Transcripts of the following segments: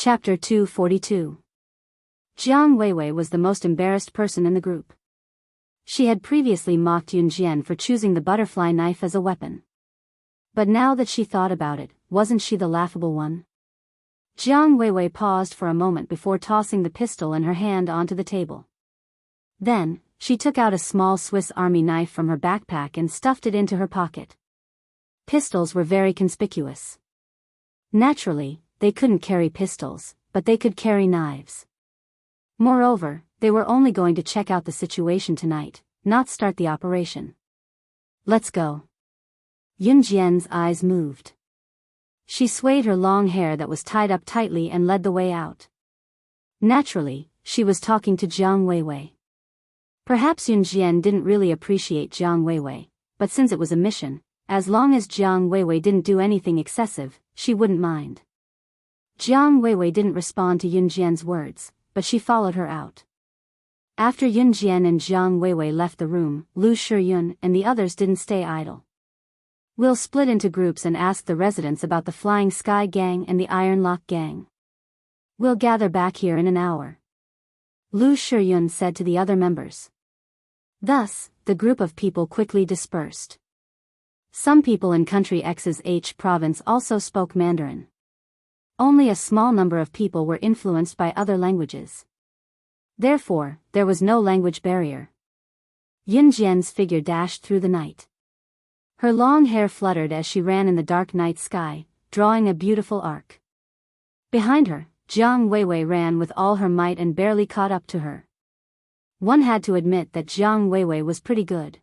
Chapter 242. Jiang Weiwei was the most embarrassed person in the group. She had previously mocked Yunjian for choosing the butterfly knife as a weapon. But now that she thought about it, wasn't she the laughable one? Jiang Weiwei paused for a moment before tossing the pistol in her hand onto the table. Then, she took out a small Swiss Army knife from her backpack and stuffed it into her pocket. Pistols were very conspicuous. Naturally, they couldn't carry pistols, but they could carry knives. Moreover, they were only going to check out the situation tonight, not start the operation. Let's go. Yunjian's eyes moved. She swayed her long hair that was tied up tightly and led the way out. Naturally, she was talking to Jiang Weiwei. Perhaps Yunjian didn't really appreciate Jiang Weiwei, but since it was a mission, as long as Jiang Weiwei didn't do anything excessive, she wouldn't mind. Jiang Weiwei didn't respond to Yunjian's words, but she followed her out. After Yunjian and Jiang Weiwei left the room, Lu Shiyun and the others didn't stay idle. We'll split into groups and ask the residents about the Flying Sky Gang and the Iron Lock Gang. We'll gather back here in an hour. Lu Shiyun said to the other members. Thus, the group of people quickly dispersed. Some people in Country X's H province also spoke Mandarin. Only a small number of people were influenced by other languages. Therefore, there was no language barrier. Yunjian's figure dashed through the night. Her long hair fluttered as she ran in the dark night sky, drawing a beautiful arc. Behind her, Jiang Weiwei ran with all her might and barely caught up to her. One had to admit that Jiang Weiwei was pretty good.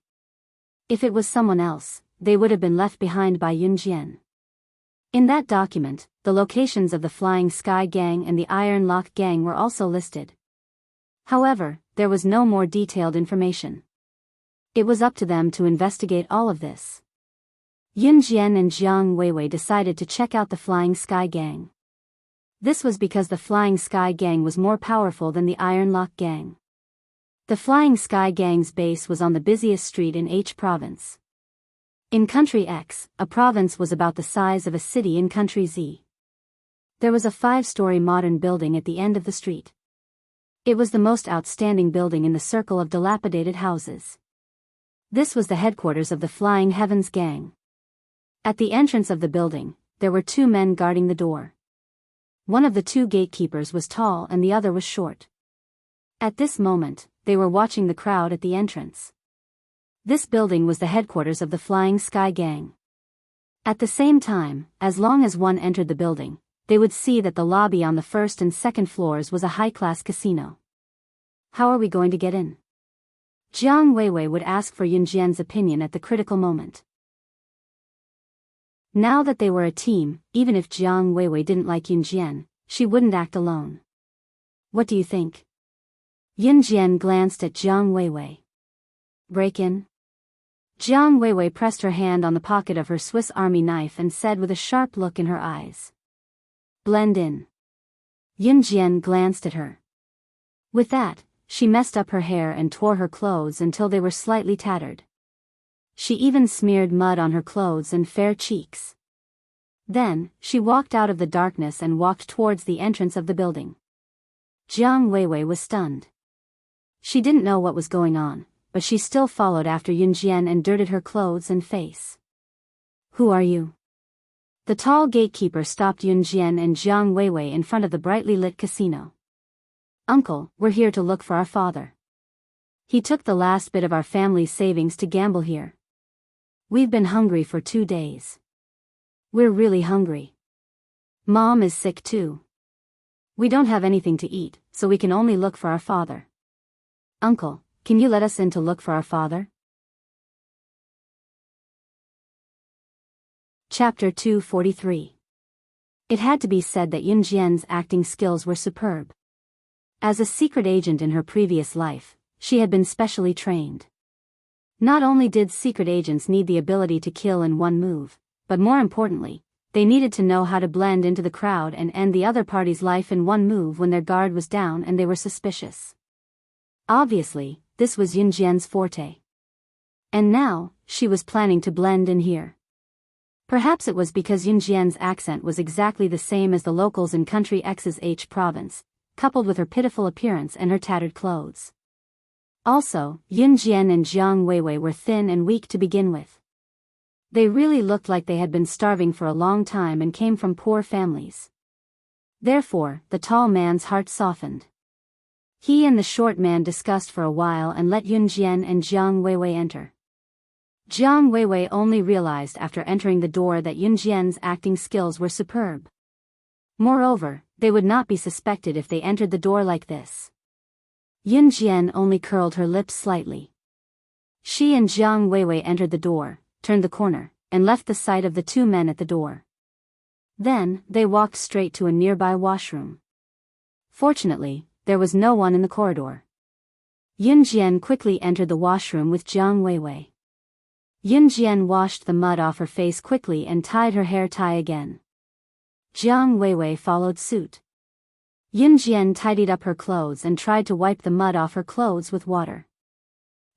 If it was someone else, they would have been left behind by Yunjian. In that document, the locations of the Flying Sky Gang and the Iron Lock Gang were also listed. However, there was no more detailed information. It was up to them to investigate all of this. Yunjian and Jiang Weiwei decided to check out the Flying Sky Gang. This was because the Flying Sky Gang was more powerful than the Iron Lock Gang. The Flying Sky Gang's base was on the busiest street in H province. In Country X, a province was about the size of a city in Country Z. There was a 5-story modern building at the end of the street. It was the most outstanding building in the circle of dilapidated houses. This was the headquarters of the Flying Heavens Gang. At the entrance of the building, there were 2 men guarding the door. One of the 2 gatekeepers was tall and the other was short. At this moment, they were watching the crowd at the entrance. This building was the headquarters of the Flying Sky Gang. At the same time, as long as one entered the building, they would see that the lobby on the 1st and 2nd floors was a high-class casino. How are we going to get in? Jiang Weiwei would ask for Yunjian's opinion at the critical moment. Now that they were a team, even if Jiang Weiwei didn't like Yunjian, she wouldn't act alone. What do you think? Yunjian glanced at Jiang Weiwei. Break in? Jiang Weiwei pressed her hand on the pocket of her Swiss Army knife and said with a sharp look in her eyes. Blend in. Yunjian glanced at her. With that, she messed up her hair and tore her clothes until they were slightly tattered. She even smeared mud on her clothes and fair cheeks. Then, she walked out of the darkness and walked towards the entrance of the building. Jiang Weiwei was stunned. She didn't know what was going on, but she still followed after Yunjian and dirted her clothes and face. Who are you? The tall gatekeeper stopped Yunjian and Jiang Weiwei in front of the brightly lit casino. Uncle, we're here to look for our father. He took the last bit of our family's savings to gamble here. We've been hungry for 2 days. We're really hungry. Mom is sick too. We don't have anything to eat, so we can only look for our father. Uncle, can you let us in to look for our father? Chapter 243. It had to be said that Yunjian's acting skills were superb. As a secret agent in her previous life, she had been specially trained. Not only did secret agents need the ability to kill in one move, but more importantly, they needed to know how to blend into the crowd and end the other party's life in one move when their guard was down and they were suspicious. Obviously, this was Yunjian's forte. And now, she was planning to blend in here. Perhaps it was because Yun Jian's accent was exactly the same as the locals in Country X's H province, coupled with her pitiful appearance and her tattered clothes. Also, Yun Jian and Jiang Weiwei were thin and weak to begin with. They really looked like they had been starving for a long time and came from poor families. Therefore, the tall man's heart softened. He and the short man discussed for a while and let Yun Jian and Jiang Weiwei enter. Jiang Weiwei only realized after entering the door that Yun Jian's acting skills were superb. Moreover, they would not be suspected if they entered the door like this. Yun Jian only curled her lips slightly. She and Jiang Weiwei entered the door, turned the corner, and left the sight of the two men at the door. Then, they walked straight to a nearby washroom. Fortunately, there was no one in the corridor. Yun Jian quickly entered the washroom with Jiang Weiwei. Yun Jian washed the mud off her face quickly and tied her hair tie again. Jiang Weiwei followed suit. Yun Jian tidied up her clothes and tried to wipe the mud off her clothes with water.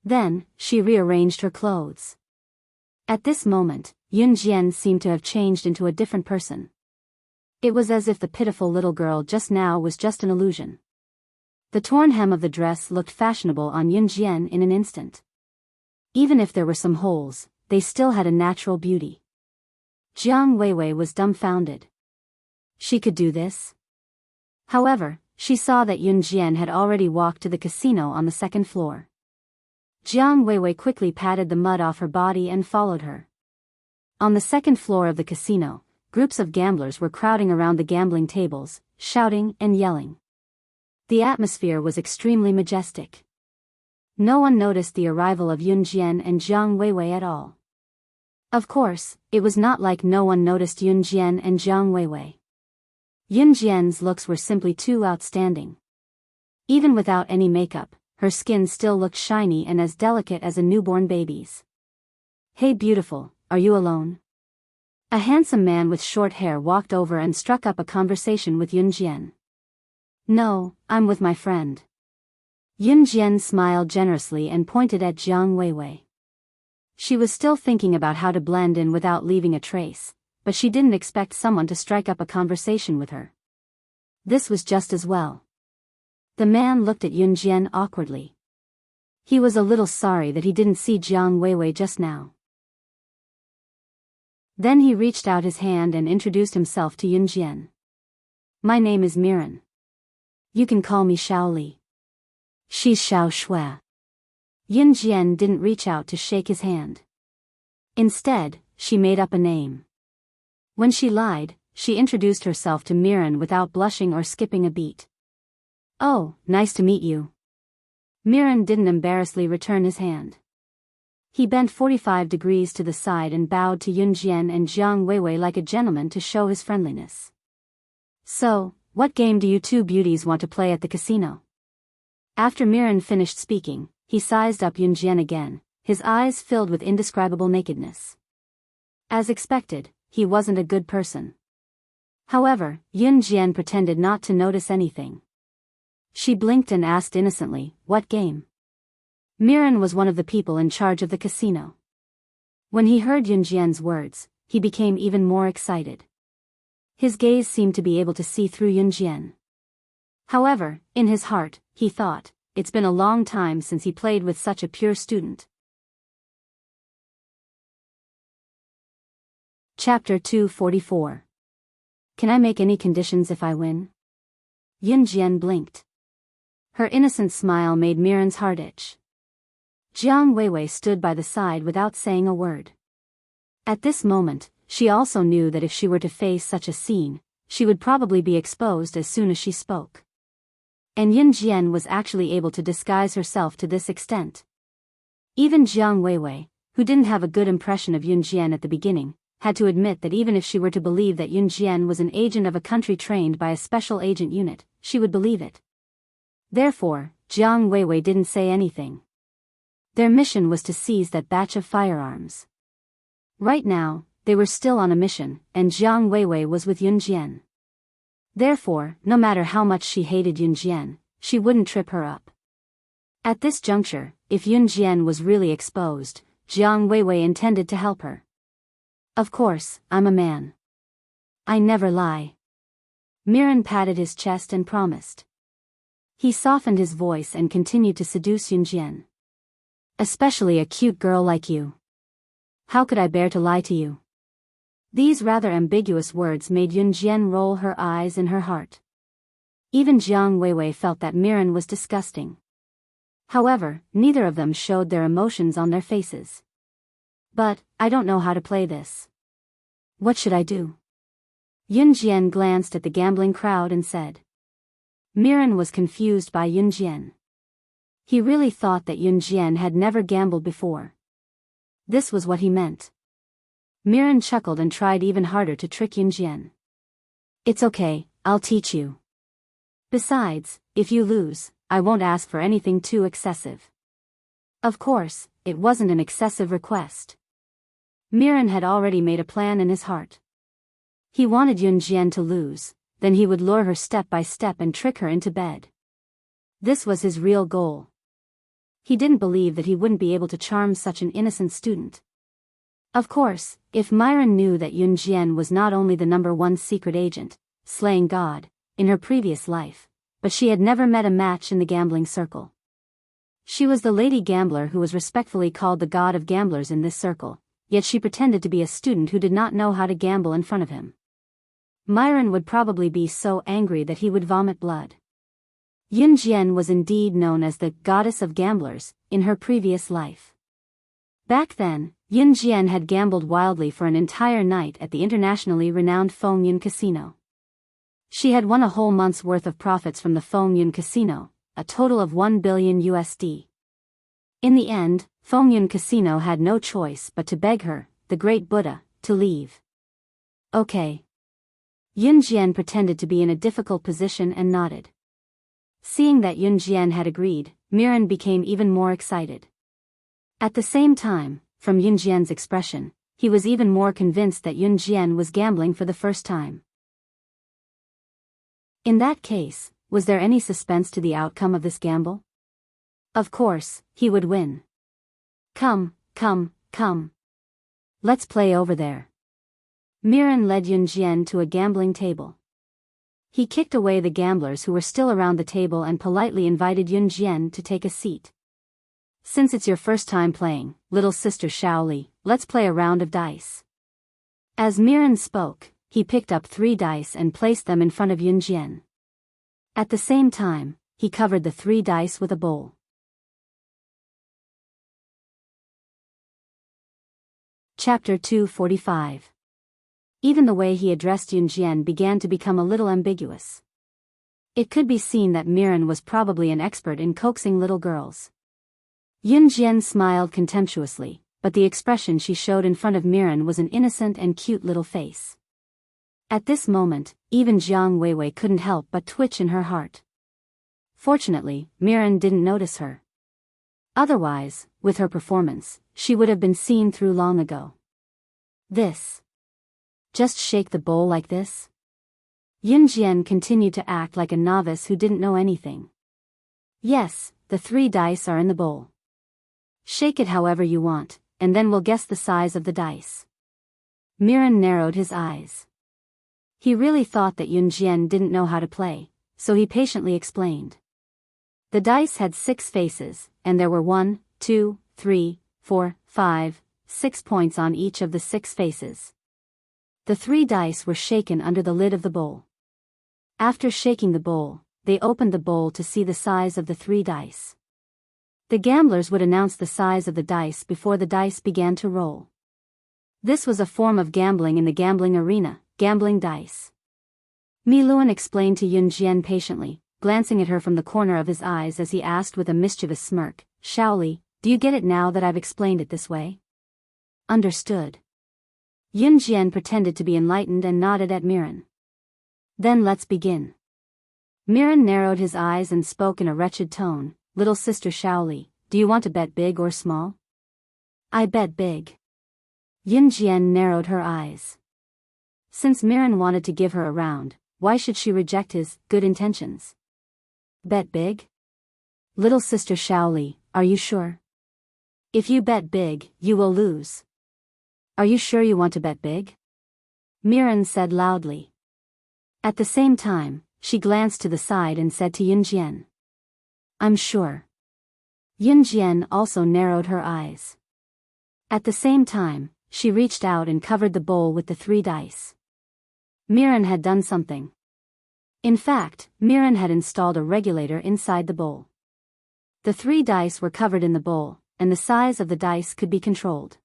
Then, she rearranged her clothes. At this moment, Yun Jian seemed to have changed into a different person. It was as if the pitiful little girl just now was just an illusion. The torn hem of the dress looked fashionable on Yun Jian in an instant. Even if there were some holes, they still had a natural beauty. Jiang Weiwei was dumbfounded. She could do this? However, she saw that Yun Jian had already walked to the casino on the second floor. Jiang Weiwei quickly patted the mud off her body and followed her. On the second floor of the casino, groups of gamblers were crowding around the gambling tables, shouting and yelling. The atmosphere was extremely majestic. No one noticed the arrival of Yun Jian and Jiang Weiwei at all. Of course, it was not like no one noticed Yun Jian and Jiang Weiwei. Yun Jian's looks were simply too outstanding. Even without any makeup, her skin still looked shiny and as delicate as a newborn baby's. "Hey beautiful, are you alone?" A handsome man with short hair walked over and struck up a conversation with Yun Jian. "No, I'm with my friend." Yun Jian smiled generously and pointed at Jiang Weiwei. She was still thinking about how to blend in without leaving a trace, but she didn't expect someone to strike up a conversation with her. This was just as well. The man looked at Yun Jian awkwardly. He was a little sorry that he didn't see Jiang Weiwei just now. Then he reached out his hand and introduced himself to Yun Jian. "My name is Miran. You can call me Xiao Li." "She's Xiao Shui." Yun Jian didn't reach out to shake his hand. Instead, she made up a name. When she lied, she introduced herself to Miran without blushing or skipping a beat. "Oh, nice to meet you." Miran didn't embarrassingly return his hand. He bent 45 degrees to the side and bowed to Yun Jian and Jiang Weiwei like a gentleman to show his friendliness. "So, what game do you two beauties want to play at the casino?" After Miran finished speaking, he sized up Yun Jian again, his eyes filled with indescribable nakedness. As expected, he wasn't a good person. However, Yun Jian pretended not to notice anything. She blinked and asked innocently, "What game?" Miran was one of the people in charge of the casino. When he heard Yun Jian's words, he became even more excited. His gaze seemed to be able to see through Yun Jian. However, in his heart, he thought, it's been a long time since he played with such a pure student. Chapter 244. Can I make any conditions if I win? Yun Jian blinked. Her innocent smile made Miran's heart itch. Jiang Weiwei stood by the side without saying a word. At this moment, she also knew that if she were to face such a scene, she would probably be exposed as soon as she spoke. And Yun Jian was actually able to disguise herself to this extent. Even Jiang Weiwei, who didn't have a good impression of Yun Jian at the beginning, had to admit that even if she were to believe that Yun Jian was an agent of a country trained by a special agent unit, she would believe it. Therefore, Jiang Weiwei didn't say anything. Their mission was to seize that batch of firearms. Right now, they were still on a mission, and Jiang Weiwei was with Yun Jian. Therefore, no matter how much she hated Yun Jian, she wouldn't trip her up. At this juncture, if Yun Jian was really exposed, Jiang Weiwei intended to help her. Of course, I'm a man. I never lie. Miran patted his chest and promised. He softened his voice and continued to seduce Yunjian. Especially a cute girl like you. How could I bear to lie to you? These rather ambiguous words made Yunjian roll her eyes in her heart. Even Jiang Weiwei felt that Miran was disgusting. However, neither of them showed their emotions on their faces. But, I don't know how to play this. What should I do? Yunjian glanced at the gambling crowd and said. Miran was confused by Yunjian. He really thought that Yunjian had never gambled before. This was what he meant. Miran chuckled and tried even harder to trick Yunjian. It's okay, I'll teach you. Besides, if you lose, I won't ask for anything too excessive. Of course, it wasn't an excessive request. Miran had already made a plan in his heart. He wanted Yunjian to lose, then he would lure her step by step and trick her into bed. This was his real goal. He didn't believe that he wouldn't be able to charm such an innocent student. Of course, if Miran knew that Yunjian was not only the #1 secret agent, slaying God, in her previous life, but she had never met a match in the gambling circle. She was the lady gambler who was respectfully called the god of gamblers in this circle, yet she pretended to be a student who did not know how to gamble in front of him. Miran would probably be so angry that he would vomit blood. Yunjian was indeed known as the goddess of gamblers in her previous life. Back then, Yunjian had gambled wildly for an entire night at the internationally renowned Fengyun Casino. She had won a whole month's worth of profits from the Fengyun Casino, a total of $1 billion USD. In the end, Fengyun Casino had no choice but to beg her, the great Buddha, to leave. Okay. Yunjian pretended to be in a difficult position and nodded. Seeing that Yunjian had agreed, Miran became even more excited. At the same time, from Yunjian's expression, he was even more convinced that Yunjian was gambling for the first time. In that case, was there any suspense to the outcome of this gamble? Of course, he would win. Come. Let's play over there. Miran led Yunjian to a gambling table. He kicked away the gamblers who were still around the table and politely invited Yunjian to take a seat. Since it's your first time playing, little sister Shaoli, let's play a round of dice. As Miran spoke, he picked up 3 dice and placed them in front of Yunjian. At the same time, he covered the 3 dice with a bowl. Chapter 245. Even the way he addressed Yunjian began to become a little ambiguous. It could be seen that Miran was probably an expert in coaxing little girls. Yunjian smiled contemptuously, but the expression she showed in front of Miran was an innocent and cute little face. At this moment, even Jiang Weiwei couldn't help but twitch in her heart. Fortunately, Miran didn't notice her. Otherwise, with her performance, she would have been seen through long ago. This. Just shake the bowl like this? Yunjian continued to act like a novice who didn't know anything. Yes, the 3 dice are in the bowl. Shake it however you want, and then we'll guess the size of the dice. Miran narrowed his eyes. He really thought that Yunjian didn't know how to play, so he patiently explained. The dice had 6 faces, and there were 1, 2, 3, 4, 5, 6 points on each of the 6 faces. The 3 dice were shaken under the lid of the bowl. After shaking the bowl, they opened the bowl to see the size of the 3 dice. The gamblers would announce the size of the dice before the dice began to roll. This was a form of gambling in the gambling arena, gambling dice. Mi Luan explained to Yunjian patiently, glancing at her from the corner of his eyes as he asked with a mischievous smirk, Shaoli, do you get it now that I've explained it this way? Understood. Yunjian pretended to be enlightened and nodded at Miran. Then let's begin. Miran narrowed his eyes and spoke in a wretched tone, little sister Shaoli, do you want to bet big or small? I bet big. Yunjian narrowed her eyes. Since Miran wanted to give her a round, why should she reject his good intentions? Bet big? Little sister Shaoli, are you sure? If you bet big, you will lose. Are you sure you want to bet big? Mirren said loudly. At the same time, she glanced to the side and said to Yunjian. I'm sure. Yunjian also narrowed her eyes. At the same time, she reached out and covered the bowl with the 3 dice. Mirren had done something. In fact, Mirren had installed a regulator inside the bowl. The 3 dice were covered in the bowl, and the size of the dice could be controlled.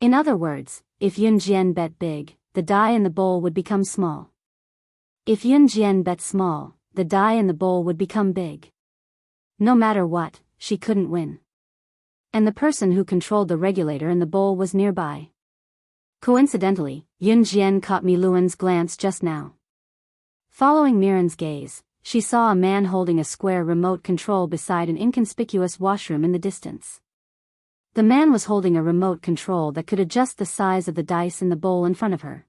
In other words, if Yunjian bet big, the die in the bowl would become small. If Yunjian bet small, the die in the bowl would become big. No matter what, she couldn't win. And the person who controlled the regulator in the bowl was nearby. Coincidentally, Yunjian caught Mi Luan's glance just now. Following Mirren's gaze, she saw a man holding a square remote control beside an inconspicuous washroom in the distance. The man was holding a remote control that could adjust the size of the dice in the bowl in front of her.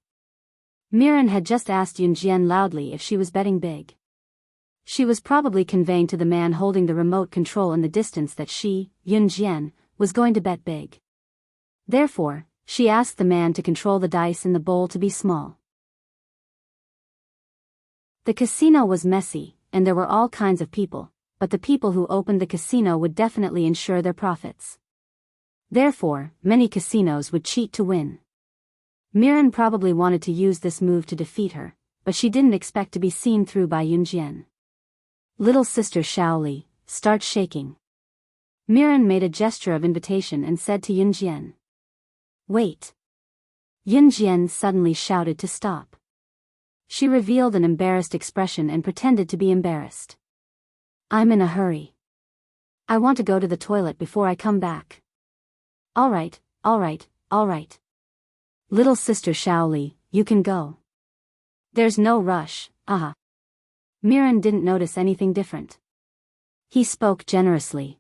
Mirren had just asked Yunjian loudly if she was betting big. She was probably conveying to the man holding the remote control in the distance that she, Yunjian, was going to bet big. Therefore, she asked the man to control the dice in the bowl to be small. The casino was messy, and there were all kinds of people, but the people who opened the casino would definitely ensure their profits. Therefore, many casinos would cheat to win. Mirren probably wanted to use this move to defeat her, but she didn't expect to be seen through by Yunjian. Little sister Shaoli, start shaking. Mirren made a gesture of invitation and said to Yunjian. Wait. Yunjian suddenly shouted to stop. She revealed an embarrassed expression and pretended to be embarrassed. I'm in a hurry. I want to go to the toilet before I come back. All right. Little sister Shaoli, you can go. There's no rush, Mirren didn't notice anything different. He spoke generously.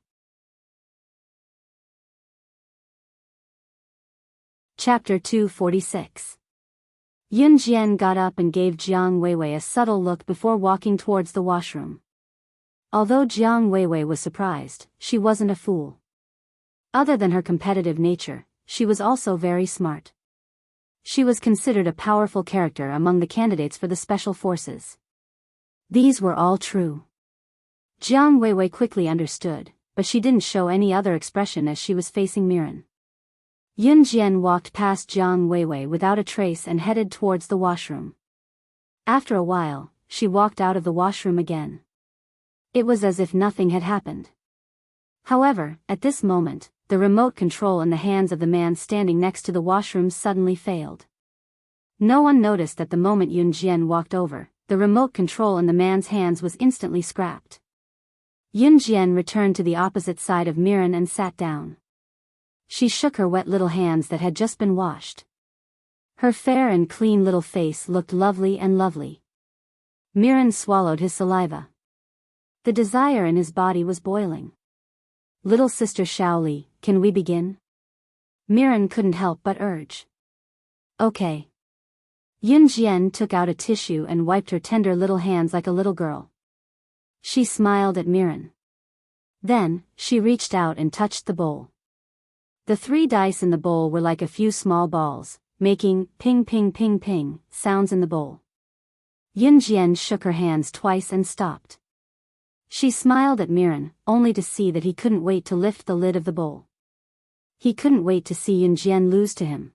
Chapter 246. Yunjian got up and gave Jiang Weiwei a subtle look before walking towards the washroom. Although Jiang Weiwei was surprised, she wasn't a fool. Other than her competitive nature, she was also very smart. She was considered a powerful character among the candidates for the special forces. These were all true. Jiang Weiwei quickly understood, but she didn't show any other expression as she was facing Mirren. Yunjian walked past Jiang Weiwei without a trace and headed towards the washroom. After a while, she walked out of the washroom again. It was as if nothing had happened. However, at this moment, the remote control in the hands of the man standing next to the washroom suddenly failed. No one noticed that the moment Yunjian walked over, the remote control in the man's hands was instantly scrapped. Yunjian returned to the opposite side of Mirren and sat down. She shook her wet little hands that had just been washed. Her fair and clean little face looked lovely and lovely. Mirren swallowed his saliva. The desire in his body was boiling. Little sister Shaoli, can we begin? Mirren couldn't help but urge. Okay. Yunjian took out a tissue and wiped her tender little hands like a little girl. She smiled at Mirren. Then, she reached out and touched the bowl. The 3 dice in the bowl were like a few small balls, making ping ping ping ping sounds in the bowl. Yunjian shook her hands twice and stopped. She smiled at Mirren, only to see that he couldn't wait to lift the lid of the bowl. He couldn't wait to see Yunjian lose to him.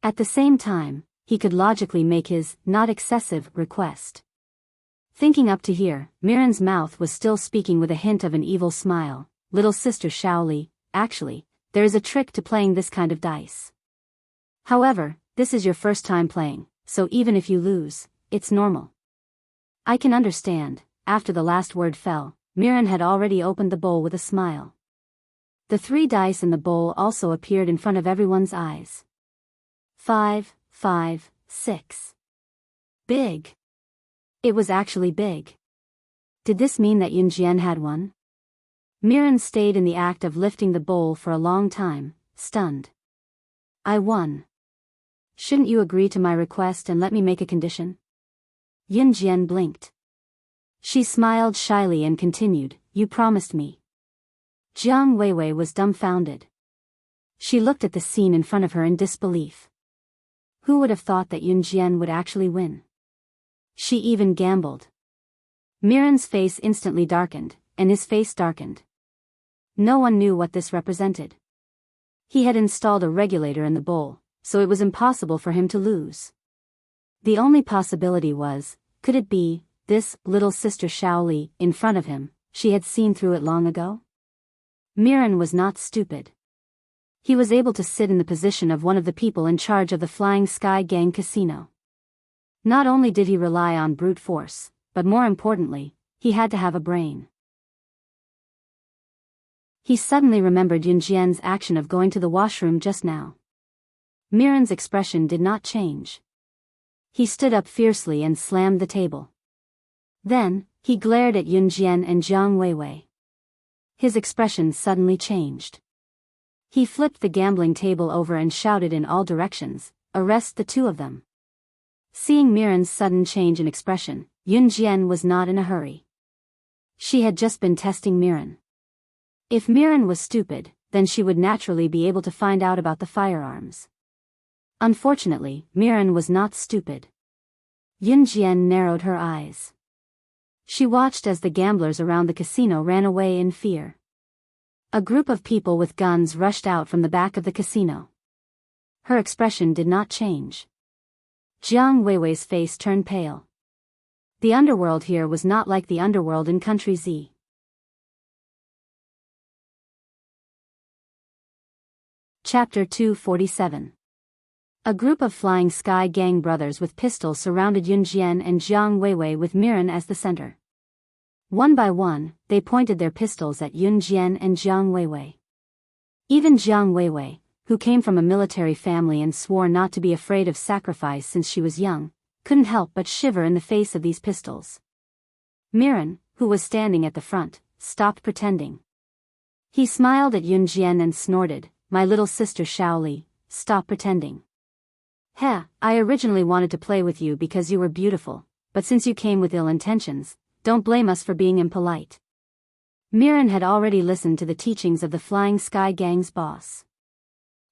At the same time, he could logically make his, not excessive, request. Thinking up to here, Mirren's mouth was still speaking with a hint of an evil smile. Little sister Shaoli, actually, there is a trick to playing this kind of dice. However, this is your first time playing, so even if you lose, it's normal. I can understand. After the last word fell, Mirren had already opened the bowl with a smile. The 3 dice in the bowl also appeared in front of everyone's eyes. 5, 5, 6. Big. It was actually big. Did this mean that Yunjian had won? Mirren stayed in the act of lifting the bowl for a long time, stunned. I won. Shouldn't you agree to my request and let me make a condition? Yunjian blinked. She smiled shyly and continued, you promised me. Jiang Weiwei was dumbfounded. She looked at the scene in front of her in disbelief. Who would have thought that Yun Jian would actually win? She even gambled. Miran's face instantly darkened, and his face darkened. No one knew what this represented. He had installed a regulator in the bowl, so it was impossible for him to lose. The only possibility was, could it be, this little sister Shaoli, in front of him? She had seen through it long ago? Miran was not stupid. He was able to sit in the position of one of the people in charge of the Flying Sky Gang casino. Not only did he rely on brute force, but more importantly, he had to have a brain. He suddenly remembered Yun Jian's action of going to the washroom just now. Miran's expression did not change. He stood up fiercely and slammed the table. Then, he glared at Yun Jian and Jiang Weiwei. His expression suddenly changed. He flipped the gambling table over and shouted in all directions, "Arrest the two of them." Seeing Miran's sudden change in expression, Yun Jian was not in a hurry. She had just been testing Miran. If Miran was stupid, then she would naturally be able to find out about the firearms. Unfortunately, Miran was not stupid. Yun Jian narrowed her eyes. She watched as the gamblers around the casino ran away in fear. A group of people with guns rushed out from the back of the casino. Her expression did not change. Jiang Weiwei's face turned pale. The underworld here was not like the underworld in Country Z. Chapter 247. A group of Flying Sky Gang brothers with pistols surrounded Yun Jian and Jiang Weiwei with Miran as the center. One by one, they pointed their pistols at Yun Jian and Jiang Weiwei. Even Jiang Weiwei, who came from a military family and swore not to be afraid of sacrifice since she was young, couldn't help but shiver in the face of these pistols. Miran, who was standing at the front, stopped pretending. He smiled at Yun Jian and snorted, "My little sister Shaoli, stop pretending. Heh, I originally wanted to play with you because you were beautiful, but since you came with ill intentions, don't blame us for being impolite." Miran had already listened to the teachings of the Flying Sky Gang's boss.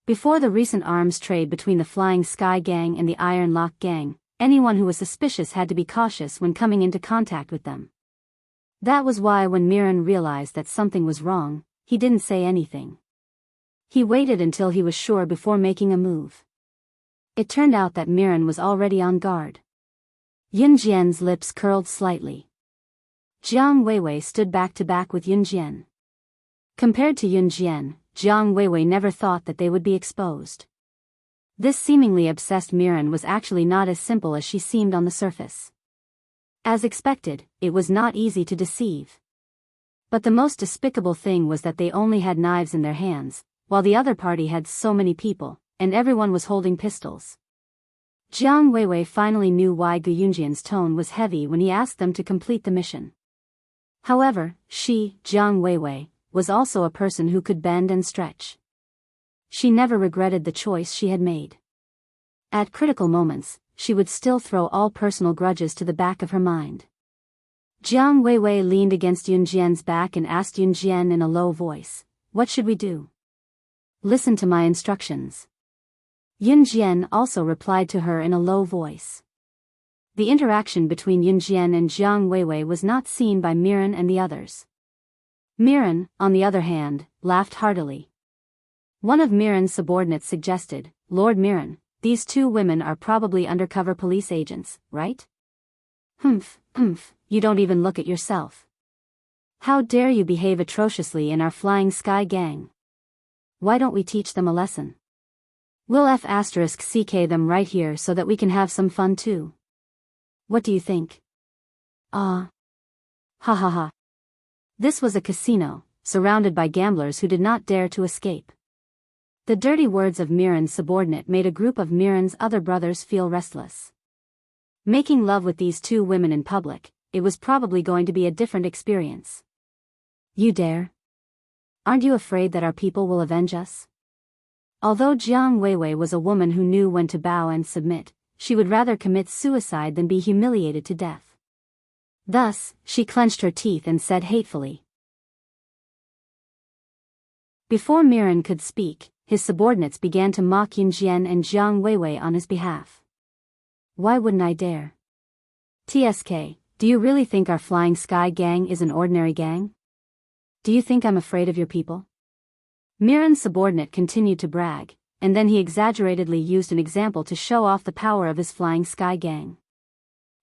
Before the recent arms trade between the Flying Sky Gang and the Iron Lock Gang, anyone who was suspicious had to be cautious when coming into contact with them. That was why when Miran realized that something was wrong, he didn't say anything. He waited until he was sure before making a move. It turned out that Miran was already on guard. Yun Jian's lips curled slightly. Jiang Weiwei stood back to back with Yun Jian. Compared to Yun Jian, Jiang Weiwei never thought that they would be exposed. This seemingly obsessed Miran was actually not as simple as she seemed on the surface. As expected, it was not easy to deceive. But the most despicable thing was that they only had knives in their hands, while the other party had so many people, and everyone was holding pistols. Jiang Weiwei finally knew why Gu Yunjian's tone was heavy when he asked them to complete the mission. However, she, Jiang Weiwei, was also a person who could bend and stretch. She never regretted the choice she had made. At critical moments, she would still throw all personal grudges to the back of her mind. Jiang Weiwei leaned against Yun Jian's back and asked Yun Jian in a low voice, "What should we do?" "Listen to my instructions." Yun Jian also replied to her in a low voice. The interaction between Yun Jian and Jiang Weiwei was not seen by Miran and the others. Miran, on the other hand, laughed heartily. One of Miran's subordinates suggested, "Lord Miran, these two women are probably undercover police agents, right?" Humph, you don't even look at yourself. How dare you behave atrociously in our Flying Sky Gang? Why don't we teach them a lesson? We'll *CK them right here so that we can have some fun too. What do you think? Ha ha ha. This was a casino, surrounded by gamblers who did not dare to escape. The dirty words of Miran's subordinate made a group of Miran's other brothers feel restless. Making love with these two women in public, it was probably going to be a different experience. You dare? Aren't you afraid that our people will avenge us? Although Jiang Weiwei was a woman who knew when to bow and submit, she would rather commit suicide than be humiliated to death. Thus, she clenched her teeth and said hatefully. Before Miran could speak, his subordinates began to mock Yun Jian and Jiang Weiwei on his behalf. Why wouldn't I dare? TSK, do you really think our Flying Sky gang is an ordinary gang? Do you think I'm afraid of your people? Miran's subordinate continued to brag, and then he exaggeratedly used an example to show off the power of his Flying Sky gang.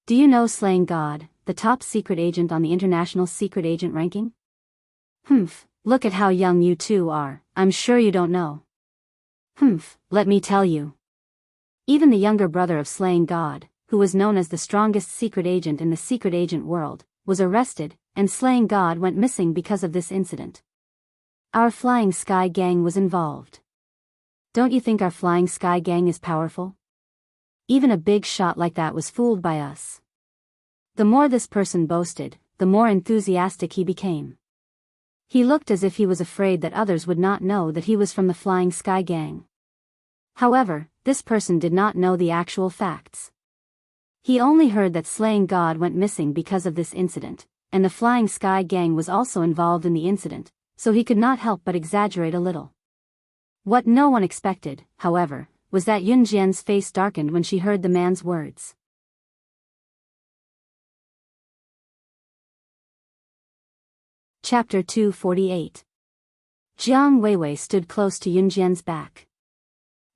Do you know Slaying God, the top secret agent on the international secret agent ranking? Look at how young you two are, I'm sure you don't know. Let me tell you. Even the younger brother of Slaying God, who was known as the strongest secret agent in the secret agent world, was arrested, and Slaying God went missing because of this incident. Our Flying Sky gang was involved. Don't you think our Flying Sky gang is powerful? Even a big shot like that was fooled by us. The more this person boasted, the more enthusiastic he became. He looked as if he was afraid that others would not know that he was from the Flying Sky gang. However, this person did not know the actual facts. He only heard that Slaying God went missing because of this incident, and the Flying Sky gang was also involved in the incident, so he could not help but exaggerate a little. What no one expected, however, was that Yun Jian's face darkened when she heard the man's words. Chapter 248. Jiang Weiwei stood close to Yun Jian's back.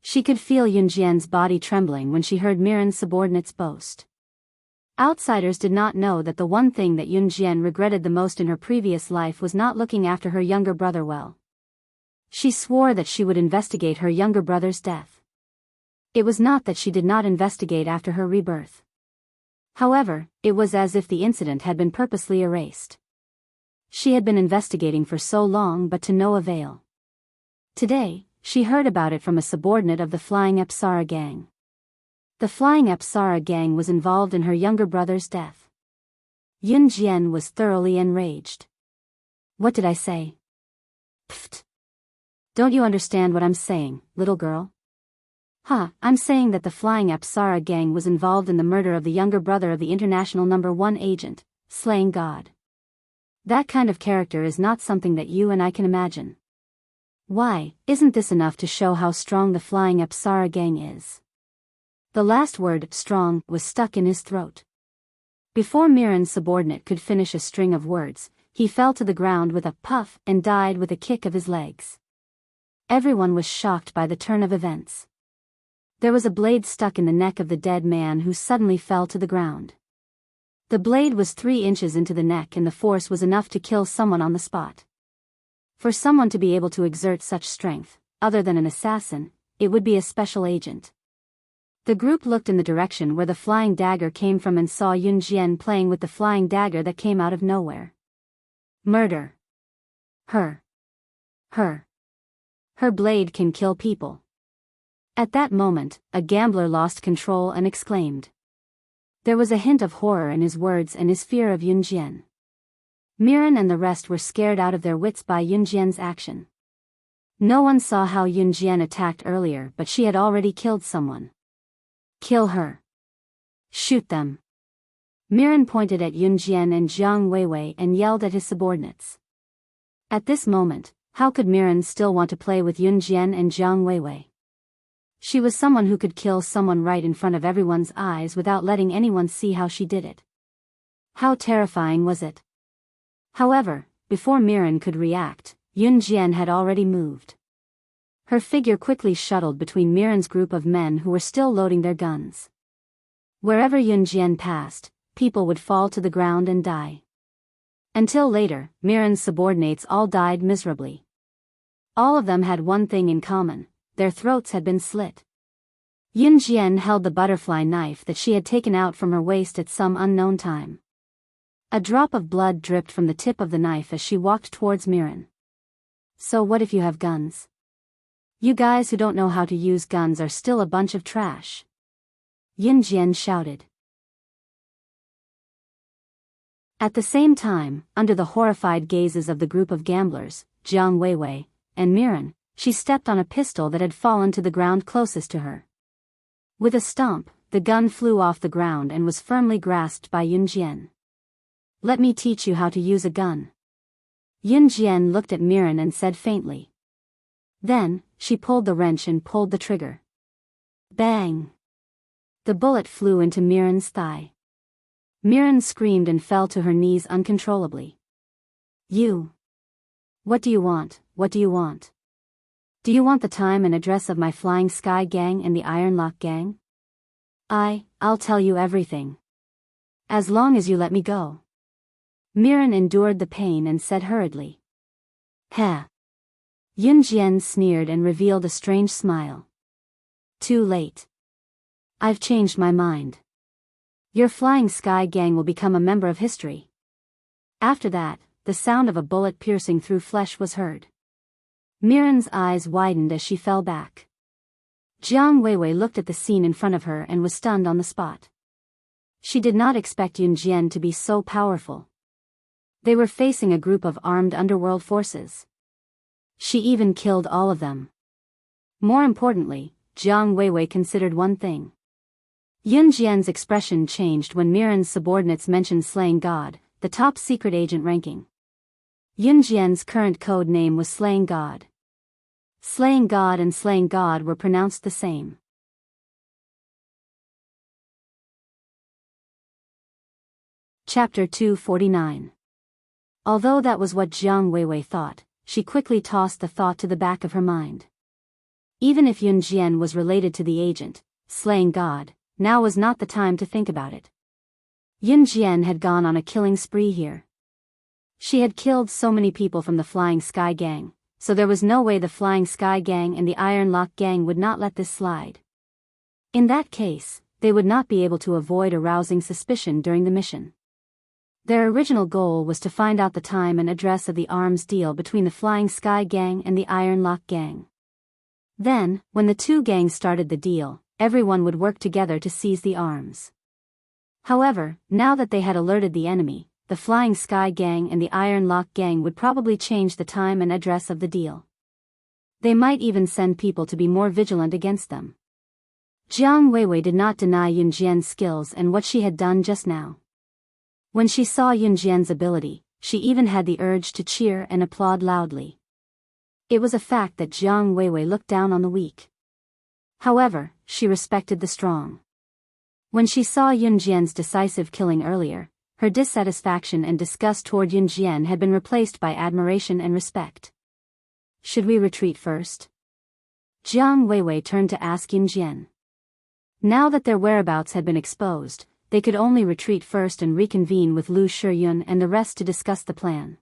She could feel Yun Jian's body trembling when she heard Miran's subordinates boast. Outsiders did not know that the one thing that Yun Jian regretted the most in her previous life was not looking after her younger brother well. She swore that she would investigate her younger brother's death. It was not that she did not investigate after her rebirth. However, it was as if the incident had been purposely erased. She had been investigating for so long but to no avail. Today, she heard about it from a subordinate of the Flying Apsara gang. The Flying Apsara gang was involved in her younger brother's death. Yun Jian was thoroughly enraged. What did I say? Pfft. Don't you understand what I'm saying, little girl? I'm saying that the Flying Apsara gang was involved in the murder of the younger brother of the international #1 agent, Slaying God. That kind of character is not something that you and I can imagine. Why, isn't this enough to show how strong the Flying Apsara gang is? The last word, strong, was stuck in his throat. Before Miran's subordinate could finish a string of words, he fell to the ground with a puff and died with a kick of his legs. Everyone was shocked by the turn of events. There was a blade stuck in the neck of the dead man who suddenly fell to the ground. The blade was 3 inches into the neck and the force was enough to kill someone on the spot. For someone to be able to exert such strength, other than an assassin, it would be a special agent. The group looked in the direction where the flying dagger came from and saw Yun Jian playing with the flying dagger that came out of nowhere. Murder. Her blade can kill people. At that moment, a gambler lost control and exclaimed. There was a hint of horror in his words and his fear of Yun Jian. Miran and the rest were scared out of their wits by Yun Jian's action. No one saw how Yun Jian attacked earlier, but she had already killed someone. Kill her. Shoot them. Miran pointed at Yun Jian and Jiang Weiwei and yelled at his subordinates. At this moment, how could Miran still want to play with Yun Jian and Jiang Weiwei? She was someone who could kill someone right in front of everyone's eyes without letting anyone see how she did it. How terrifying was it? However, before Miran could react, Yun Jian had already moved. Her figure quickly shuttled between Miran's group of men who were still loading their guns. Wherever Yun Jian passed, people would fall to the ground and die. Until later, Miran's subordinates all died miserably. All of them had one thing in common. Their throats had been slit. Yun Jian held the butterfly knife that she had taken out from her waist at some unknown time. A drop of blood dripped from the tip of the knife as she walked towards Miran. So what if you have guns? You guys who don't know how to use guns are still a bunch of trash. Yun Jian shouted. At the same time, under the horrified gazes of the group of gamblers, Jiang Weiwei, and Miran, she stepped on a pistol that had fallen to the ground closest to her. With a stomp, the gun flew off the ground and was firmly grasped by Yun Jian. Let me teach you how to use a gun. Yun Jian looked at Miran and said faintly. Then, she pulled the wrench and pulled the trigger. Bang! The bullet flew into Miran's thigh. Miran screamed and fell to her knees uncontrollably. You! What do you want? What do you want? Do you want the time and address of my Flying Sky Gang and the Iron Lock Gang? I'll tell you everything. As long as you let me go. Miran endured the pain and said hurriedly. Heh. Yun Jian sneered and revealed a strange smile. Too late. I've changed my mind. Your Flying Sky Gang will become a member of history. After that, the sound of a bullet piercing through flesh was heard. Miran's eyes widened as she fell back. Jiang Weiwei looked at the scene in front of her and was stunned on the spot. She did not expect Yun Jian to be so powerful. They were facing a group of armed underworld forces. She even killed all of them. More importantly, Jiang Weiwei considered one thing. Yun Jian's expression changed when Miran's subordinates mentioned Slaying God, the top secret agent ranking. Yun Jian's current code name was Slaying God. Slaying God and Slaying God were pronounced the same. Chapter 249. Although that was what Jiang Weiwei thought, she quickly tossed the thought to the back of her mind. Even if Yun Jian was related to the agent, Slaying God, now was not the time to think about it. Yun Jian had gone on a killing spree here. She had killed so many people from the Flying Sky Gang, so there was no way the Flying Sky Gang and the Iron Lock Gang would not let this slide. In that case, they would not be able to avoid arousing suspicion during the mission. Their original goal was to find out the time and address of the arms deal between the Flying Sky Gang and the Iron Lock Gang. Then, when the two gangs started the deal, everyone would work together to seize the arms. However, now that they had alerted the enemy, the Flying Sky Gang and the Iron Lock Gang would probably change the time and address of the deal. They might even send people to be more vigilant against them. Jiang Weiwei did not deny Yun Jian's skills and what she had done just now. When she saw Yun Jian's ability, she even had the urge to cheer and applaud loudly. It was a fact that Jiang Weiwei looked down on the weak. However, she respected the strong. When she saw Yun Jian's decisive killing earlier, her dissatisfaction and disgust toward Yun Jian had been replaced by admiration and respect. Should we retreat first? Jiang Weiwei turned to ask Yun Jian. Now that their whereabouts had been exposed, they could only retreat first and reconvene with Lu Shiyun and the rest to discuss the plan.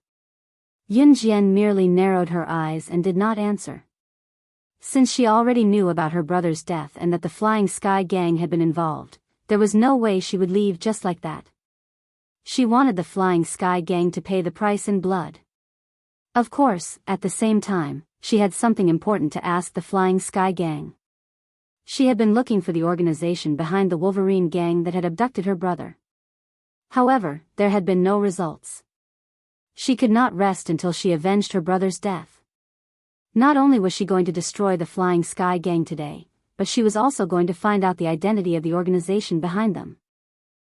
Yun Jian merely narrowed her eyes and did not answer. Since she already knew about her brother's death and that the Flying Sky Gang had been involved, there was no way she would leave just like that. She wanted the Flying Sky Gang to pay the price in blood. Of course, at the same time, she had something important to ask the Flying Sky Gang. She had been looking for the organization behind the Wolverine gang that had abducted her brother. However, there had been no results. She could not rest until she avenged her brother's death. Not only was she going to destroy the Flying Sky Gang today, but she was also going to find out the identity of the organization behind them.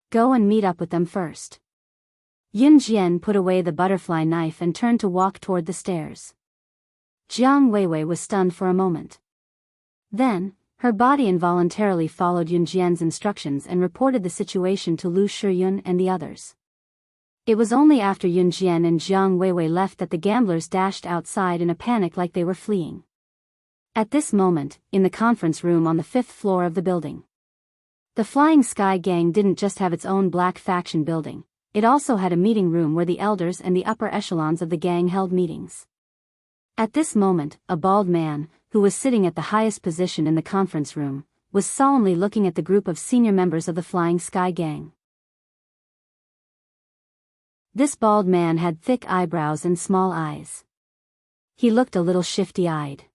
Go and meet up with them first. Yun Jian put away the butterfly knife and turned to walk toward the stairs. Jiang Weiwei was stunned for a moment. Then, her body involuntarily followed Yun Jian's instructions and reported the situation to Lu Shiyun and the others. It was only after Yun Jian and Jiang Weiwei left that the gamblers dashed outside in a panic like they were fleeing. At this moment, in the conference room on the 5th floor of the building, the Flying Sky Gang didn't just have its own black faction building, it also had a meeting room where the elders and the upper echelons of the gang held meetings. At this moment, a bald man, who was sitting at the highest position in the conference room, was solemnly looking at the group of senior members of the Flying Sky Gang. This bald man had thick eyebrows and small eyes. He looked a little shifty-eyed.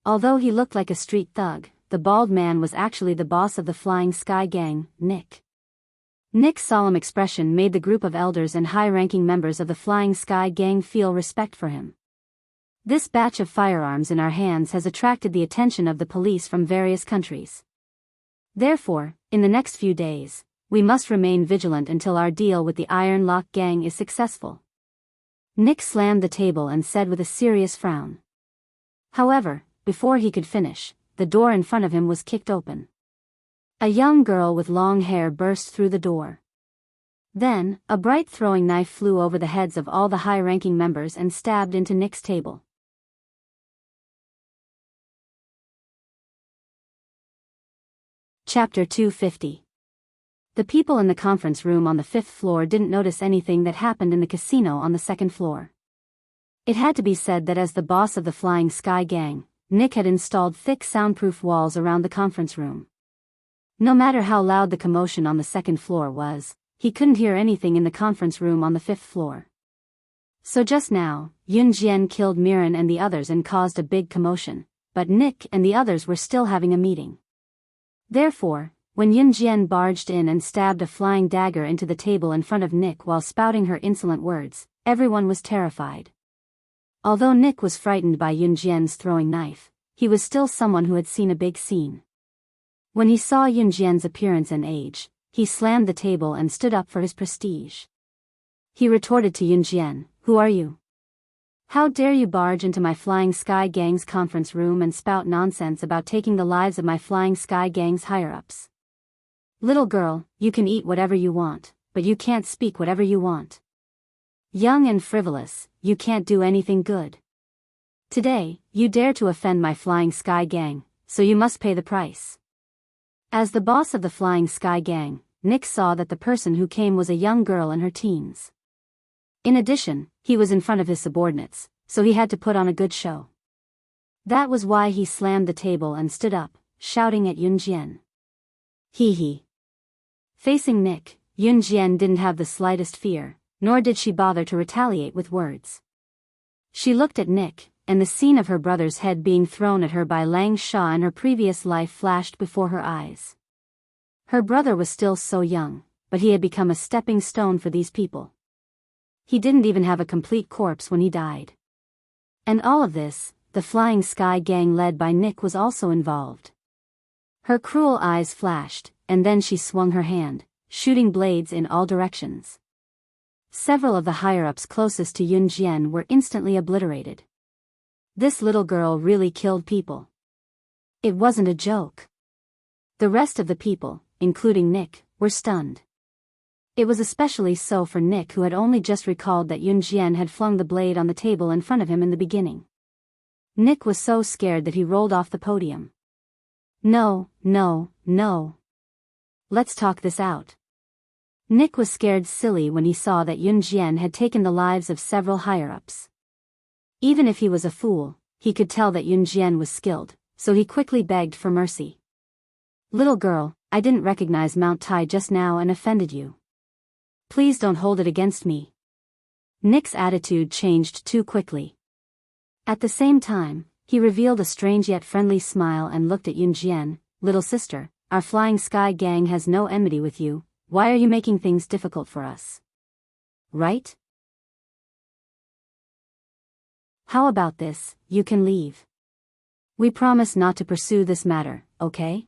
Although he looked like a street thug, the bald man was actually the boss of the Flying Sky Gang, Nick. Nick's solemn expression made the group of elders and high-ranking members of the Flying Sky Gang feel respect for him. This batch of firearms in our hands has attracted the attention of the police from various countries. Therefore, in the next few days, we must remain vigilant until our deal with the Iron Lock Gang is successful. Nick slammed the table and said with a serious frown. However, before he could finish, the door in front of him was kicked open. A young girl with long hair burst through the door. Then, a bright throwing knife flew over the heads of all the high-ranking members and stabbed into Nick's table. Chapter 250. The people in the conference room on the 5th floor didn't notice anything that happened in the casino on the 2nd floor. It had to be said that as the boss of the Flying Sky Gang, Nick had installed thick soundproof walls around the conference room. No matter how loud the commotion on the 2nd floor was, he couldn't hear anything in the conference room on the 5th floor. So just now, Yun Jian killed Miran and the others and caused a big commotion, but Nick and the others were still having a meeting. Therefore, when Yun Jian barged in and stabbed a flying dagger into the table in front of Nick while spouting her insolent words, everyone was terrified. Although Nick was frightened by Yun Jian's throwing knife, he was still someone who had seen a big scene. When he saw Yun Jian's appearance and age, he slammed the table and stood up for his prestige. He retorted to Yun Jian, "Who are you? How dare you barge into my Flying Sky Gang's conference room and spout nonsense about taking the lives of my Flying Sky Gang's higher-ups? Little girl, you can eat whatever you want, but you can't speak whatever you want. Young and frivolous, you can't do anything good. Today, you dare to offend my Flying Sky Gang, so you must pay the price." As the boss of the Flying Sky Gang, Nick saw that the person who came was a young girl in her teens. In addition, he was in front of his subordinates, so he had to put on a good show. That was why he slammed the table and stood up, shouting at Yun Jian. Hee hee. Facing Nick, Yun Jian didn't have the slightest fear, nor did she bother to retaliate with words. She looked at Nick, and the scene of her brother's head being thrown at her by Lang Sha in her previous life flashed before her eyes. Her brother was still so young, but he had become a stepping stone for these people. He didn't even have a complete corpse when he died. And all of this, the Flying Sky Gang led by Nick was also involved. Her cruel eyes flashed, and then she swung her hand, shooting blades in all directions. Several of the higher-ups closest to Yun Jian were instantly obliterated. This little girl really killed people. It wasn't a joke. The rest of the people, including Nick, were stunned. It was especially so for Nick, who had only just recalled that Yun Jian had flung the blade on the table in front of him in the beginning. Nick was so scared that he rolled off the podium. No. Let's talk this out. Nick was scared silly when he saw that Yun Jian had taken the lives of several higher-ups. Even if he was a fool, he could tell that Yun Jian was skilled, so he quickly begged for mercy. "Little girl, I didn't recognize Mount Tai just now and offended you. Please don't hold it against me." Nick's attitude changed too quickly. At the same time, he revealed a strange yet friendly smile and looked at Yun Jian. "Little sister, our Flying Sky Gang has no enmity with you. Why are you making things difficult for us? Right? How about this, you can leave. We promise not to pursue this matter, okay?"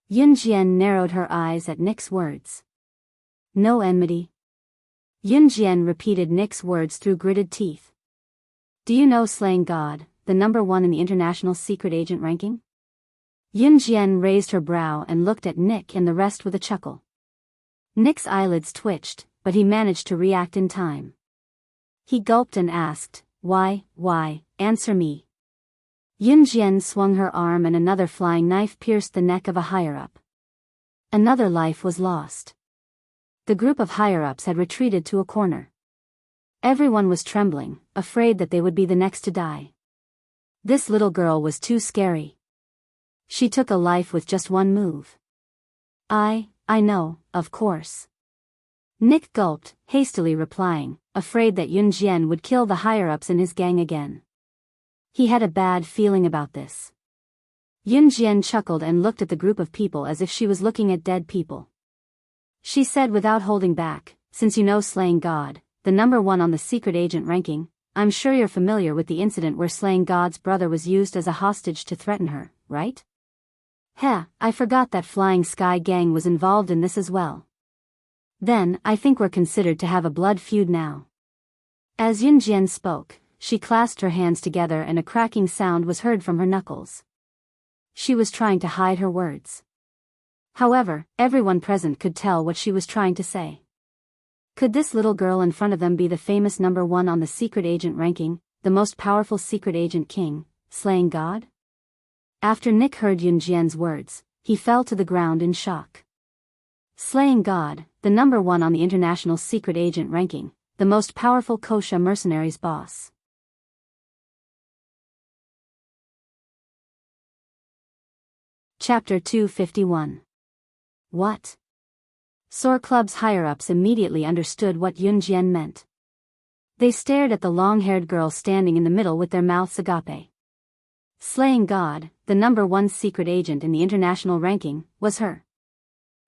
Yun Jian narrowed her eyes at Nick's words. "No enmity?" Yun Jian repeated Nick's words through gritted teeth. "Do you know Slaying God, the number 1 in the international secret agent ranking?" Yun Jian raised her brow and looked at Nick and the rest with a chuckle. Nick's eyelids twitched, but he managed to react in time. He gulped and asked, Why, answer me." Yun Jian swung her arm and another flying knife pierced the neck of a higher-up. Another life was lost. The group of higher-ups had retreated to a corner. Everyone was trembling, afraid that they would be the next to die. This little girl was too scary. She took a life with just one move. I know, of course." Nick gulped, hastily replying, afraid that Yun Jian would kill the higher-ups in his gang again. He had a bad feeling about this. Yun Jian chuckled and looked at the group of people as if she was looking at dead people. She said without holding back, "Since you know Slaying God, the number 1 on the secret agent ranking, I'm sure you're familiar with the incident where Slaying God's brother was used as a hostage to threaten her, right?" I forgot that Flying Sky Gang was involved in this as well. Then, I think we're considered to have a blood feud now." As Yun Jian spoke, she clasped her hands together and a cracking sound was heard from her knuckles. She was trying to hide her words. However, everyone present could tell what she was trying to say. Could this little girl in front of them be the famous number 1 on the secret agent ranking, the most powerful secret agent king, slaying God? After Nick heard Yun Jian's words, he fell to the ground in shock. Slaying God, the number 1 on the international secret agent ranking, the most powerful Wuxia mercenaries boss. Chapter 251. What? Soar Club's higher-ups immediately understood what Yun Jian meant. They stared at the long-haired girl standing in the middle with their mouths agape. Slaying God, the number 1 secret agent in the international ranking, was her.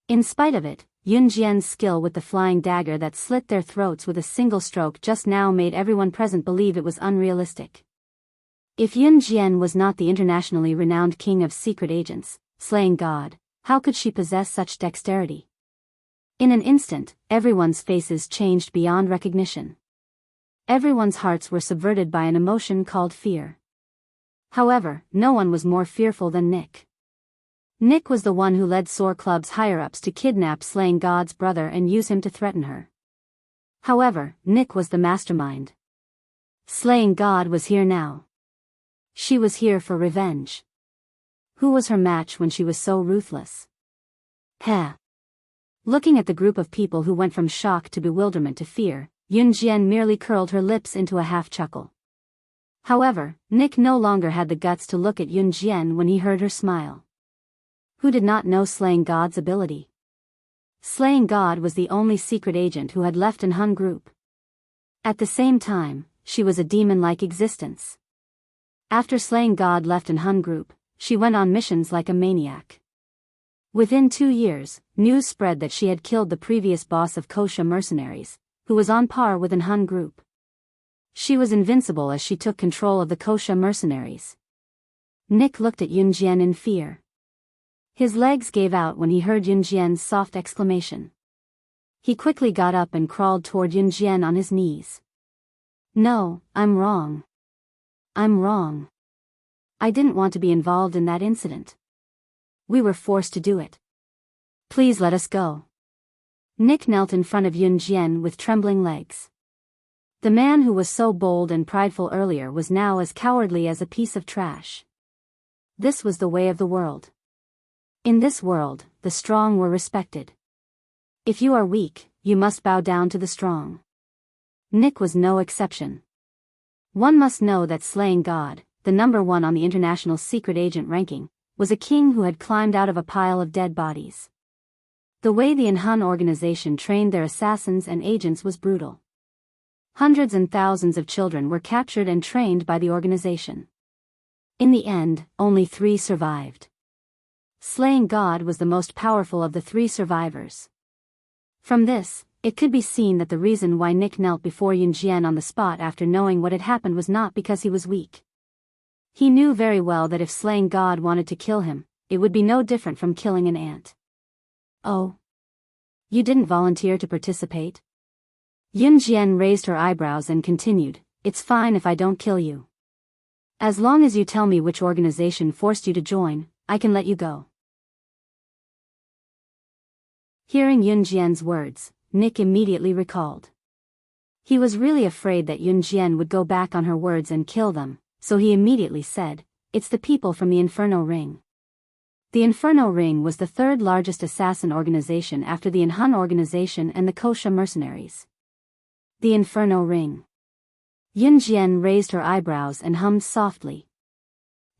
In spite of it, Yun Jian's skill with the flying dagger that slit their throats with a single stroke just now made everyone present believe it was unrealistic. If Yun Jian was not the internationally renowned king of secret agents, slaying God, how could she possess such dexterity? In an instant, everyone's faces changed beyond recognition. Everyone's hearts were subverted by an emotion called fear. However, no one was more fearful than Nick. Nick was the one who led Soar Club's higher-ups to kidnap Slaying God's brother and use him to threaten her. However, Nick was the mastermind. Slaying God was here now. She was here for revenge. Who was her match when she was so ruthless? Heh. Looking at the group of people who went from shock to bewilderment to fear, Yun Jian merely curled her lips into a half-chuckle. However, Nick no longer had the guts to look at Yun Jian when he heard her smile. Who did not know Slaying God's ability? Slaying God was the only secret agent who had left an Hun group. At the same time, she was a demon-like existence. After Slaying God left an Hun group, she went on missions like a maniac. Within 2 years, news spread that she had killed the previous boss of Wuxia mercenaries, who was on par with an Hun group. She was invincible as she took control of the Wuxia mercenaries. Nick looked at Yun Jian in fear. His legs gave out when he heard Yun Jian's soft exclamation. He quickly got up and crawled toward Yun Jian on his knees. No, I'm wrong. I'm wrong. I didn't want to be involved in that incident. We were forced to do it. Please let us go. Nick knelt in front of Yun Jian with trembling legs. The man who was so bold and prideful earlier was now as cowardly as a piece of trash. This was the way of the world. In this world, the strong were respected. If you are weak, you must bow down to the strong. Nick was no exception. One must know that Slaying God, the number 1 on the international secret agent ranking, was a king who had climbed out of a pile of dead bodies. The way the Hun organization trained their assassins and agents was brutal. Hundreds and thousands of children were captured and trained by the organization. In the end, only 3 survived. Slaying God was the most powerful of the 3 survivors. From this, it could be seen that the reason why Nick knelt before Yun Jian on the spot after knowing what had happened was not because he was weak. He knew very well that if Slaying God wanted to kill him, it would be no different from killing an ant. Oh. You didn't volunteer to participate? Yun Jian raised her eyebrows and continued, It's fine if I don't kill you. As long as you tell me which organization forced you to join, I can let you go. Hearing Yun Jian's words, Nick immediately recalled. He was really afraid that Yun Jian would go back on her words and kill them, so he immediately said, It's the people from the Inferno Ring. The Inferno Ring was the 3rd largest assassin organization after the Hun organization and the Wuxia mercenaries. The Inferno Ring. Yun Jian raised her eyebrows and hummed softly.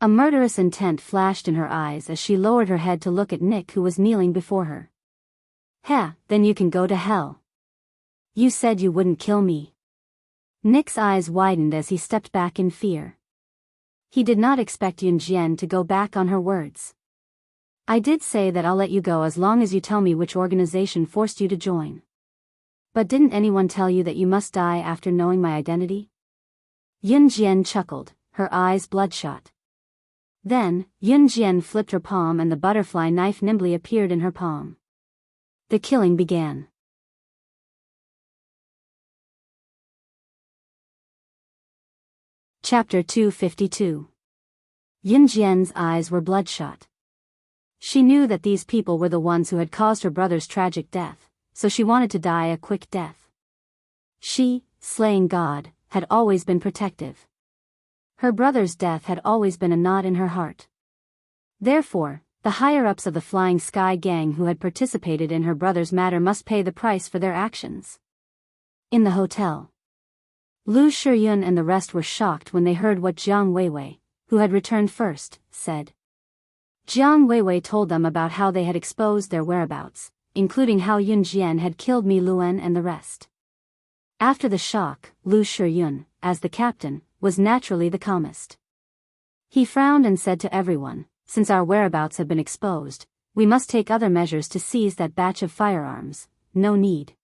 A murderous intent flashed in her eyes as she lowered her head to look at Nick, who was kneeling before her. Heh, then you can go to hell. You said you wouldn't kill me. Nick's eyes widened as he stepped back in fear. He did not expect Yun Jian to go back on her words. I did say that I'll let you go as long as you tell me which organization forced you to join. But didn't anyone tell you that you must die after knowing my identity? Yun Jian chuckled, her eyes bloodshot. Then, Yun Jian flipped her palm and the butterfly knife nimbly appeared in her palm. The killing began. Chapter 252. Yun Jian's eyes were bloodshot. She knew that these people were the ones who had caused her brother's tragic death, so she wanted to die a quick death. She, slaying God, had always been protective. Her brother's death had always been a knot in her heart. Therefore, the higher-ups of the Flying Sky Gang who had participated in her brother's matter must pay the price for their actions. In the hotel, Lu Shiyun and the rest were shocked when they heard what Jiang Weiwei, who had returned first, said. Jiang Weiwei told them about how they had exposed their whereabouts, including how Yun Jian had killed Mi Luan and the rest. After the shock, Lu Shiyun, as the captain, was naturally the calmest. He frowned and said to everyone, since our whereabouts have been exposed, we must take other measures to seize that batch of firearms. No need.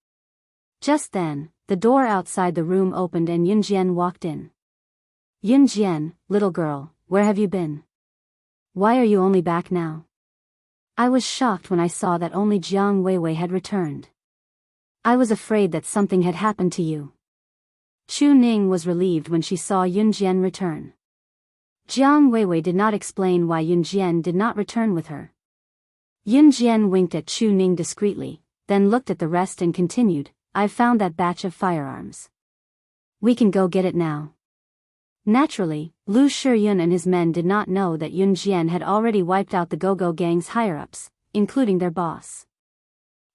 Just then, the door outside the room opened and Yun Jian walked in. Yun Jian, little girl, where have you been? Why are you only back now? I was shocked when I saw that only Jiang Weiwei had returned. I was afraid that something had happened to you. Chu Ning was relieved when she saw Yun Jian return. Jiang Weiwei did not explain why Yun Jian did not return with her. Yun Jian winked at Chu Ning discreetly, then looked at the rest and continued, I've found that batch of firearms. We can go get it now. Naturally, Lu Shiyun and his men did not know that Yun Jian had already wiped out the Go-Go Gang's higher-ups, including their boss.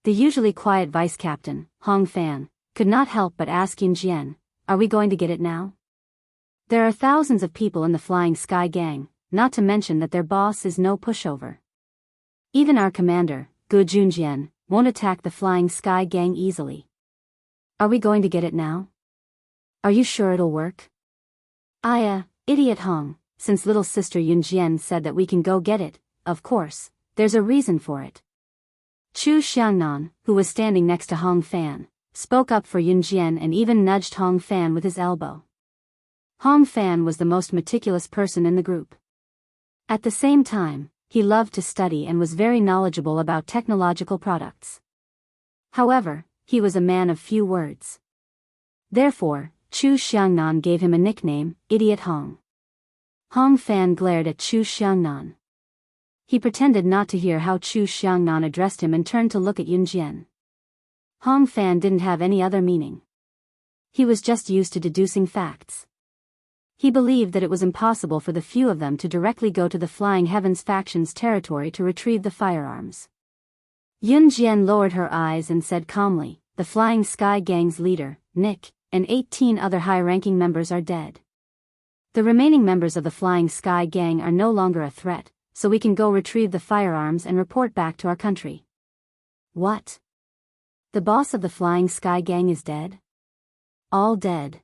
The usually quiet vice-captain, Hong Fan, could not help but ask Yun Jian, are we going to get it now? There are thousands of people in the Flying Sky Gang, not to mention that their boss is no pushover. Even our commander, Gu Junjian, won't attack the Flying Sky Gang easily. Are we going to get it now? Are you sure it'll work? Idiot Hong, since little sister Yun Jian said that we can go get it, of course, there's a reason for it. Chu Xiangnan, who was standing next to Hong Fan, spoke up for Yun Jian and even nudged Hong Fan with his elbow. Hong Fan was the most meticulous person in the group. At the same time, he loved to study and was very knowledgeable about technological products. However, he was a man of few words. Therefore, Chu Xiangnan gave him a nickname, Idiot Hong. Hong Fan glared at Chu Xiangnan. He pretended not to hear how Chu Xiangnan addressed him and turned to look at Yun Jian. Hong Fan didn't have any other meaning. He was just used to deducing facts. He believed that it was impossible for the few of them to directly go to the Flying Heavens faction's territory to retrieve the firearms. Yun Jian lowered her eyes and said calmly, the Flying Sky Gang's leader, Nick, and 18 other high-ranking members are dead. The remaining members of the Flying Sky Gang are no longer a threat, so we can go retrieve the firearms and report back to our country. What? The boss of the Flying Sky Gang is dead? All dead.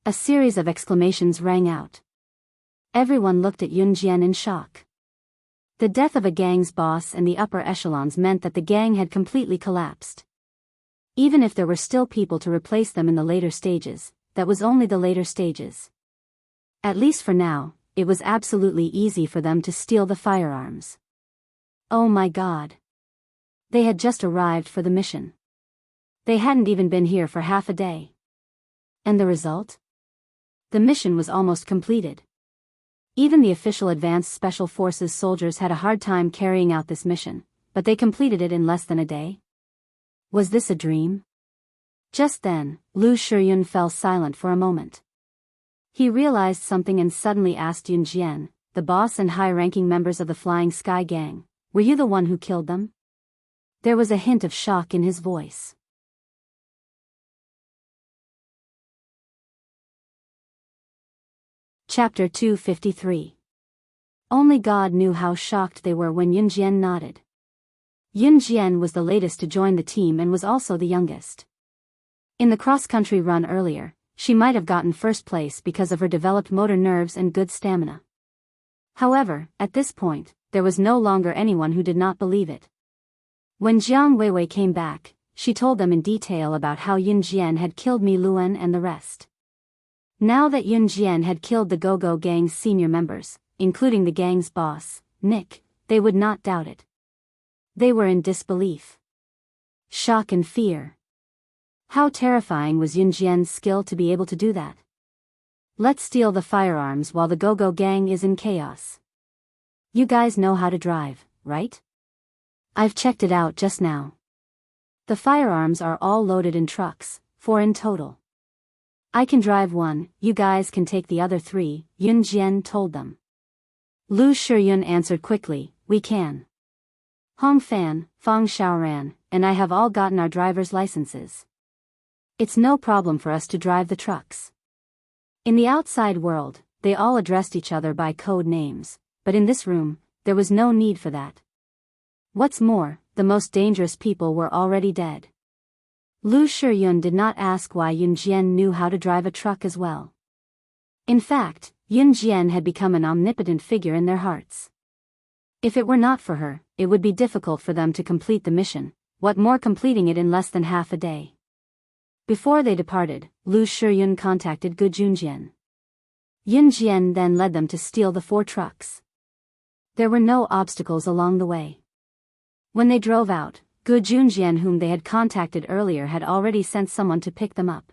A series of exclamations rang out. Everyone looked at Yun Jian in shock. The death of a gang's boss and the upper echelons meant that the gang had completely collapsed. Even if there were still people to replace them in the later stages, that was only the later stages. At least for now, it was absolutely easy for them to steal the firearms. Oh my God. They had just arrived for the mission. They hadn't even been here for half a day. And the result? The mission was almost completed. Even the official Advanced Special Forces soldiers had a hard time carrying out this mission, but they completed it in less than a day. Was this a dream? Just then, Lu Shiyun fell silent for a moment. He realized something and suddenly asked Yun Jian, the boss and high-ranking members of the Flying Sky Gang, were you the one who killed them? There was a hint of shock in his voice. Chapter 253. Only God knew how shocked they were when Yun Jian nodded. Yun Jian was the latest to join the team and was also the youngest. In the cross-country run earlier, she might have gotten first place because of her developed motor nerves and good stamina. However, at this point, there was no longer anyone who did not believe it. When Jiang Weiwei came back, she told them in detail about how Yun Jian had killed Mi Luan and the rest. Now that Yun Jian had killed the Go-Go Gang's senior members, including the gang's boss, Nick, they would not doubt it. They were in disbelief. Shock and fear. How terrifying was Yun Jian's skill to be able to do that? Let's steal the firearms while the Go-Go gang is in chaos. You guys know how to drive, right? I've checked it out just now. The firearms are all loaded in trucks, 4 in total. I can drive one, you guys can take the other 3, Yun Jian told them. Lu Shiyun answered quickly, we can. Hong Fan, Fang Xiaoran, and I have all gotten our driver's licenses. It's no problem for us to drive the trucks. In the outside world, they all addressed each other by code names, but in this room, there was no need for that. What's more, the most dangerous people were already dead. Lu Shiyun did not ask why Yun Jian knew how to drive a truck as well. In fact, Yun Jian had become an omnipotent figure in their hearts. If it were not for her, it would be difficult for them to complete the mission, what more completing it in less than half a day. Before they departed, Lu Shiyun contacted Gu Junjian. Yun Jian then led them to steal the 4 trucks. There were no obstacles along the way. When they drove out, Gu Junjian, whom they had contacted earlier, had already sent someone to pick them up.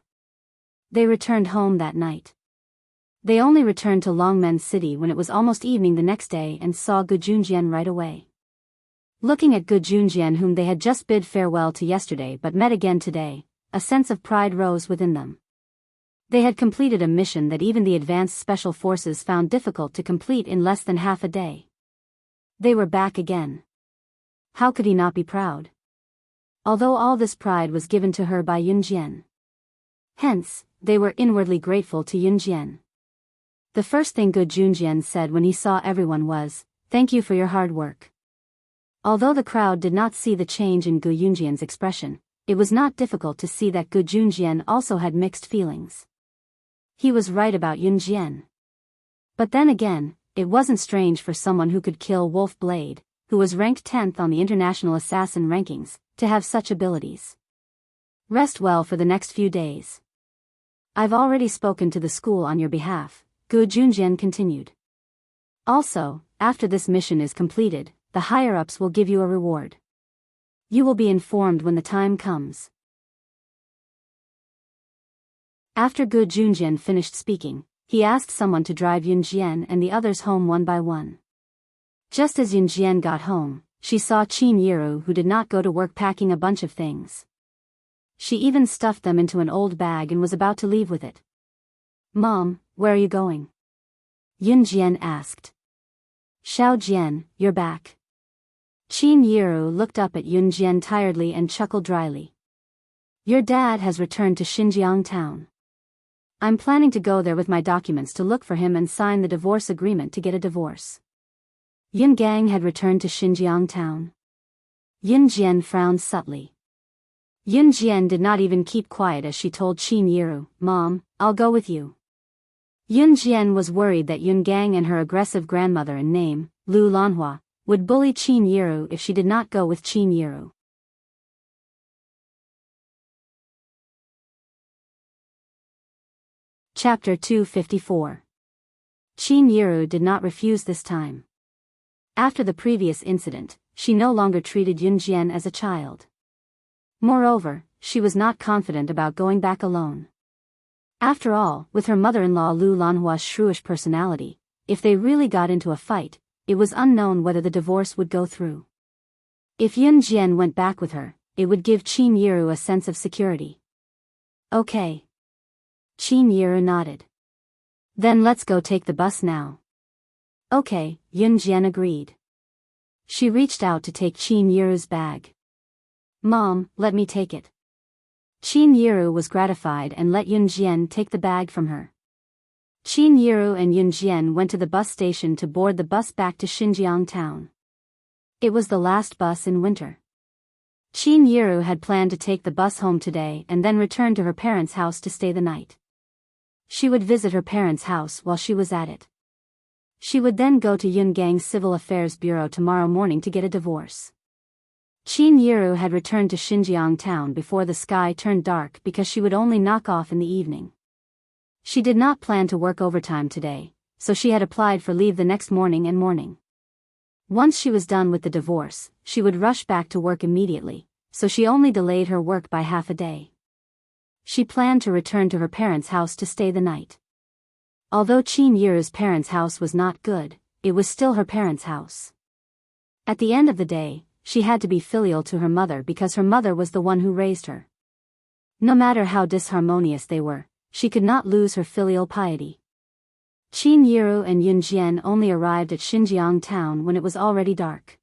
They returned home that night. They only returned to Longmen City when it was almost evening the next day and saw Gu Junjian right away. Looking at Gu Junjian, whom they had just bid farewell to yesterday but met again today, a sense of pride rose within them. They had completed a mission that even the advanced special forces found difficult to complete in less than half a day. They were back again. How could he not be proud? Although all this pride was given to her by Yun Jian. Hence, they were inwardly grateful to Yun Jian. The first thing Gu Junjian said when he saw everyone was, "Thank you for your hard work." Although the crowd did not see the change in Gu Junjian's expression, it was not difficult to see that Gu Junjian also had mixed feelings. He was right about Yun Jian. But then again, it wasn't strange for someone who could kill Wolf Blade, who was ranked 10th on the international assassin rankings, to have such abilities. Rest well for the next few days. I've already spoken to the school on your behalf, Gu Junjian continued. Also, after this mission is completed, the higher-ups will give you a reward. You will be informed when the time comes. After Gu Junjian finished speaking, he asked someone to drive Yun Jian and the others home one by one. Just as Yun Jian got home, she saw Qin Yiru, who did not go to work, packing a bunch of things. She even stuffed them into an old bag and was about to leave with it. Mom, where are you going? Yun Jian asked. Xiao Jian, you're back. Qin Yiru looked up at Yun Jian tiredly and chuckled dryly. Your dad has returned to Xinjiang town. I'm planning to go there with my documents to look for him and sign the divorce agreement to get a divorce. Yun Gang had returned to Xinjiang town. Yun Jian frowned subtly. Yun Jian did not even keep quiet as she told Qin Yiru, Mom, I'll go with you. Yun Jian was worried that Yun Gang and her aggressive grandmother in name, Lu Lanhua, would bully Qin Yiru if she did not go with Qin Yiru. Chapter 254. Qin Yiru did not refuse this time. After the previous incident, she no longer treated Yun Jian as a child. Moreover, she was not confident about going back alone. After all, with her mother-in-law Lu Lanhua's shrewish personality, if they really got into a fight, it was unknown whether the divorce would go through. If Yun Jian went back with her, it would give Qin Yiru a sense of security. Okay. Qin Yiru nodded. Then let's go take the bus now. Okay, Yun Jian agreed. She reached out to take Qin Yiru's bag. Mom, let me take it. Qin Yiru was gratified and let Yun Jian take the bag from her. Qin Yiru and Yun Jian went to the bus station to board the bus back to Xinjiang town. It was the last bus in winter. Qin Yiru had planned to take the bus home today and then return to her parents' house to stay the night. She would visit her parents' house while she was at it. She would then go to Yun Gang's Civil Affairs Bureau tomorrow morning to get a divorce. Qin Yiru had returned to Xinjiang town before the sky turned dark because she would only knock off in the evening. She did not plan to work overtime today, so she had applied for leave the next morning and morning. Once she was done with the divorce, she would rush back to work immediately, so she only delayed her work by half a day. She planned to return to her parents' house to stay the night. Although Qin Yiru's parents' house was not good, it was still her parents' house. At the end of the day, she had to be filial to her mother because her mother was the one who raised her. No matter how disharmonious they were, she could not lose her filial piety. Qin Yiru and Yun Jian only arrived at Xinjiang town when it was already dark.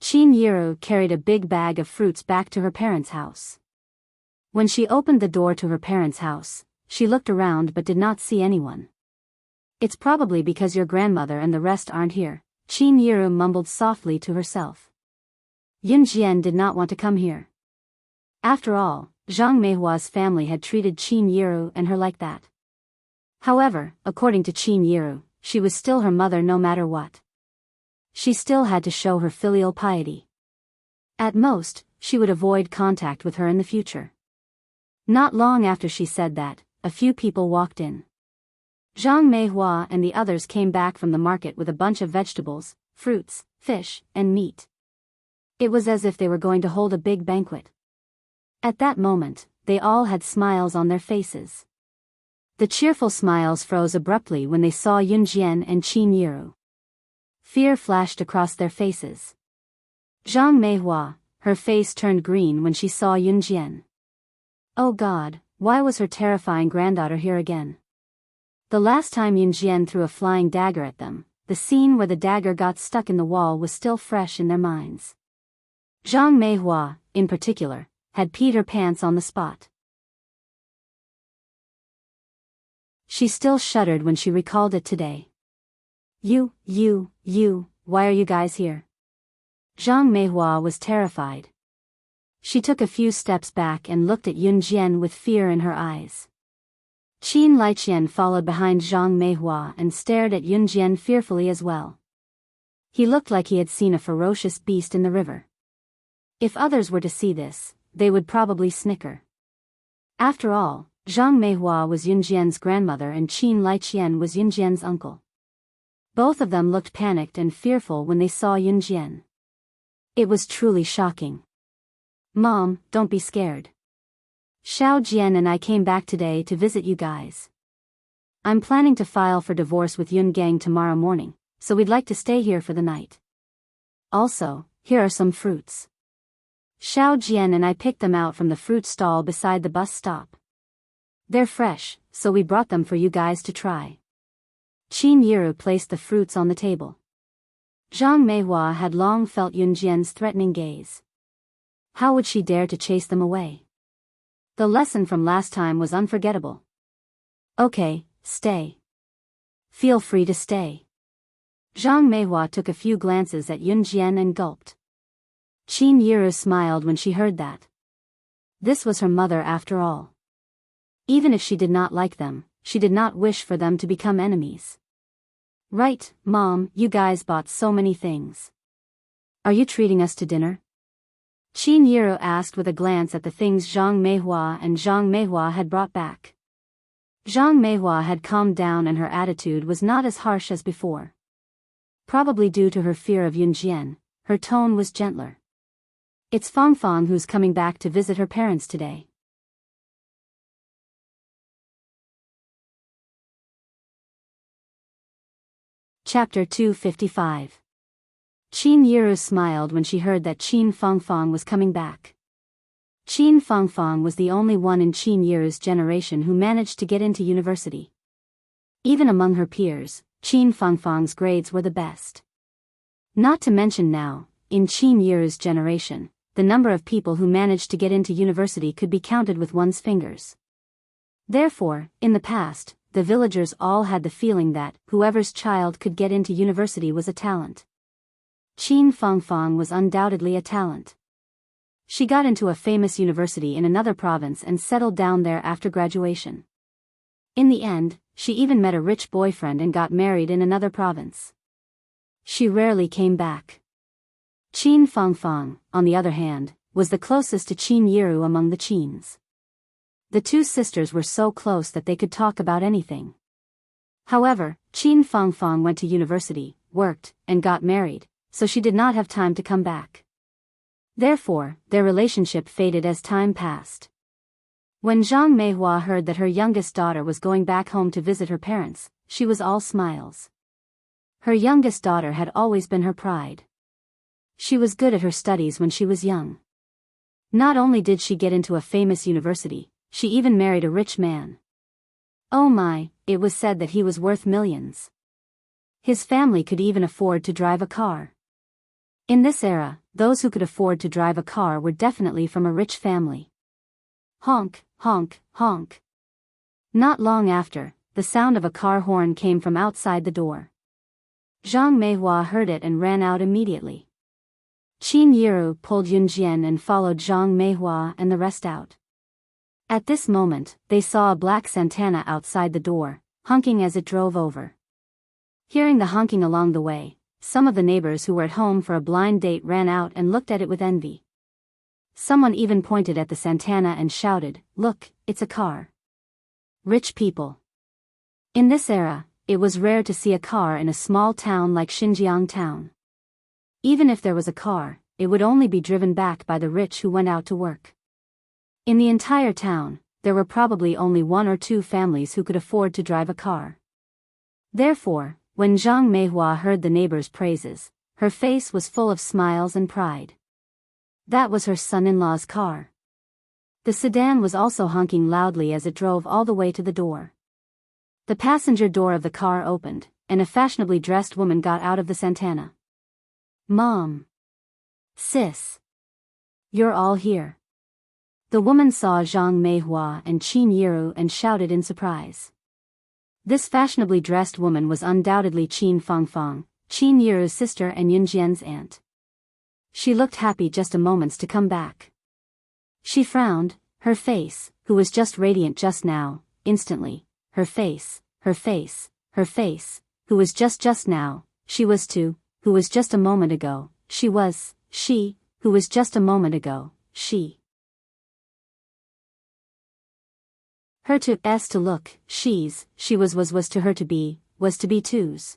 Qin Yiru carried a big bag of fruits back to her parents' house. When she opened the door to her parents' house, she looked around but did not see anyone. "It's probably because your grandmother and the rest aren't here," Qin Yiru mumbled softly to herself. Yun Jian did not want to come here. After all, Zhang Meihua's family had treated Qin Yiru and her like that. However, according to Qin Yiru, she was still her mother no matter what. She still had to show her filial piety. At most, she would avoid contact with her in the future. Not long after she said that, a few people walked in. Zhang Meihua and the others came back from the market with a bunch of vegetables, fruits, fish, and meat. It was as if they were going to hold a big banquet. At that moment, they all had smiles on their faces. The cheerful smiles froze abruptly when they saw Yun Jian and Qin Yiru. Fear flashed across their faces. Zhang Meihua, her face turned green when she saw Yun Jian. Oh God, why was her terrifying granddaughter here again? The last time Yun Jian threw a flying dagger at them, the scene where the dagger got stuck in the wall was still fresh in their minds. Zhang Meihua, in particular, had peed her pants on the spot. She still shuddered when she recalled it today. You, why are you guys here? Zhang Meihua was terrified. She took a few steps back and looked at Yun Jian with fear in her eyes. Qin Liqian followed behind Zhang Meihua and stared at Yun Jian fearfully as well. He looked like he had seen a ferocious beast in the river. If others were to see this, they would probably snicker. After all, Zhang Meihua was Yun Jian's grandmother and Qin Liqian was Yun Jian's uncle. Both of them looked panicked and fearful when they saw Yun Jian. It was truly shocking. Mom, don't be scared. Xiao Jian and I came back today to visit you guys. I'm planning to file for divorce with Yun Gang tomorrow morning, so we'd like to stay here for the night. Also, here are some fruits. Xiao Jian and I picked them out from the fruit stall beside the bus stop. They're fresh, so we brought them for you guys to try. Qin Yiru placed the fruits on the table. Zhang Meihua had long felt Yun Jian's threatening gaze. How would she dare to chase them away? The lesson from last time was unforgettable. Okay, stay. Feel free to stay. Zhang Meihua took a few glances at Yun Jian and gulped. Qin Yiru smiled when she heard that. This was her mother after all. Even if she did not like them, she did not wish for them to become enemies. Right, Mom, you guys bought so many things. Are you treating us to dinner? Qin Yiru asked with a glance at the things Zhang Meihua had brought back. Zhang Meihua had calmed down and her attitude was not as harsh as before. Probably due to her fear of Yun Jian, her tone was gentler. It's Fangfang who's coming back to visit her parents today. Chapter 255. Qin Yiru smiled when she heard that Qin Fangfang was coming back. Qin Fangfang was the only one in Qin Yiru's generation who managed to get into university. Even among her peers, Qin Fangfang's grades were the best. Not to mention now, in Qin Yiru's generation, the number of people who managed to get into university could be counted with one's fingers. Therefore, in the past, the villagers all had the feeling that whoever's child could get into university was a talent. Qin Fangfang was undoubtedly a talent. She got into a famous university in another province and settled down there after graduation. In the end, she even met a rich boyfriend and got married in another province. She rarely came back. Qin Fangfang, on the other hand, was the closest to Qin Yiru among the Qins. The two sisters were so close that they could talk about anything. However, Qin Fangfang went to university, worked, and got married, so she did not have time to come back. Therefore, their relationship faded as time passed. When Zhang Meihua heard that her youngest daughter was going back home to visit her parents, she was all smiles. Her youngest daughter had always been her pride. She was good at her studies when she was young. Not only did she get into a famous university, she even married a rich man. Oh my, it was said that he was worth millions. His family could even afford to drive a car. In this era, those who could afford to drive a car were definitely from a rich family. Honk, honk, honk. Not long after, the sound of a car horn came from outside the door. Zhang Meihua heard it and ran out immediately. Qin Yiru pulled Yunjian and followed Zhang Meihua and the rest out. At this moment, they saw a black Santana outside the door, honking as it drove over. Hearing the honking along the way, some of the neighbors who were at home for a blind date ran out and looked at it with envy. Someone even pointed at the Santana and shouted, "Look, it's a car." Rich people. In this era, it was rare to see a car in a small town like Xinjiang town. Even if there was a car, it would only be driven back by the rich who went out to work. In the entire town, there were probably only 1 or 2 families who could afford to drive a car. Therefore, when Zhang Meihua heard the neighbors' praises, her face was full of smiles and pride. That was her son-in-law's car. The sedan was also honking loudly as it drove all the way to the door. The passenger door of the car opened, and a fashionably dressed woman got out of the Santana. "Mom. Sis. You're all here." The woman saw Zhang Meihua and Qin Yiru and shouted in surprise. This fashionably dressed woman was undoubtedly Qin Fangfang, Qin Yiru's sister and Yunjian's aunt. She looked happy just a moment to come back. She frowned, her face, who was just radiant just now, instantly, her face, who was just now, she was too, who was just a moment ago, she, who was just a moment ago, she. Her to s to look, she was to her to be, was to be too's.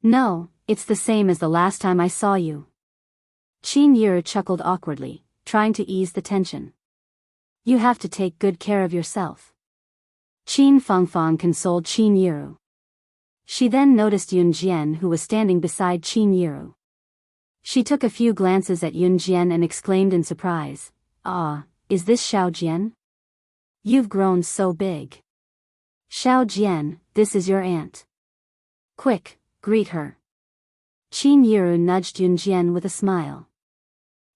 No, it's the same as the last time I saw you. Qin Yiru chuckled awkwardly, trying to ease the tension. You have to take good care of yourself. Qin Fangfang consoled Qin Yiru. She then noticed Yunjian who was standing beside Qin Yiru. She took a few glances at Yunjian and exclaimed in surprise, "Ah, is this Xiao Jian? You've grown so big. Xiao Jian, this is your aunt. Quick, greet her." Qin Yiru nudged Yunjian with a smile.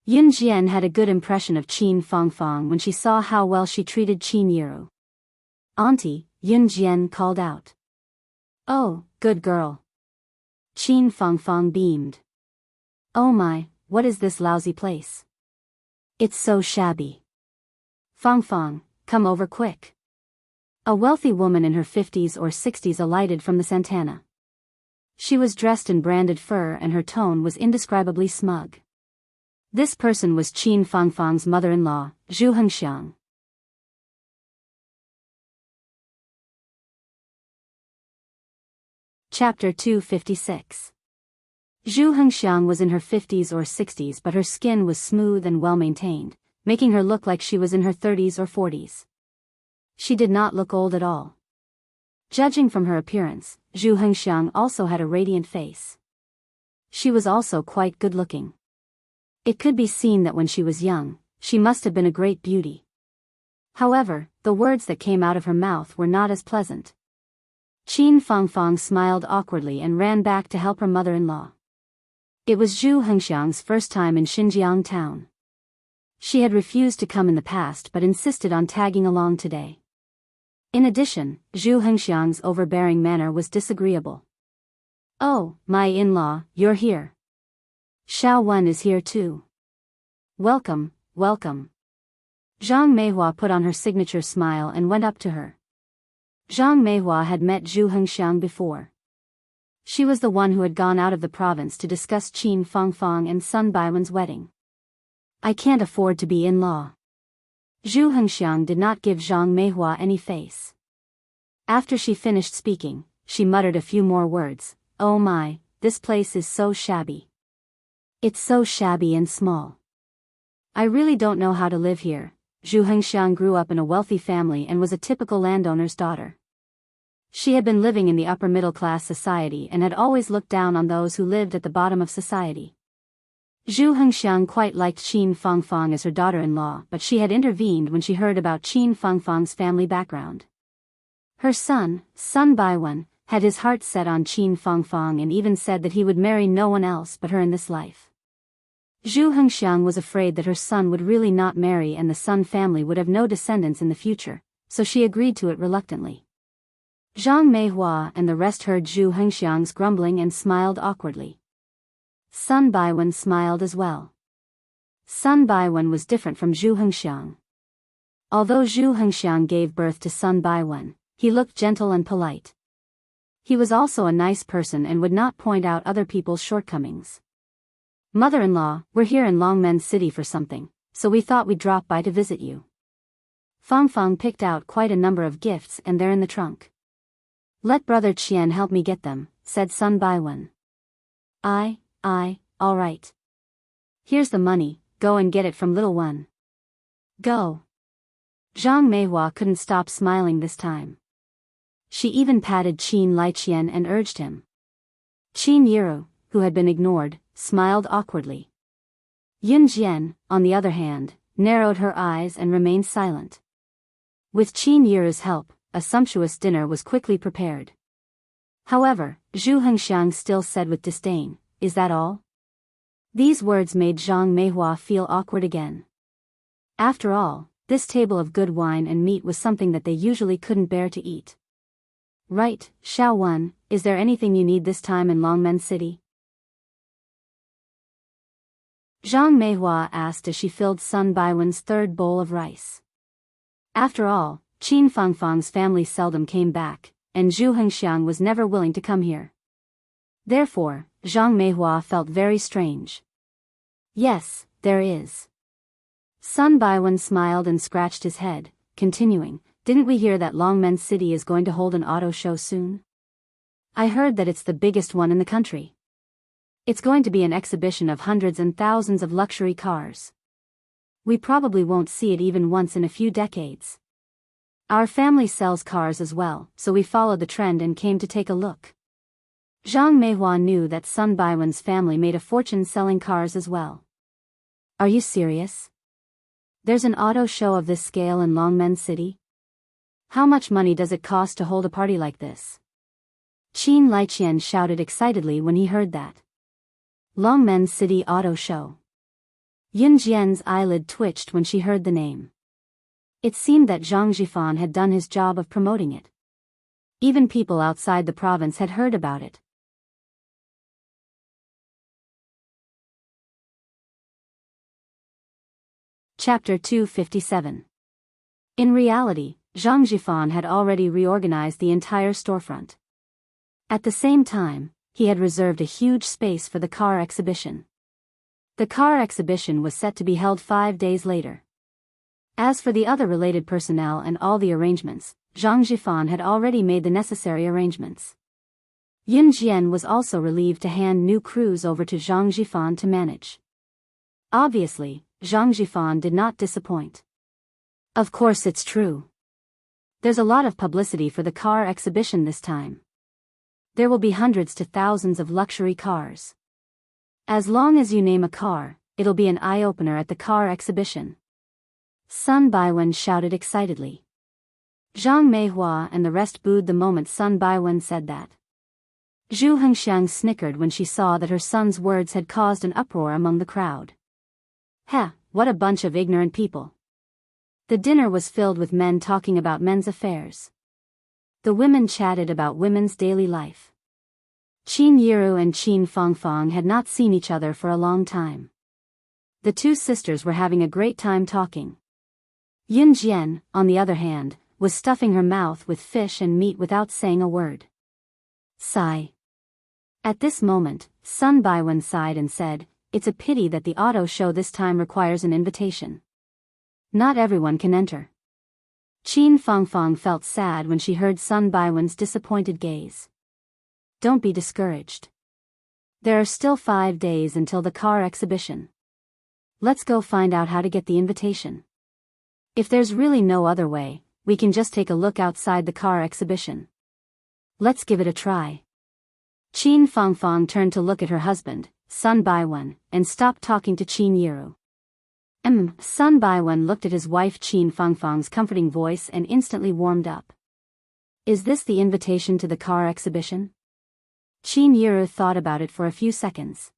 Yunjian had a good impression of Qin Fangfang when she saw how well she treated Qin Yiru. "Auntie," Yunjian called out. "Oh, good girl." Qin Fangfang beamed. "Oh my, what is this lousy place? It's so shabby. Fangfang, come over quick." A wealthy woman in her 50s or 60s alighted from the Santana. She was dressed in branded fur and her tone was indescribably smug. This person was Qin Fangfang's mother-in-law, Zhu Hengxiang. Chapter 256. Zhu Hengxiang was in her 50s or 60s, but her skin was smooth and well-maintained, making her look like she was in her 30s or 40s. She did not look old at all. Judging from her appearance, Zhu Hengxiang also had a radiant face. She was also quite good-looking. It could be seen that when she was young, she must have been a great beauty. However, the words that came out of her mouth were not as pleasant. Qin Fangfang smiled awkwardly and ran back to help her mother-in-law. It was Zhu Hengxiang's first time in Xinjiang town. She had refused to come in the past but insisted on tagging along today. In addition, Zhu Hengxiang's overbearing manner was disagreeable. "Oh, my in-law, you're here. Xiao Wen is here too. Welcome, welcome." Zhang Meihua put on her signature smile and went up to her. Zhang Meihua had met Zhu Hengxiang before. She was the one who had gone out of the province to discuss Qin Fangfang and Sun Baiwen's wedding. "I can't afford to be in-law." Zhu Hengxiang did not give Zhang Meihua any face. After she finished speaking, she muttered a few more words. "Oh my, this place is so shabby. It's so shabby and small. I really don't know how to live here. Zhu Hengxiang grew up in a wealthy family and was a typical landowner's daughter. She had been living in the upper middle-class society and had always looked down on those who lived at the bottom of society. Zhu Hengxiang quite liked Qin Fangfang as her daughter-in-law, but she had intervened when she heard about Qin Fangfang's family background. Her son, Sun Baiwen, had his heart set on Qin Fangfang and even said that he would marry no one else but her in this life. Zhu Hengxiang was afraid that her son would really not marry and the Sun family would have no descendants in the future, so she agreed to it reluctantly. Zhang Meihua and the rest heard Zhu Hengxiang's grumbling and smiled awkwardly. Sun Baiwen smiled as well. Sun Baiwen was different from Zhu Hengxiang. Although Zhu Hengxiang gave birth to Sun Baiwen, he looked gentle and polite. He was also a nice person and would not point out other people's shortcomings. "Mother-in-law, we're here in Longmen City for something, so we thought we'd drop by to visit you." Fangfang picked out quite a number of gifts and they're in the trunk. "Let Brother Qian help me get them," said Sun Baiwen. All right. Here's the money, go and get it from little one." "Go." Zhang Meihua couldn't stop smiling this time. She even patted Qin Liqian and urged him. Qin Yiru, who had been ignored, smiled awkwardly. Yun Jian, on the other hand, narrowed her eyes and remained silent. With Qin Yiru's help, a sumptuous dinner was quickly prepared. However, Zhu Hengxiang still said with disdain, "Is that all?" These words made Zhang Meihua feel awkward again. After all, this table of good wine and meat was something that they usually couldn't bear to eat. "Right, Xiao Wen, is there anything you need this time in Longmen City?" Zhang Meihua asked as she filled Sun Baiwen's third bowl of rice. After all, Qin Fangfang's family seldom came back, and Zhu Hengxiang was never willing to come here. Therefore, Zhang Meihua felt very strange. "Yes, there is." Sun Baiwen smiled and scratched his head, continuing, "Didn't we hear that Longmen City is going to hold an auto show soon? I heard that it's the biggest one in the country. It's going to be an exhibition of hundreds and thousands of luxury cars. We probably won't see it even once in a few decades. Our family sells cars as well, so we followed the trend and came to take a look." Zhang Meihua knew that Sun Baiwen's family made a fortune selling cars as well. "Are you serious? There's an auto show of this scale in Longmen City? How much money does it cost to hold a party like this?" Qin Liqian shouted excitedly when he heard that. Longmen City Auto Show. Yun Jian's eyelid twitched when she heard the name. It seemed that Zhang Zhifan had done his job of promoting it. Even people outside the province had heard about it. Chapter 257. In reality, Zhang Zhifan had already reorganized the entire storefront. At the same time, he had reserved a huge space for the car exhibition. The car exhibition was set to be held 5 days later. As for the other related personnel and all the arrangements, Zhang Zhifan had already made the necessary arrangements. Yun Jian was also relieved to hand new crews over to Zhang Zhifan to manage. Obviously, Zhang Zhifan did not disappoint. "Of course it's true. There's a lot of publicity for the car exhibition this time. There will be hundreds to thousands of luxury cars. As long as you name a car, it'll be an eye-opener at the car exhibition." Sun Baiwen shouted excitedly. Zhang Meihua and the rest booed the moment Sun Baiwen said that. Zhu Hengxiang snickered when she saw that her son's words had caused an uproar among the crowd. What a bunch of ignorant people. The dinner was filled with men talking about men's affairs. The women chatted about women's daily life. Qin Yiru and Qin Fangfang had not seen each other for a long time. The two sisters were having a great time talking. Yun Jian, on the other hand, was stuffing her mouth with fish and meat without saying a word. Sigh. At this moment, Sun Baiwen sighed and said, "It's a pity that the auto show this time requires an invitation. Not everyone can enter." Qin Fangfang felt sad when she heard Sun Baiwen's disappointed gaze. "Don't be discouraged. There are still 5 days until the car exhibition. Let's go find out how to get the invitation." If there's really no other way, we can just take a look outside the car exhibition. Let's give it a try. Qin Fangfang turned to look at her husband, Sun Baiwen, and stopped talking to Qin Yiru. Sun Baiwen looked at his wife Qin Fangfang's comforting voice and instantly warmed up. Is this the invitation to the car exhibition? Qin Yiru thought about it for a few seconds.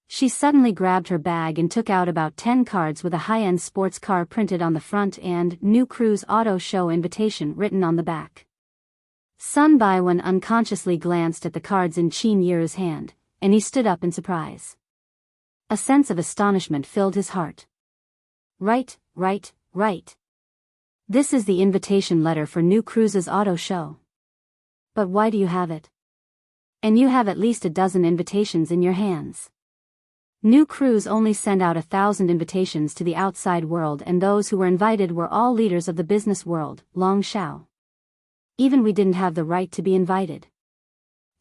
She suddenly grabbed her bag and took out about 10 cards with a high-end sports car printed on the front and New Cruise Auto Show invitation written on the back. Sun Baiwen unconsciously glanced at the cards in Qin Yiru's hand, and he stood up in surprise. A sense of astonishment filled his heart. Right. This is the invitation letter for New Cruise's auto show. But why do you have it? And you have at least a dozen invitations in your hands. New Cruise only sent out 1,000 invitations to the outside world, and those who were invited were all leaders of the business world, Long Shao. Even we didn't have the right to be invited.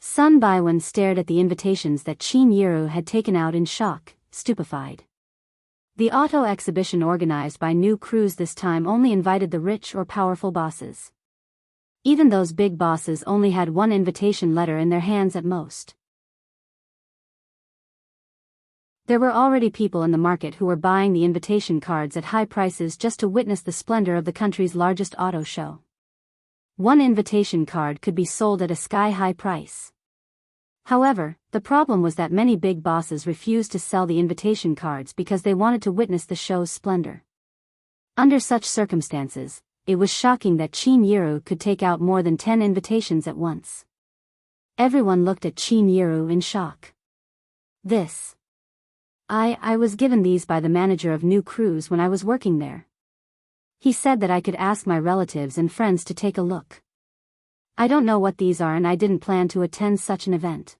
Sun Baiwen stared at the invitations that Qin Yiru had taken out in shock, stupefied. The auto exhibition organized by New Cruise this time only invited the rich or powerful bosses. Even those big bosses only had one invitation letter in their hands at most. There were already people in the market who were buying the invitation cards at high prices just to witness the splendor of the country's largest auto show. One invitation card could be sold at a sky-high price. However, the problem was that many big bosses refused to sell the invitation cards because they wanted to witness the show's splendor. Under such circumstances, it was shocking that Qin Yiru could take out more than 10 invitations at once. Everyone looked at Qin Yiru in shock. I was given these by the manager of New Cruise when I was working there. He said that I could ask my relatives and friends to take a look. I don't know what these are and I didn't plan to attend such an event.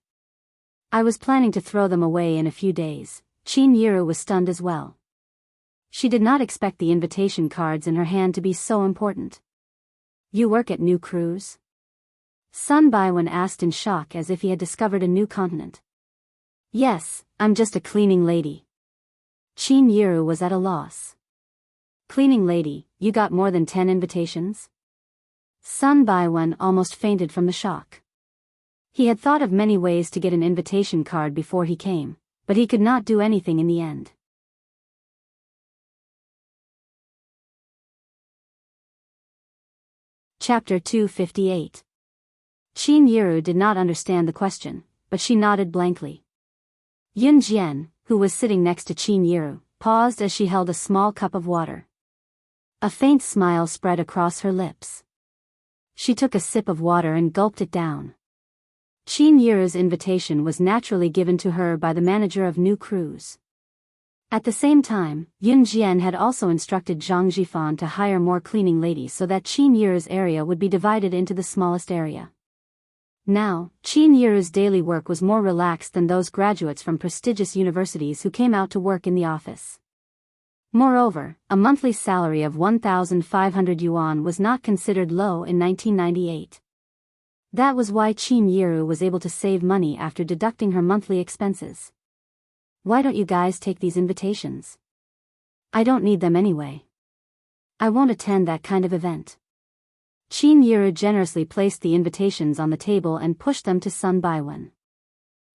I was planning to throw them away in a few days. Qin Yiru was stunned as well. She did not expect the invitation cards in her hand to be so important. You work at New Cruise? Sun Baiwen asked in shock as if he had discovered a new continent. Yes, I'm just a cleaning lady. Qin Yiru was at a loss. Cleaning lady, you got more than 10 invitations? Sun Baiwen almost fainted from the shock. He had thought of many ways to get an invitation card before he came, but he could not do anything in the end. Chapter 258. Qin Yiru did not understand the question, but she nodded blankly. Yun Jian, who was sitting next to Qin Yiru, paused as she held a small cup of water. A faint smile spread across her lips. She took a sip of water and gulped it down. Qin Yiru's invitation was naturally given to her by the manager of New Cruise. At the same time, Yun Jian had also instructed Zhang Jifan to hire more cleaning ladies so that Qin Yiru's area would be divided into the smallest area. Now, Qin Yiru's daily work was more relaxed than those graduates from prestigious universities who came out to work in the office. Moreover, a monthly salary of 1,500 yuan was not considered low in 1998. That was why Qin Yiru was able to save money after deducting her monthly expenses. Why don't you guys take these invitations? I don't need them anyway. I won't attend that kind of event. Qin Yiru generously placed the invitations on the table and pushed them to Sun Baiwen.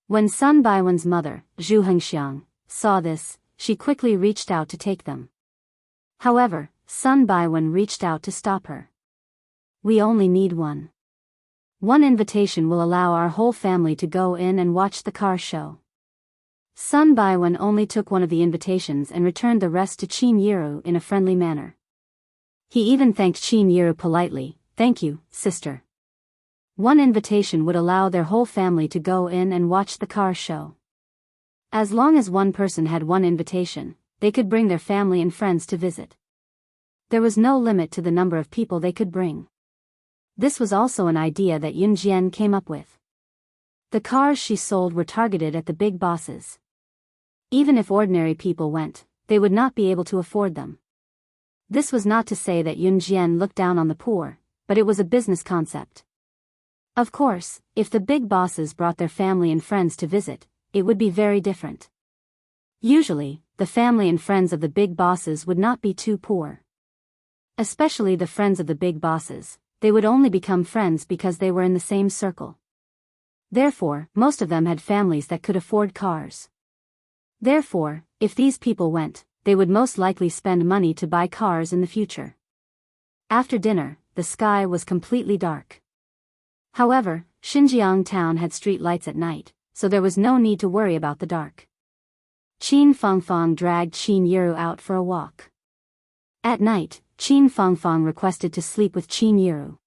When Sun Baiwen's mother, Zhu Hengxiang, saw this, she quickly reached out to take them. However, Sun Baiwen reached out to stop her. We only need one. One invitation will allow our whole family to go in and watch the car show. Sun Baiwen only took one of the invitations and returned the rest to Qin Yiru in a friendly manner. He even thanked Qin Yiru politely. Thank you, sister. One invitation would allow their whole family to go in and watch the car show. As long as one person had one invitation, they could bring their family and friends to visit. There was no limit to the number of people they could bring. This was also an idea that Yun Jian came up with. The cars she sold were targeted at the big bosses. Even if ordinary people went, they would not be able to afford them. This was not to say that Yun Jian looked down on the poor, but it was a business concept. Of course, if the big bosses brought their family and friends to visit, it would be very different. Usually, the family and friends of the big bosses would not be too poor. Especially the friends of the big bosses, they would only become friends because they were in the same circle. Therefore, most of them had families that could afford cars. Therefore, if these people went, they would most likely spend money to buy cars in the future. After dinner, the sky was completely dark. However, Xinjiang town had street lights at night, so there was no need to worry about the dark. Qin Fangfang dragged Qin Yiru out for a walk. At night, Qin Fangfang requested to sleep with Qin Yiru.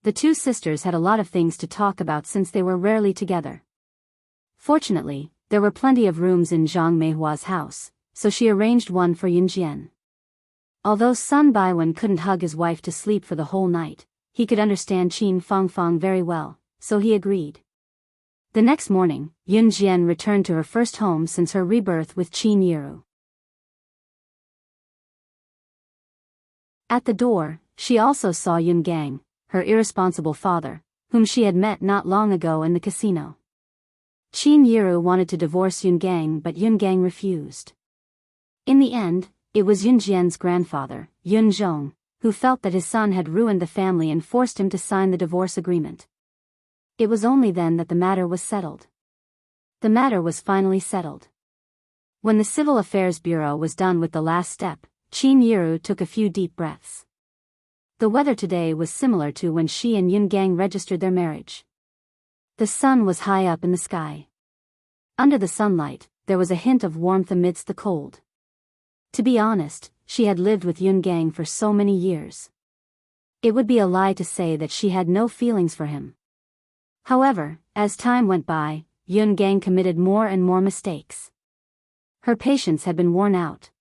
The two sisters had a lot of things to talk about since they were rarely together. Fortunately, there were plenty of rooms in Zhang Meihua's house, so she arranged one for Yunjian. Although Sun Baiwen couldn't hug his wife to sleep for the whole night, he could understand Qin Fangfang very well, so he agreed. The next morning, Yunjian returned to her first home since her rebirth with Qin Yiru. At the door, she also saw Yun Gang, her irresponsible father, whom she had met not long ago in the casino. Qin Yiru wanted to divorce Yun Gang, but Yun Gang refused. In the end, it was Yunjian's grandfather, Yun Zhong, who felt that his son had ruined the family and forced him to sign the divorce agreement. It was only then that the matter was settled. The matter was finally settled. When the Civil Affairs Bureau was done with the last step, Qin Yiru took a few deep breaths. The weather today was similar to when she and Yun Gang registered their marriage. The sun was high up in the sky. Under the sunlight, there was a hint of warmth amidst the cold. To be honest, she had lived with Yun Gang for so many years. It would be a lie to say that she had no feelings for him. However, as time went by, Yun Gang committed more and more mistakes. Her patience had been worn out.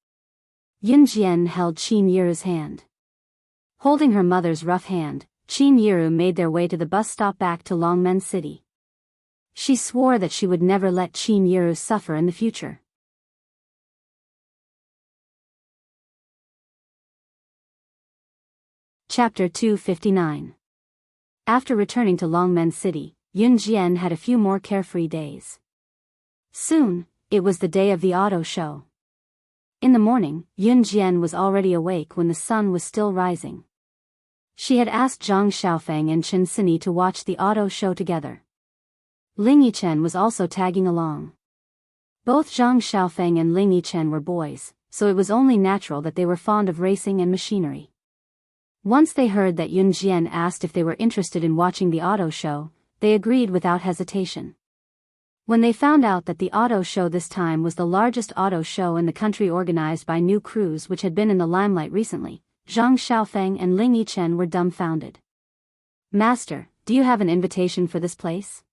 Yun Jian held Qin Yiru's hand. Holding her mother's rough hand, Qin Yiru made their way to the bus stop back to Longmen City. She swore that she would never let Qin Yiru suffer in the future. Chapter 259. After returning to Longmen City, Yun Jian had a few more carefree days. Soon, it was the day of the auto show. In the morning, Yun Jian was already awake when the sun was still rising. She had asked Zhang Xiaofeng and Chen Sini to watch the auto show together. Ling Yichen was also tagging along. Both Zhang Xiaofeng and Ling Yichen were boys, so it was only natural that they were fond of racing and machinery. Once they heard that Yun Jian asked if they were interested in watching the auto show, they agreed without hesitation. When they found out that the auto show this time was the largest auto show in the country organized by new crews which had been in the limelight recently, Zhang Xiaofeng and Ling Yichen were dumbfounded. "Master, do you have an invitation for this place?"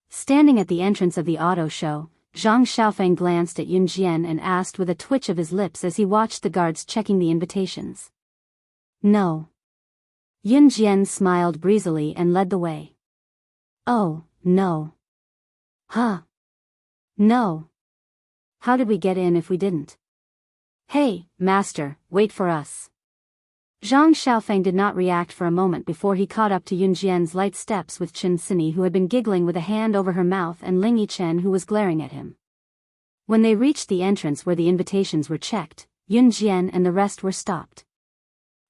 Standing at the entrance of the auto show, Zhang Xiaofeng glanced at Yun Jian and asked with a twitch of his lips as he watched the guards checking the invitations. "No." Yun Jian smiled breezily and led the way. "Oh, no." "Huh? No. How did we get in if we didn't?" "Hey, master, wait for us." Zhang Xiaofeng did not react for a moment before he caught up to Yun Jian's light steps with Chen Sini, who had been giggling with a hand over her mouth, and Ling Yichen, who was glaring at him. When they reached the entrance where the invitations were checked, Yun Jian and the rest were stopped.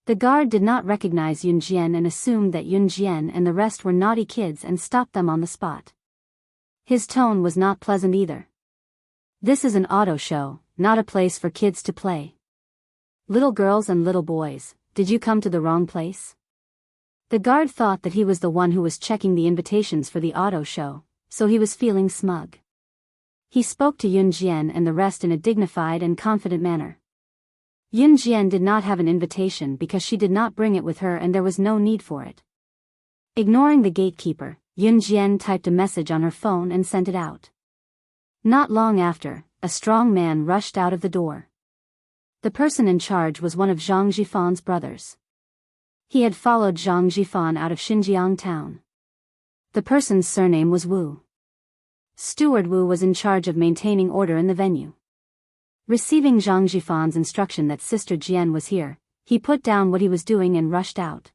The guard did not recognize Yun Jian and assumed that Yun Jian and the rest were naughty kids and stopped them on the spot. His tone was not pleasant either. "This is an auto show, not a place for kids to play. Little girls and little boys, did you come to the wrong place?" The guard thought that he was the one who was checking the invitations for the auto show, so he was feeling smug. He spoke to Yun Jian and the rest in a dignified and confident manner. Yun Jian did not have an invitation because she did not bring it with her and there was no need for it. Ignoring the gatekeeper, Yun Jian typed a message on her phone and sent it out. Not long after, a strong man rushed out of the door. The person in charge was one of Zhang Jifan's brothers. He had followed Zhang Jifan out of Xinjiang town. The person's surname was Wu. Steward Wu was in charge of maintaining order in the venue. Receiving Zhang Jifan's instruction that Sister Jian was here, he put down what he was doing and rushed out.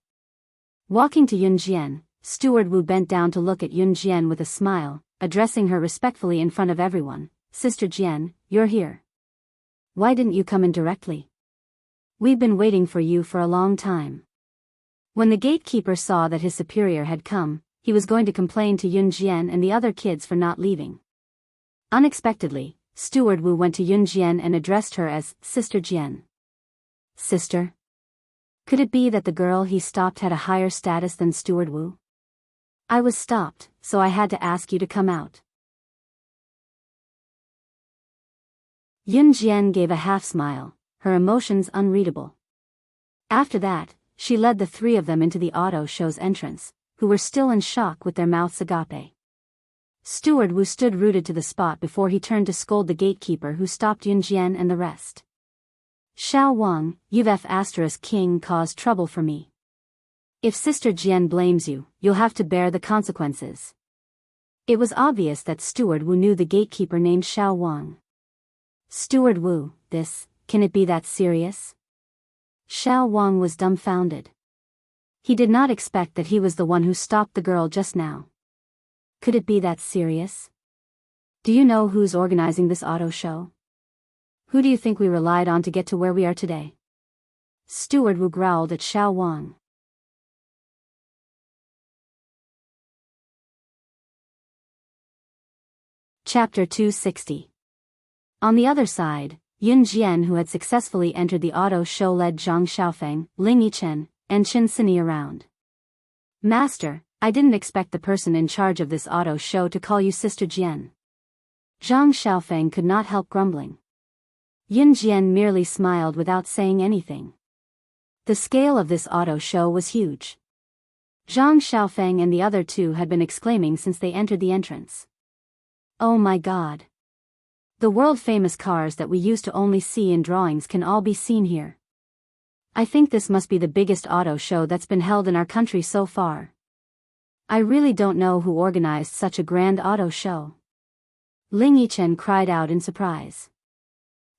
Walking to Yun Jian, Steward Wu bent down to look at Yun Jian with a smile, addressing her respectfully in front of everyone. "Sister Jian, you're here. Why didn't you come in directly?" We've been waiting for you for a long time." When the gatekeeper saw that his superior had come, he was going to complain to Yun Jian and the other kids for not leaving. Unexpectedly, Steward Wu went to Yun Jian and addressed her as Sister Jian. "Sister?" Could it be that the girl he stopped had a higher status than Steward Wu? "I was stopped, so I had to ask you to come out." Yun Jian gave a half-smile, her emotions unreadable. After that, she led the three of them into the auto show's entrance, who were still in shock with their mouths agape. Steward Wu stood rooted to the spot before he turned to scold the gatekeeper who stopped Yun Jian and the rest. "Xiao Wang, you've *King caused trouble for me. If Sister Jian blames you, you'll have to bear the consequences." It was obvious that Steward Wu knew the gatekeeper named Xiao Wang. "Steward Wu, can it be that serious?" Xiao Wang was dumbfounded. He did not expect that he was the one who stopped the girl just now. Could it be that serious? "Do you know who's organizing this auto show? Who do you think we relied on to get to where we are today?" Steward Wu growled at Xiao Wang. Chapter 260. On the other side, Yun Jian, who had successfully entered the auto show, led Zhang Xiaofeng, Ling Yichen, and Qin Sini around. "Master, I didn't expect the person in charge of this auto show to call you Sister Jian." Zhang Xiaofeng could not help grumbling. Yun Jian merely smiled without saying anything. The scale of this auto show was huge. Zhang Xiaofeng and the other two had been exclaiming since they entered the entrance. "Oh my God! The world-famous cars that we used to only see in drawings can all be seen here. I think this must be the biggest auto show that's been held in our country so far. I really don't know who organized such a grand auto show." Ling Yichen cried out in surprise.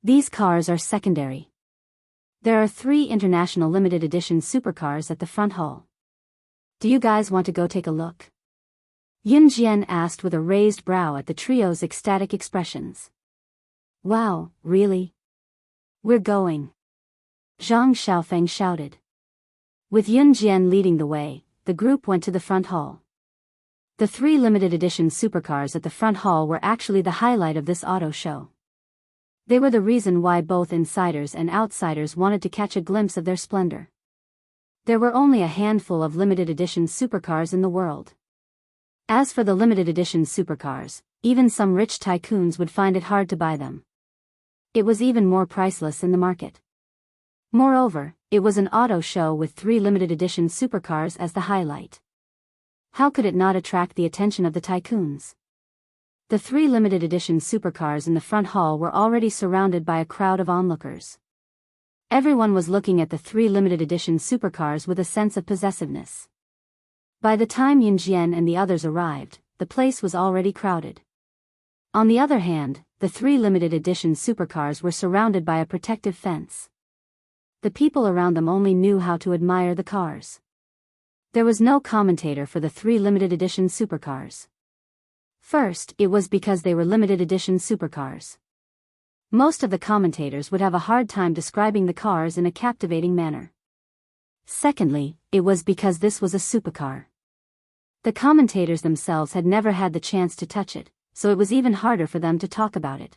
"These cars are secondary. There are 3 international limited edition supercars at the front hall. Do you guys want to go take a look?" Yun Jian asked with a raised brow at the trio's ecstatic expressions. "Wow, really? We're going!" Zhang Xiaofeng shouted. With Yun Jian leading the way, the group went to the front hall. The 3 limited edition supercars at the front hall were actually the highlight of this auto show. They were the reason why both insiders and outsiders wanted to catch a glimpse of their splendor. There were only a handful of limited edition supercars in the world. As for the limited edition supercars, even some rich tycoons would find it hard to buy them. It was even more priceless in the market. Moreover, it was an auto show with 3 limited edition supercars as the highlight. How could it not attract the attention of the tycoons? The 3 limited edition supercars in the front hall were already surrounded by a crowd of onlookers. Everyone was looking at the 3 limited edition supercars with a sense of possessiveness. By the time Yun Jian and the others arrived, the place was already crowded. On the other hand, the 3 limited edition supercars were surrounded by a protective fence. The people around them only knew how to admire the cars. There was no commentator for the 3 limited edition supercars. First, it was because they were limited edition supercars. Most of the commentators would have a hard time describing the cars in a captivating manner. Secondly, it was because this was a supercar. The commentators themselves had never had the chance to touch it, so it was even harder for them to talk about it.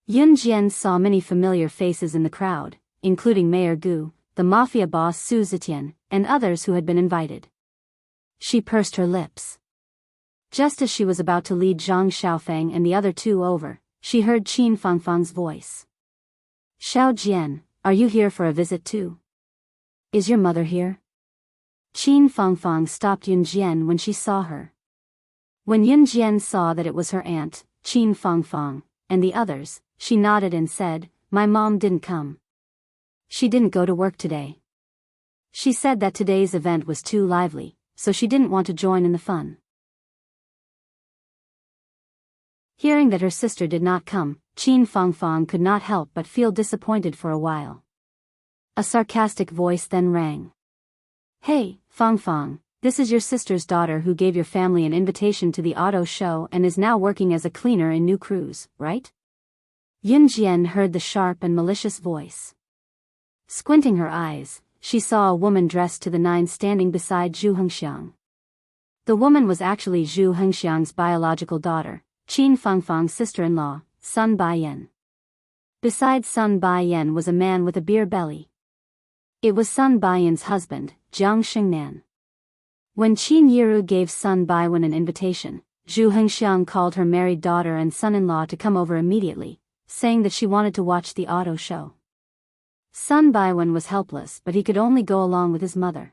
Yun Jian saw many familiar faces in the crowd, including Mayor Gu, the mafia boss Su Zetian, and others who had been invited. She pursed her lips. Just as she was about to lead Zhang Xiaofeng and the other two over, she heard Qin Fangfang's voice. "Xiao Jian, are you here for a visit too? Is your mother here?" Qin Fangfang stopped Yun Jian when she saw her. When Yun Jian saw that it was her aunt, Qin Fangfang, and the others, she nodded and said, "My mom didn't come. She didn't go to work today. She said that today's event was too lively, so she didn't want to join in the fun." Hearing that her sister did not come, Qin Fangfang could not help but feel disappointed for a while. A sarcastic voice then rang. "Hey, Fangfang, this is your sister's daughter who gave your family an invitation to the auto show and is now working as a cleaner in New Cruise, right?" Yun Jian heard the sharp and malicious voice. Squinting her eyes, she saw a woman dressed to the nines standing beside Zhu Hengxiang. The woman was actually Zhu Hengxiang's biological daughter, Qin Fangfang's sister-in-law, Sun Baiyan. Beside Sun Baiyan was a man with a beer belly. It was Sun Baiyan's husband, Jiang Xingnan. When Qin Yiru gave Sun Baiwan an invitation, Zhu Hengxiang called her married daughter and son-in-law to come over immediately, saying that she wanted to watch the auto show. Sun Baiwan was helpless, but he could only go along with his mother.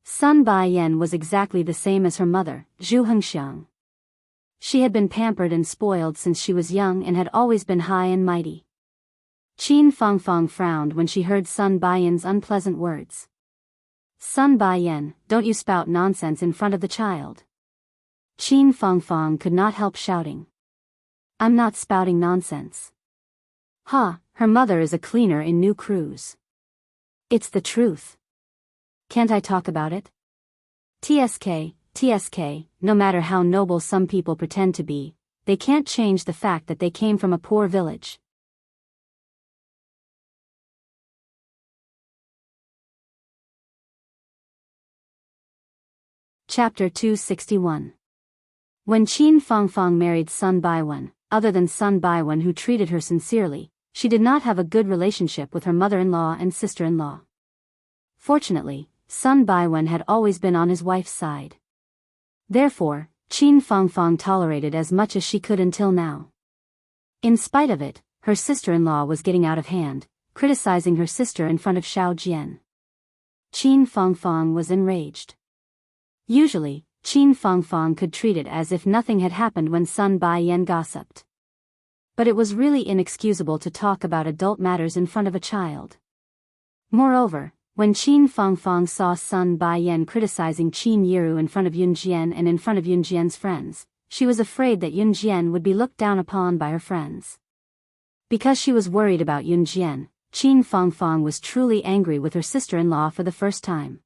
Sun Baiyan was exactly the same as her mother, Zhu Hengxiang. She had been pampered and spoiled since she was young and had always been high and mighty. Qin Fangfang frowned when she heard Sun Baiyan's unpleasant words. Sun Baiyan, don't you spout nonsense in front of the child. Qin Fangfang could not help shouting. I'm not spouting nonsense. Ha, her mother is a cleaner in new crews. It's the truth. Can't I talk about it? TSK, no matter how noble some people pretend to be, they can't change the fact that they came from a poor village. Chapter 261. When Qin Fangfang married Sun Baiwan, other than Sun Baiwan who treated her sincerely, she did not have a good relationship with her mother-in-law and sister-in-law. Fortunately, Sun Baiwan had always been on his wife's side. Therefore, Qin Fangfang tolerated as much as she could until now. In spite of it, her sister-in-law was getting out of hand, criticizing her sister in front of Xiao Jian. Qin Fangfang was enraged. Usually, Qin Fangfang could treat it as if nothing had happened when Sun Baiyan gossiped. But it was really inexcusable to talk about adult matters in front of a child. Moreover, when Qin Fangfang saw Sun Baiyan criticizing Qin Yiru in front of Yunjian and in front of Yunjian's friends, she was afraid that Yunjian would be looked down upon by her friends. Because she was worried about Yunjian, Qin Fangfang was truly angry with her sister-in-law for the first time.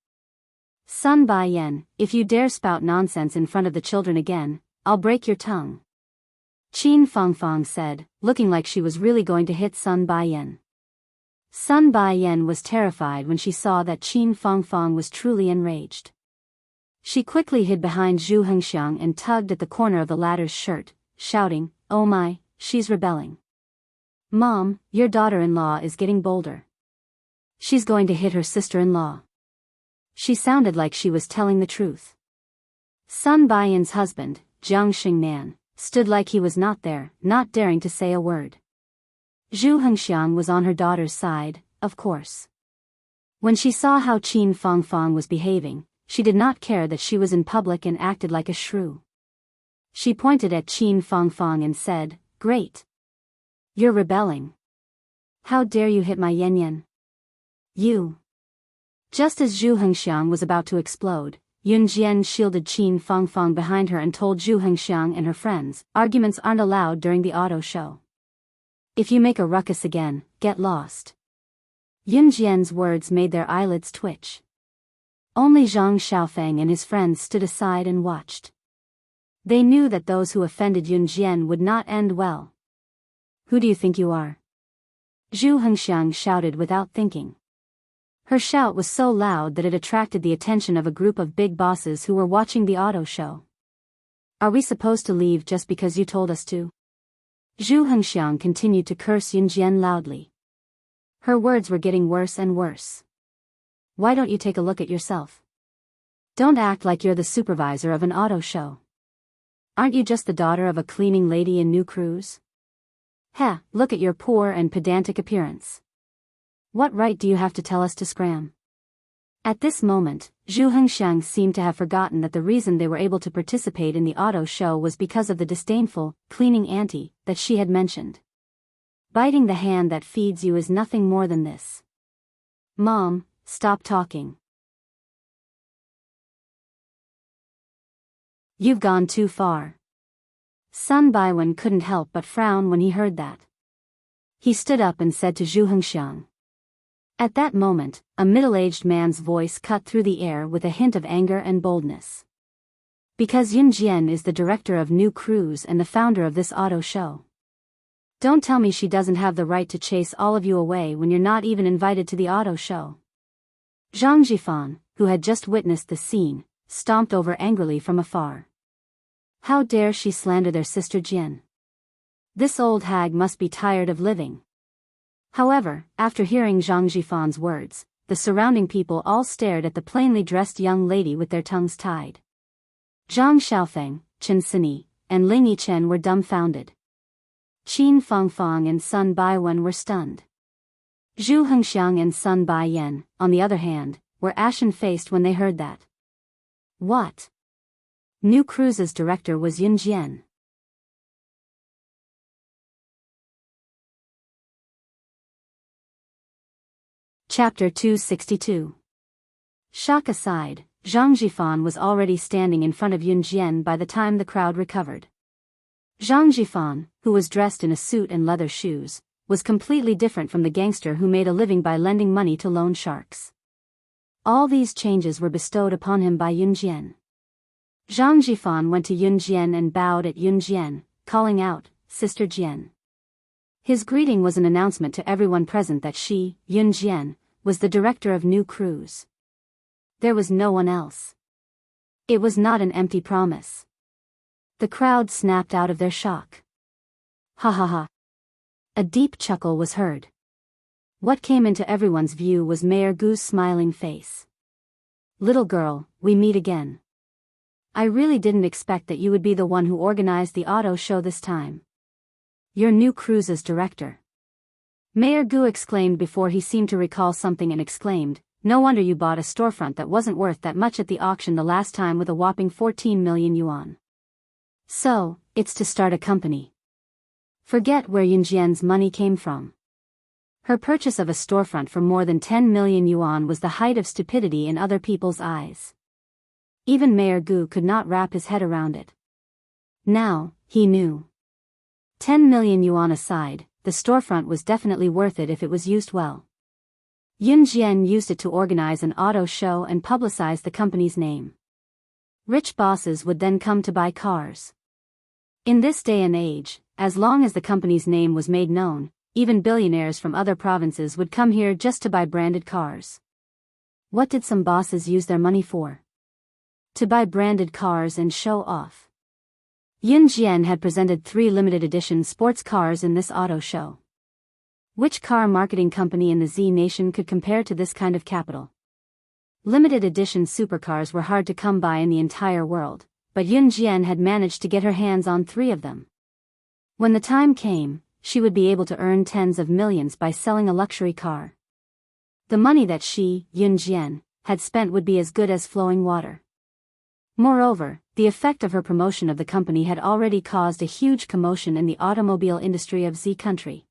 Sun Baiyan, if you dare spout nonsense in front of the children again, I'll break your tongue. Qin Fangfang said, looking like she was really going to hit Sun Baiyan. Sun Baiyan was terrified when she saw that Qin Fangfang was truly enraged. She quickly hid behind Zhu Hengxiang and tugged at the corner of the latter's shirt, shouting, "Oh my, she's rebelling. Mom, your daughter-in-law is getting bolder. She's going to hit her sister-in-law." She sounded like she was telling the truth. Sun Baiyan's husband, Jiang Xingnan, stood like he was not there, not daring to say a word. Zhu Hengxiang was on her daughter's side, of course. When she saw how Qin Fangfang was behaving, she did not care that she was in public and acted like a shrew. She pointed at Qin Fangfang and said, "Great. You're rebelling. How dare you hit my Yanyan? You." Just as Zhu Hengxiang was about to explode, Yunjian shielded Qin Fangfang behind her and told Zhu Hengxiang and her friends, "Arguments aren't allowed during the auto show. If you make a ruckus again, get lost." Yunjian's words made their eyelids twitch. Only Zhang Xiaofeng and his friends stood aside and watched. They knew that those who offended Yunjian would not end well. "Who do you think you are?" Zhu Hengxiang shouted without thinking. Her shout was so loud that it attracted the attention of a group of big bosses who were watching the auto show. "Are we supposed to leave just because you told us to?" Zhu Hengxiang continued to curse Yunjian loudly. Her words were getting worse and worse. "Why don't you take a look at yourself? Don't act like you're the supervisor of an auto show. Aren't you just the daughter of a cleaning lady in new crews? Heh, look at your poor and pedantic appearance. What right do you have to tell us to scram?" At this moment, Zhu Hengxiang seemed to have forgotten that the reason they were able to participate in the auto show was because of the disdainful, cleaning auntie that she had mentioned. Biting the hand that feeds you is nothing more than this. "Mom, stop talking. You've gone too far." Sun Baiwan couldn't help but frown when he heard that. He stood up and said to Zhu Hengxiang. At that moment, a middle-aged man's voice cut through the air with a hint of anger and boldness. "Because Yunjian is the director of new crews and the founder of this auto show. Don't tell me she doesn't have the right to chase all of you away when you're not even invited to the auto show. Zhang Jifan, who had just witnessed the scene, stomped over angrily from afar. How dare she slander their sister Jian? This old hag must be tired of living. However, after hearing Zhang Jifan's words, the surrounding people all stared at the plainly dressed young lady with their tongues tied. Zhang Xiaofeng, Chen Sini, and Ling Yichen were dumbfounded. Qin Fangfang and Sun Baiwen were stunned. Zhu Hengxiang and Sun Baiyan, on the other hand, were ashen-faced when they heard that. What? New Cruise's director was Yun Jian. Chapter 262. Shock aside, Zhang Jifan was already standing in front of Yun Jian by the time the crowd recovered. Zhang Jifan, who was dressed in a suit and leather shoes, was completely different from the gangster who made a living by lending money to loan sharks. All these changes were bestowed upon him by Yun Jian. Zhang Jifan went to Yun Jian and bowed at Yun Jian, calling out, "Sister Jian." His greeting was an announcement to everyone present that she, Yun Jian, was the director of New Cruise. There was no one else. It was not an empty promise. The crowd snapped out of their shock. Ha ha ha. A deep chuckle was heard. What came into everyone's view was Mayor Gu's smiling face. Little girl, we meet again. I really didn't expect that you would be the one who organized the auto show this time. You're New Cruise's director. Mayor Gu exclaimed before he seemed to recall something and exclaimed, "No wonder you bought a storefront that wasn't worth that much at the auction the last time with a whopping 14 million yuan. So, it's to start a company." Forget where Yun Jian's money came from. Her purchase of a storefront for more than 10 million yuan was the height of stupidity in other people's eyes. Even Mayor Gu could not wrap his head around it. Now, he knew. 10 million yuan aside, the storefront was definitely worth it if it was used well. Yun Jian used it to organize an auto show and publicize the company's name. Rich bosses would then come to buy cars. In this day and age, as long as the company's name was made known, even billionaires from other provinces would come here just to buy branded cars. What did some bosses use their money for? To buy branded cars and show off. Yun Jian had presented 3 limited edition sports cars in this auto show. Which car marketing company in the Z nation could compare to this kind of capital? Limited edition supercars were hard to come by in the entire world, but Yun Jian had managed to get her hands on 3 of them. When the time came, she would be able to earn tens of millions by selling a luxury car. The money that she, Yun Jian, had spent would be as good as flowing water. Moreover, the effect of her promotion of the company had already caused a huge commotion in the automobile industry of Z country.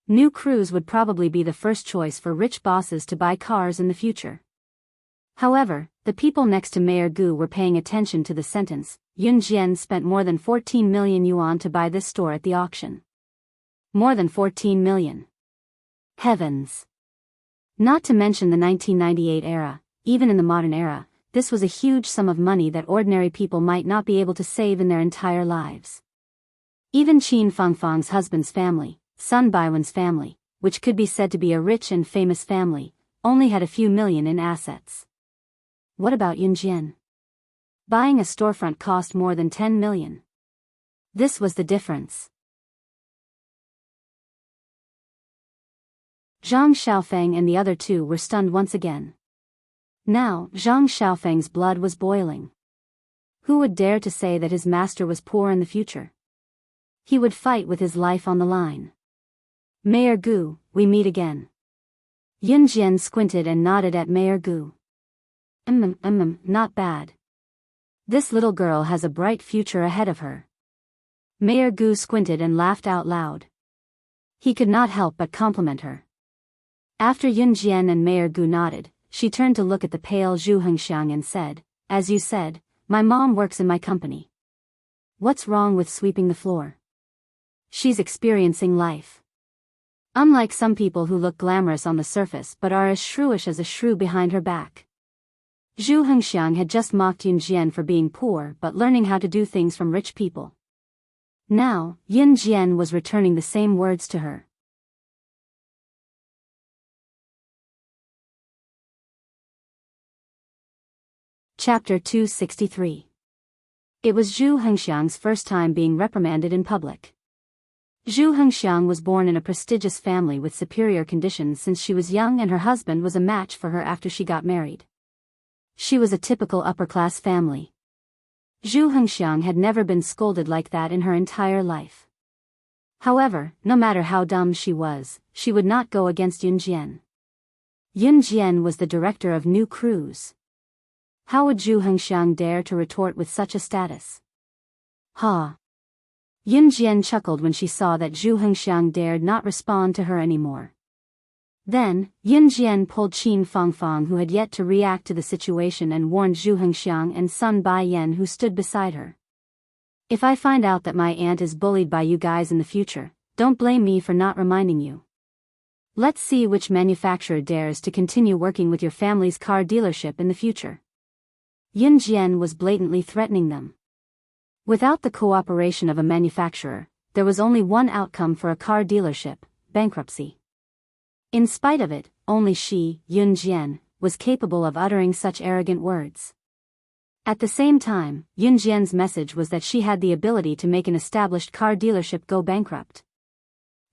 New Cruise would probably be the first choice for rich bosses to buy cars in the future. However, the people next to Mayor Gu were paying attention to the sentence. Yun Jian spent more than 14 million yuan to buy this store at the auction. More than 14 million. Heavens! Not to mention the 1998 era, even in the modern era, this was a huge sum of money that ordinary people might not be able to save in their entire lives. Even Qin Fangfang's husband's family, Sun Baiwen's family, which could be said to be a rich and famous family, only had a few million in assets. What about Yun Jian? Buying a storefront cost more than 10 million. This was the difference. Zhang Xiaofeng and the other 2 were stunned once again. Now, Zhang Xiaofeng's blood was boiling. Who would dare to say that his master was poor in the future? He would fight with his life on the line. Mayor Gu, we meet again. Yun Jian squinted and nodded at Mayor Gu. Not bad. This little girl has a bright future ahead of her. Mayor Gu squinted and laughed out loud. He could not help but compliment her. After Yun Jian and Mayor Gu nodded, she turned to look at the pale Zhu Hengxiang and said, "As you said, my mom works in my company. What's wrong with sweeping the floor? She's experiencing life. Unlike some people who look glamorous on the surface but are as shrewish as a shrew behind her back." Zhu Hengxiang had just mocked Yun Jian for being poor but learning how to do things from rich people. Now, Yin Jian was returning the same words to her. Chapter 263. It was Zhu Hengxiang's first time being reprimanded in public. Zhu Hengxiang was born in a prestigious family with superior conditions since she was young, and her husband was a match for her after she got married. She was a typical upper-class family. Zhu Hengxiang had never been scolded like that in her entire life. However, no matter how dumb she was, she would not go against Yun Jian. Yun Jian was the director of new crews. How would Zhu Hengxiang dare to retort with such a status? Ha! Yun Jian chuckled when she saw that Zhu Hengxiang dared not respond to her anymore. Then, Yun Jian pulled Qin Fangfang, who had yet to react to the situation, and warned Zhu Hengxiang and Sun Baiyan, who stood beside her. If I find out that my aunt is bullied by you guys in the future, don't blame me for not reminding you. Let's see which manufacturer dares to continue working with your family's car dealership in the future. Yun Jian was blatantly threatening them. Without the cooperation of a manufacturer, there was only one outcome for a car dealership: bankruptcy. In spite of it, only she, Yun Jian, was capable of uttering such arrogant words. At the same time, Yun Jian's message was that she had the ability to make an established car dealership go bankrupt.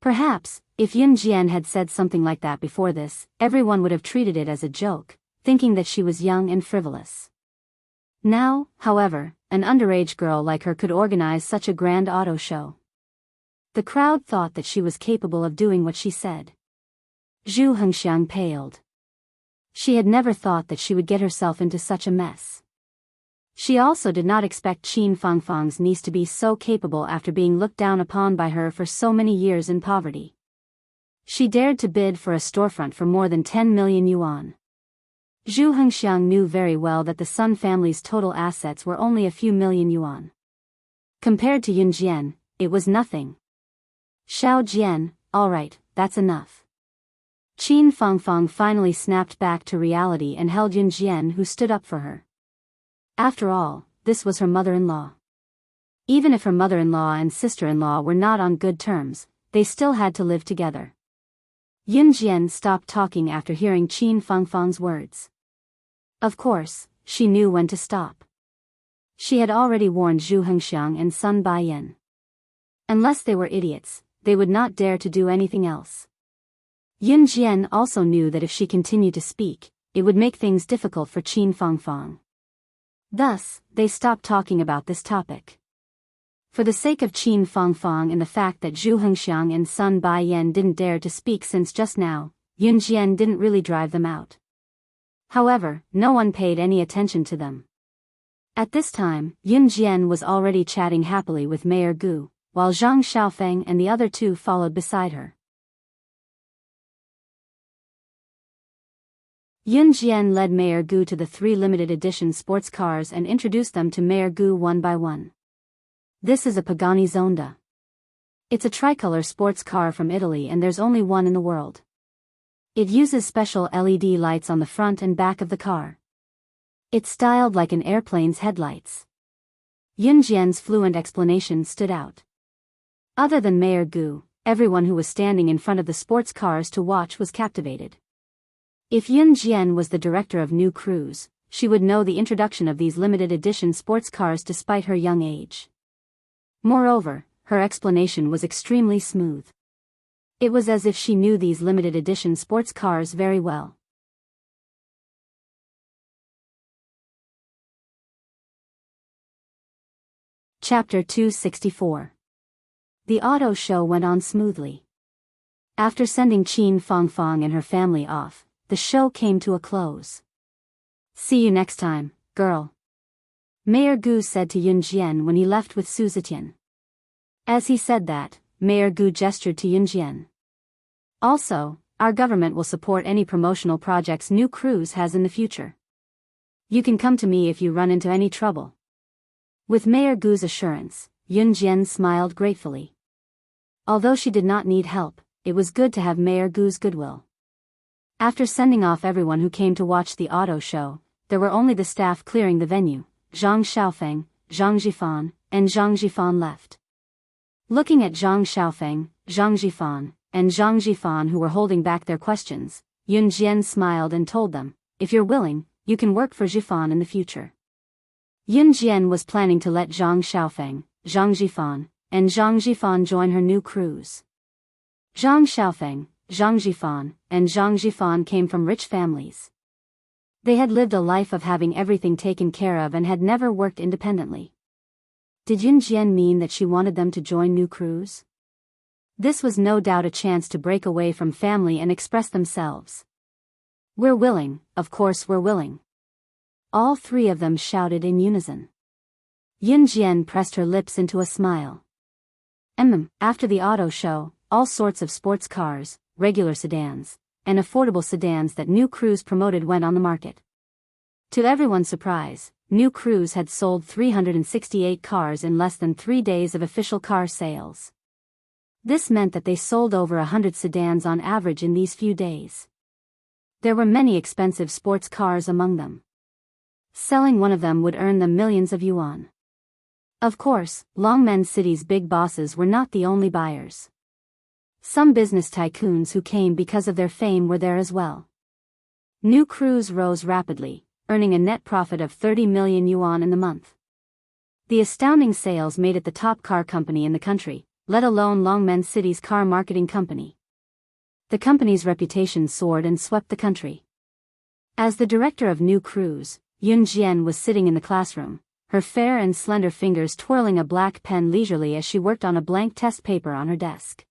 Perhaps, if Yun Jian had said something like that before this, everyone would have treated it as a joke, thinking that she was young and frivolous. Now, however, an underage girl like her could organize such a grand auto show. The crowd thought that she was capable of doing what she said. Zhu Hengxiang paled. She had never thought that she would get herself into such a mess. She also did not expect Qin Fangfang's niece to be so capable after being looked down upon by her for so many years in poverty. She dared to bid for a storefront for more than 10 million yuan. Zhu Hengxiang knew very well that the Sun family's total assets were only a few million yuan. Compared to Yun Jian, it was nothing. Xiao Jian, all right, that's enough. Qin Fangfang finally snapped back to reality and held Yun Jian, who stood up for her. After all, this was her mother-in-law. Even if her mother-in-law and sister-in-law were not on good terms, they still had to live together. Yun Jian stopped talking after hearing Qin Fangfang's words. Of course, she knew when to stop. She had already warned Zhu Hengxiang and Sun Baiyan. Unless they were idiots, they would not dare to do anything else. Yun Jian also knew that if she continued to speak, it would make things difficult for Qin Fangfang. Thus, they stopped talking about this topic. For the sake of Qin Fangfang and the fact that Zhu Hengxiang and Sun Baiyan didn't dare to speak since just now, Yun Jian didn't really drive them out. However, no one paid any attention to them. At this time, Yun Jian was already chatting happily with Mayor Gu, while Zhang Xiaofeng and the other two followed beside her. Yun Jian led Mayor Gu to the 3 limited edition sports cars and introduced them to Mayor Gu one by one. This is a Pagani Zonda. It's a tricolor sports car from Italy, and there's only one in the world. It uses special LED lights on the front and back of the car. It's styled like an airplane's headlights. Yun Jian's fluent explanation stood out. Other than Mayor Gu, everyone who was standing in front of the sports cars to watch was captivated. If Yun Jian was the director of new crews, she would know the introduction of these limited edition sports cars despite her young age. Moreover, her explanation was extremely smooth. It was as if she knew these limited edition sports cars very well. Chapter 264. The auto show went on smoothly. After sending Qin Fangfang and her family off, the show came to a close. See you next time, girl. Mayor Gu said to Yun Jian when he left with Su Zetian. As he said that, Mayor Gu gestured to Yun Jian. Also, our government will support any promotional projects new crews has in the future. You can come to me if you run into any trouble. With Mayor Gu's assurance, Yun Jian smiled gratefully. Although she did not need help, it was good to have Mayor Gu's goodwill. After sending off everyone who came to watch the auto show, there were only the staff clearing the venue. Zhang Xiaofeng, Zhang Jifan, and Zhang Jifan left. Looking at Zhang Xiaofeng, Zhang Jifan, and Zhang Jifan who were holding back their questions, Yun Jian smiled and told them, "If you're willing, you can work for Jifan in the future." Yun Jian was planning to let Zhang Xiaofeng, Zhang Jifan, and Zhang Jifan join her new crews. Zhang Xiaofeng, Zhang Jifan, and Zhang Jifan came from rich families. They had lived a life of having everything taken care of and had never worked independently. Did Yun Jian mean that she wanted them to join new crews? This was no doubt a chance to break away from family and express themselves. "We're willing, of course we're willing." All three of them shouted in unison. Yun Jian pressed her lips into a smile. After the auto show, all sorts of sports cars, regular sedans, and affordable sedans that new crews promoted went on the market. To everyone's surprise, new crews had sold 368 cars in less than 3 days of official car sales. This meant that they sold over 100 sedans on average in these few days. There were many expensive sports cars among them. Selling one of them would earn them millions of yuan. Of course, Longmen City's big bosses were not the only buyers. Some business tycoons who came because of their fame were there as well. New crews rose rapidly, earning a net profit of 30 million yuan in the month. The astounding sales made it the top car company in the country, let alone Longmen City's car marketing company. The company's reputation soared and swept the country. As the director of new crews, Yun Jian was sitting in the classroom, her fair and slender fingers twirling a black pen leisurely as she worked on a blank test paper on her desk.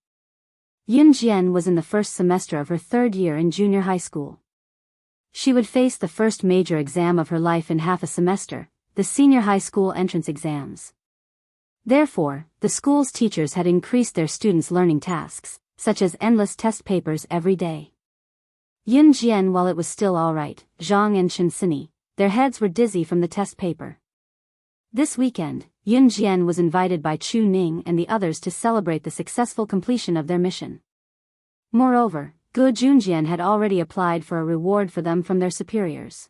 Yun Jian was in the first semester of her 3rd year in junior high school. She would face the first major exam of her life in half a semester, the senior high school entrance exams. Therefore, the school's teachers had increased their students' learning tasks, such as endless test papers every day. Yun Jian, while it was still all right, Zhang and Shinsini, their heads were dizzy from the test paper. This weekend, Yun Jian was invited by Chu Ning and the others to celebrate the successful completion of their mission. Moreover, Gu Junjian had already applied for a reward for them from their superiors.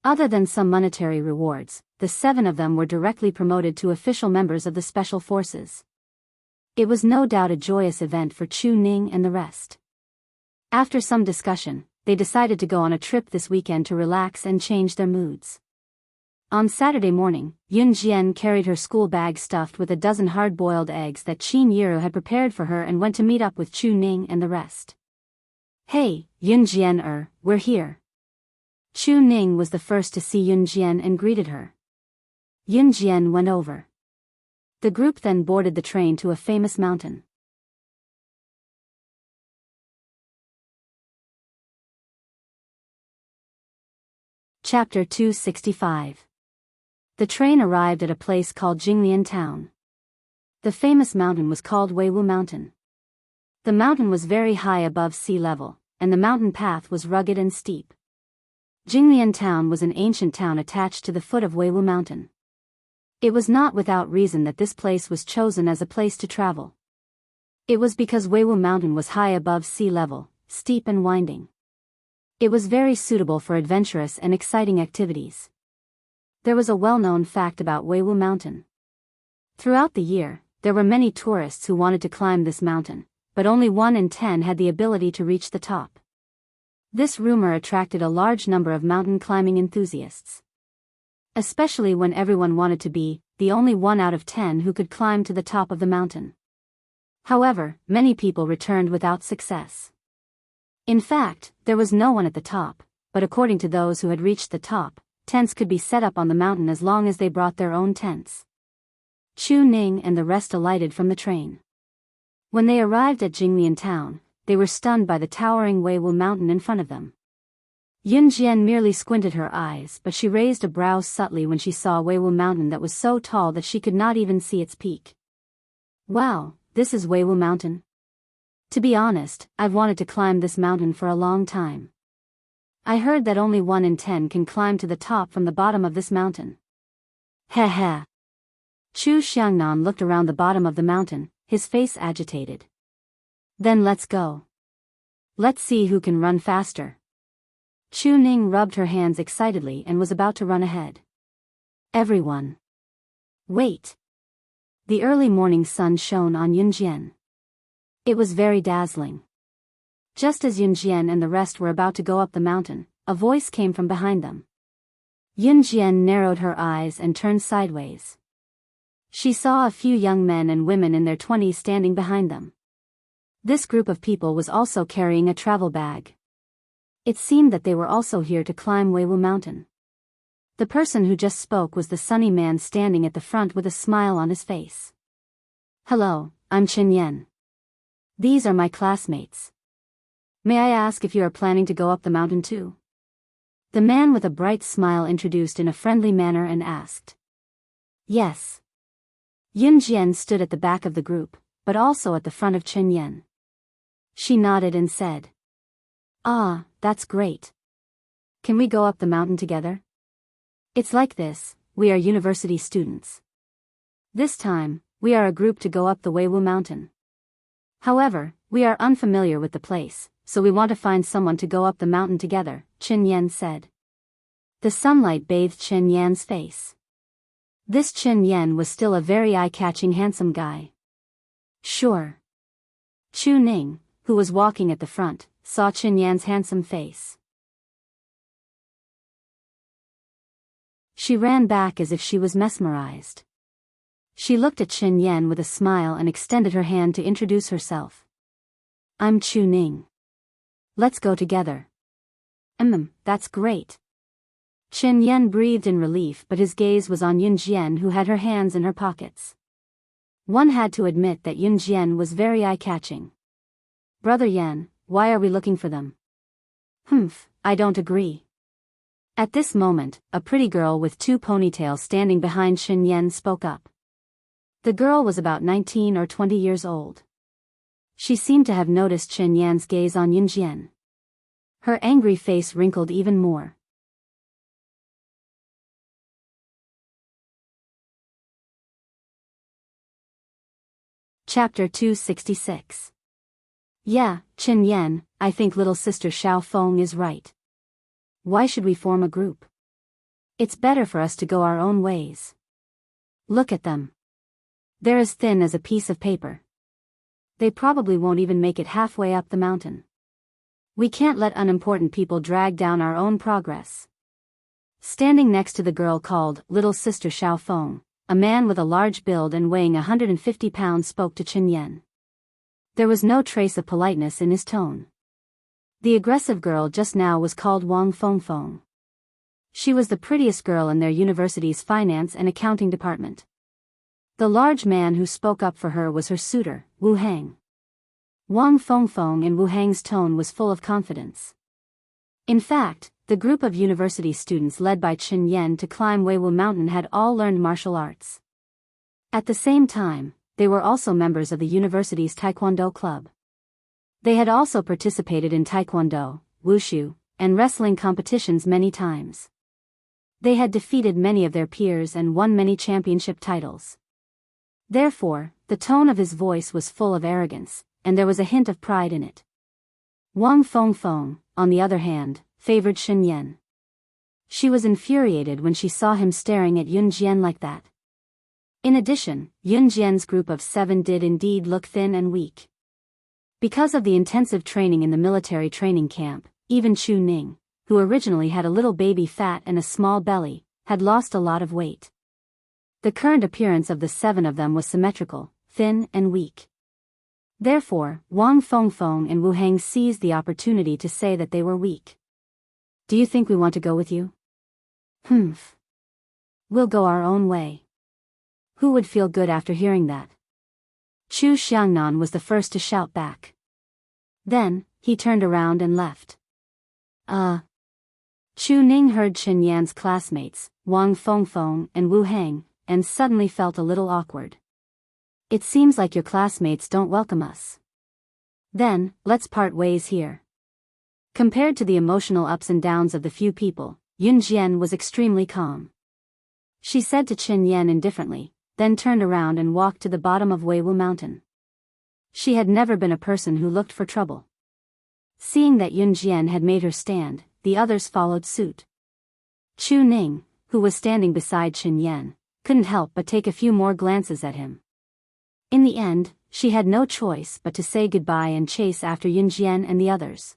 Other than some monetary rewards, the 7 of them were directly promoted to official members of the Special Forces. It was no doubt a joyous event for Chu Ning and the rest. After some discussion, they decided to go on a trip this weekend to relax and change their moods. On Saturday morning, Yun Jian carried her school bag stuffed with a dozen hard-boiled eggs that Qin Yiru had prepared for her and went to meet up with Chu Ning and the rest. "Hey, Yun Jian, we're here." Chu Ning was the first to see Yun Jian and greeted her. Yun Jian went over. The group then boarded the train to a famous mountain. Chapter 265. The train arrived at a place called Jinglian Town. The famous mountain was called Weiwu Mountain. The mountain was very high above sea level, and the mountain path was rugged and steep. Jinglian Town was an ancient town attached to the foot of Weiwu Mountain. It was not without reason that this place was chosen as a place to travel. It was because Weiwu Mountain was high above sea level, steep and winding. It was very suitable for adventurous and exciting activities. There was a well-known fact about Weiwu Mountain. Throughout the year, there were many tourists who wanted to climb this mountain, but only 1 in 10 had the ability to reach the top. This rumor attracted a large number of mountain climbing enthusiasts. Especially when everyone wanted to be the only 1 out of 10 who could climb to the top of the mountain. However, many people returned without success. In fact, there was no one at the top, but according to those who had reached the top, tents could be set up on the mountain as long as they brought their own tents. Chu Ning and the rest alighted from the train. When they arrived at Jinglian Town, they were stunned by the towering Weiwu Mountain in front of them. Yun Jian merely squinted her eyes, but she raised a brow subtly when she saw Weiwu Mountain that was so tall that she could not even see its peak. "Wow, this is Weiwu Mountain. To be honest, I've wanted to climb this mountain for a long time. I heard that only 1 in 10 can climb to the top from the bottom of this mountain." Heh heh. Chu Xiangnan looked around the bottom of the mountain, his face agitated. "Then let's go. Let's see who can run faster." Chu Ning rubbed her hands excitedly and was about to run ahead. "Everyone. Wait. The early morning sun shone on Yunjian. It was very dazzling. Just as Yunjian and the rest were about to go up the mountain, a voice came from behind them. Yunjian narrowed her eyes and turned sideways. She saw a few young men and women in their 20s standing behind them. This group of people was also carrying a travel bag. It seemed that they were also here to climb Weiwu Mountain. The person who just spoke was the sunny man standing at the front with a smile on his face. Hello, I'm Chen Yan. These are my classmates. May I ask if you are planning to go up the mountain too? The man with a bright smile introduced in a friendly manner and asked. Yes. Yunjian stood at the back of the group, but also at the front of Chen Yan. She nodded and said. Ah, that's great. Can we go up the mountain together? It's like this, we are university students. This time, we are a group to go up the Weiwu Mountain. However, we are unfamiliar with the place, so we want to find someone to go up the mountain together, Chen Yan said. The sunlight bathed Chen Yan's face. This Chen Yan was still a very eye-catching handsome guy. Sure. Chu Ning, who was walking at the front, saw Chen Yan's handsome face. She ran back as if she was mesmerized. She looked at Chen Yan with a smile and extended her hand to introduce herself. I'm Chu Ning. Let's go together. That's great. Chen Yan breathed in relief, but his gaze was on Yunjian, who had her hands in her pockets. One had to admit that Yunjian was very eye-catching. Brother Yan, why are we looking for them? I don't agree. At this moment, a pretty girl with 2 ponytails standing behind Chen Yan spoke up. The girl was about 19 or 20 years old. She seemed to have noticed Chen Yan's gaze on Yunjian. Her angry face wrinkled even more. Chapter 266. Yeah, Chen Yan, I think little sister Xiao Feng is right. Why should we form a group? It's better for us to go our own ways. Look at them. They're as thin as a piece of paper. They probably won't even make it halfway up the mountain. We can't let unimportant people drag down our own progress. Standing next to the girl called Little Sister Xiao Feng, a man with a large build and weighing 150 pounds spoke to Chen Yan. There was no trace of politeness in his tone. The aggressive girl just now was called Wang Fengfeng. She was the prettiest girl in their university's finance and accounting department. The large man who spoke up for her was her suitor, Wu Hang. Wang Fengfeng in Wu Hang's tone was full of confidence. In fact, the group of university students led by Chen Yan to climb Weiwu Mountain had all learned martial arts. At the same time, they were also members of the university's Taekwondo club. They had also participated in Taekwondo, Wushu, and wrestling competitions many times. They had defeated many of their peers and won many championship titles. Therefore, the tone of his voice was full of arrogance, and there was a hint of pride in it. Wang Fengfeng, on the other hand, favored Chen Yan. She was infuriated when she saw him staring at Yunjian like that. In addition, Yunjian's group of 7 did indeed look thin and weak. Because of the intensive training in the military training camp, even Chu Ning, who originally had a little baby fat and a small belly, had lost a lot of weight. The current appearance of the 7 of them was symmetrical, thin and weak. Therefore, Wang Fengfeng and Wu Hang seized the opportunity to say that they were weak. Do you think we want to go with you? We'll go our own way. Who would feel good after hearing that? Chu Xiangnan was the first to shout back. Then, he turned around and left. Chu Ning heard Chen Yan's classmates, Wang Fengfeng and Wu Hang, and suddenly felt a little awkward. It seems like your classmates don't welcome us. Then, let's part ways here. Compared to the emotional ups and downs of the few people, Yunjian was extremely calm. She said to Chen Yan indifferently, then turned around and walked to the bottom of Weiwu Mountain. She had never been a person who looked for trouble. Seeing that Yunjian had made her stand, the others followed suit. Chu Ning, who was standing beside Chen Yan, couldn't help but take a few more glances at him. In the end, she had no choice but to say goodbye and chase after Yunjian and the others.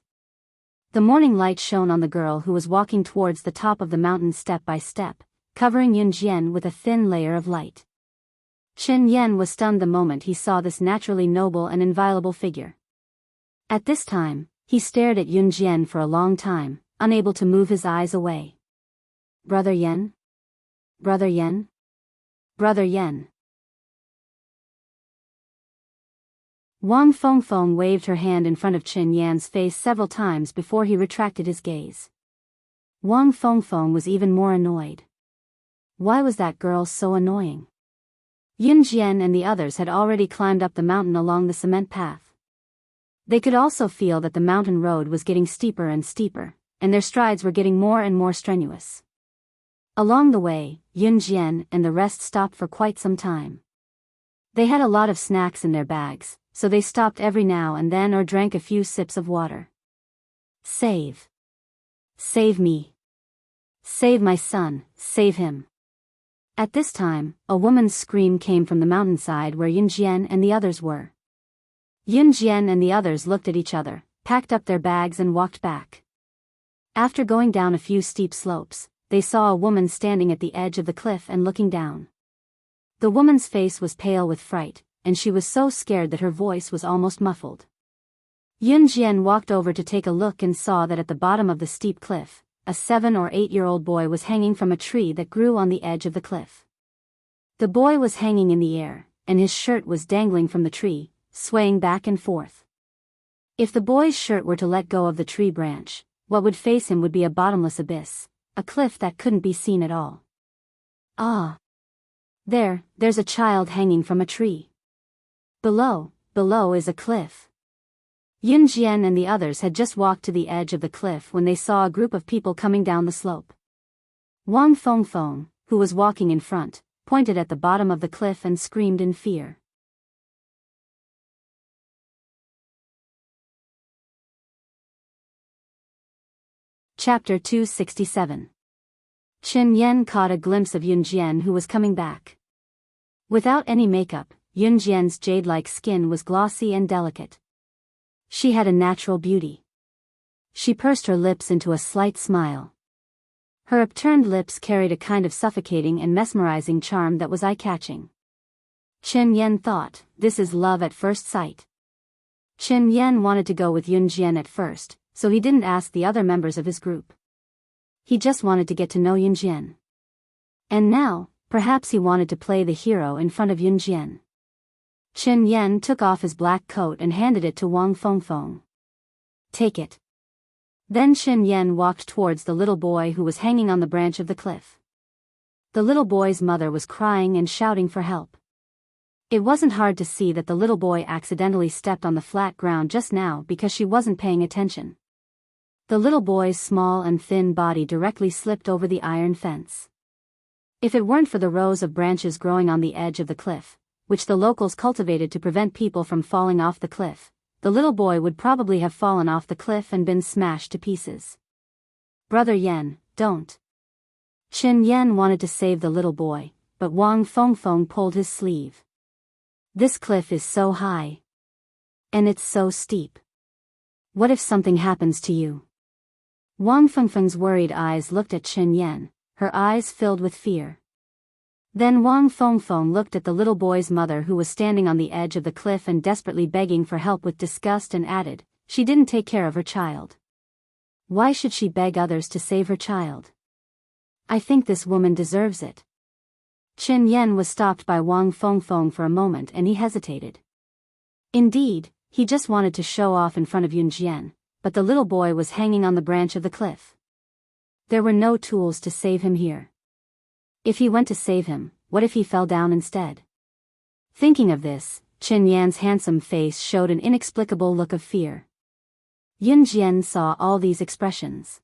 The morning light shone on the girl who was walking towards the top of the mountain step by step, covering Yunjian with a thin layer of light. Chen Yan was stunned the moment he saw this naturally noble and inviolable figure. At this time, he stared at Yunjian for a long time, unable to move his eyes away. Brother Yan? Brother Yan? Brother Yan. Wang Fengfeng waved her hand in front of Chen Yan's face several times before he retracted his gaze. Wang Fengfeng was even more annoyed. Why was that girl so annoying? Yunjian and the others had already climbed up the mountain along the cement path. They could also feel that the mountain road was getting steeper and steeper, and their strides were getting more and more strenuous. Along the way, Yunjian and the rest stopped for quite some time. They had a lot of snacks in their bags, so they stopped every now and then or drank a few sips of water. Save. Save me. Save my son, save him. At this time, a woman's scream came from the mountainside where Yunjian and the others were. Yunjian and the others looked at each other, packed up their bags and walked back. After going down a few steep slopes, they saw a woman standing at the edge of the cliff and looking down. The woman's face was pale with fright, and she was so scared that her voice was almost muffled. Yunjian walked over to take a look and saw that at the bottom of the steep cliff, a 7 or 8-year-old boy was hanging from a tree that grew on the edge of the cliff. The boy was hanging in the air, and his shirt was dangling from the tree, swaying back and forth. If the boy's shirt were to let go of the tree branch, what would face him would be a bottomless abyss, a cliff that couldn't be seen at all. Ah! There's a child hanging from a tree. Below is a cliff. Yunjian and the others had just walked to the edge of the cliff when they saw a group of people coming down the slope. Wang Fengfeng, who was walking in front, pointed at the bottom of the cliff and screamed in fear. Chapter 267. Chen Yan caught a glimpse of Yunjian who was coming back. Without any makeup, Yunjian's jade-like skin was glossy and delicate. She had a natural beauty. She pursed her lips into a slight smile. Her upturned lips carried a kind of suffocating and mesmerizing charm that was eye-catching. Chen Yan thought, this is love at first sight. Chen Yan wanted to go with Yunjian at first, so he didn't ask the other members of his group. He just wanted to get to know Yunjian. And now, perhaps he wanted to play the hero in front of Yunjian. Chen Yan took off his black coat and handed it to Wang Fengfeng. Take it. Then Chen Yan walked towards the little boy who was hanging on the branch of the cliff. The little boy's mother was crying and shouting for help. It wasn't hard to see that the little boy accidentally stepped on the flat ground just now because she wasn't paying attention. The little boy's small and thin body directly slipped over the iron fence. If it weren't for the rows of branches growing on the edge of the cliff, which the locals cultivated to prevent people from falling off the cliff, the little boy would probably have fallen off the cliff and been smashed to pieces. Brother Yan, don't. Chen Yan wanted to save the little boy, but Wang Fengfeng pulled his sleeve. This cliff is so high. And it's so steep. What if something happens to you? Wang Fengfeng's worried eyes looked at Chen Yan, her eyes filled with fear. Then Wang Fengfeng looked at the little boy's mother who was standing on the edge of the cliff and desperately begging for help with disgust and added, she didn't take care of her child. Why should she beg others to save her child? I think this woman deserves it. Chen Yan was stopped by Wang Fengfeng for a moment and he hesitated. Indeed, he just wanted to show off in front of Yunjian, but the little boy was hanging on the branch of the cliff. There were no tools to save him here. If he went to save him, what if he fell down instead? Thinking of this, Chen Yan's handsome face showed an inexplicable look of fear. Yunjian saw all these expressions.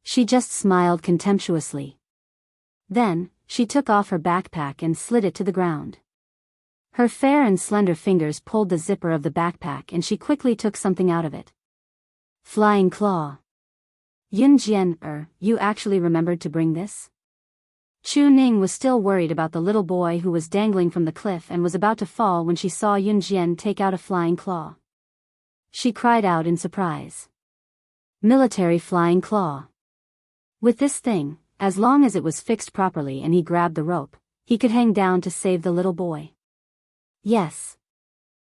She just smiled contemptuously. Then, she took off her backpack and slid it to the ground. Her fair and slender fingers pulled the zipper of the backpack and she quickly took something out of it. Flying claw. Yunjian, you actually remembered to bring this? Chu Ning was still worried about the little boy who was dangling from the cliff and was about to fall when she saw Yun Jian take out a flying claw. She cried out in surprise. Military flying claw. With this thing, as long as it was fixed properly and he grabbed the rope, he could hang down to save the little boy. Yes.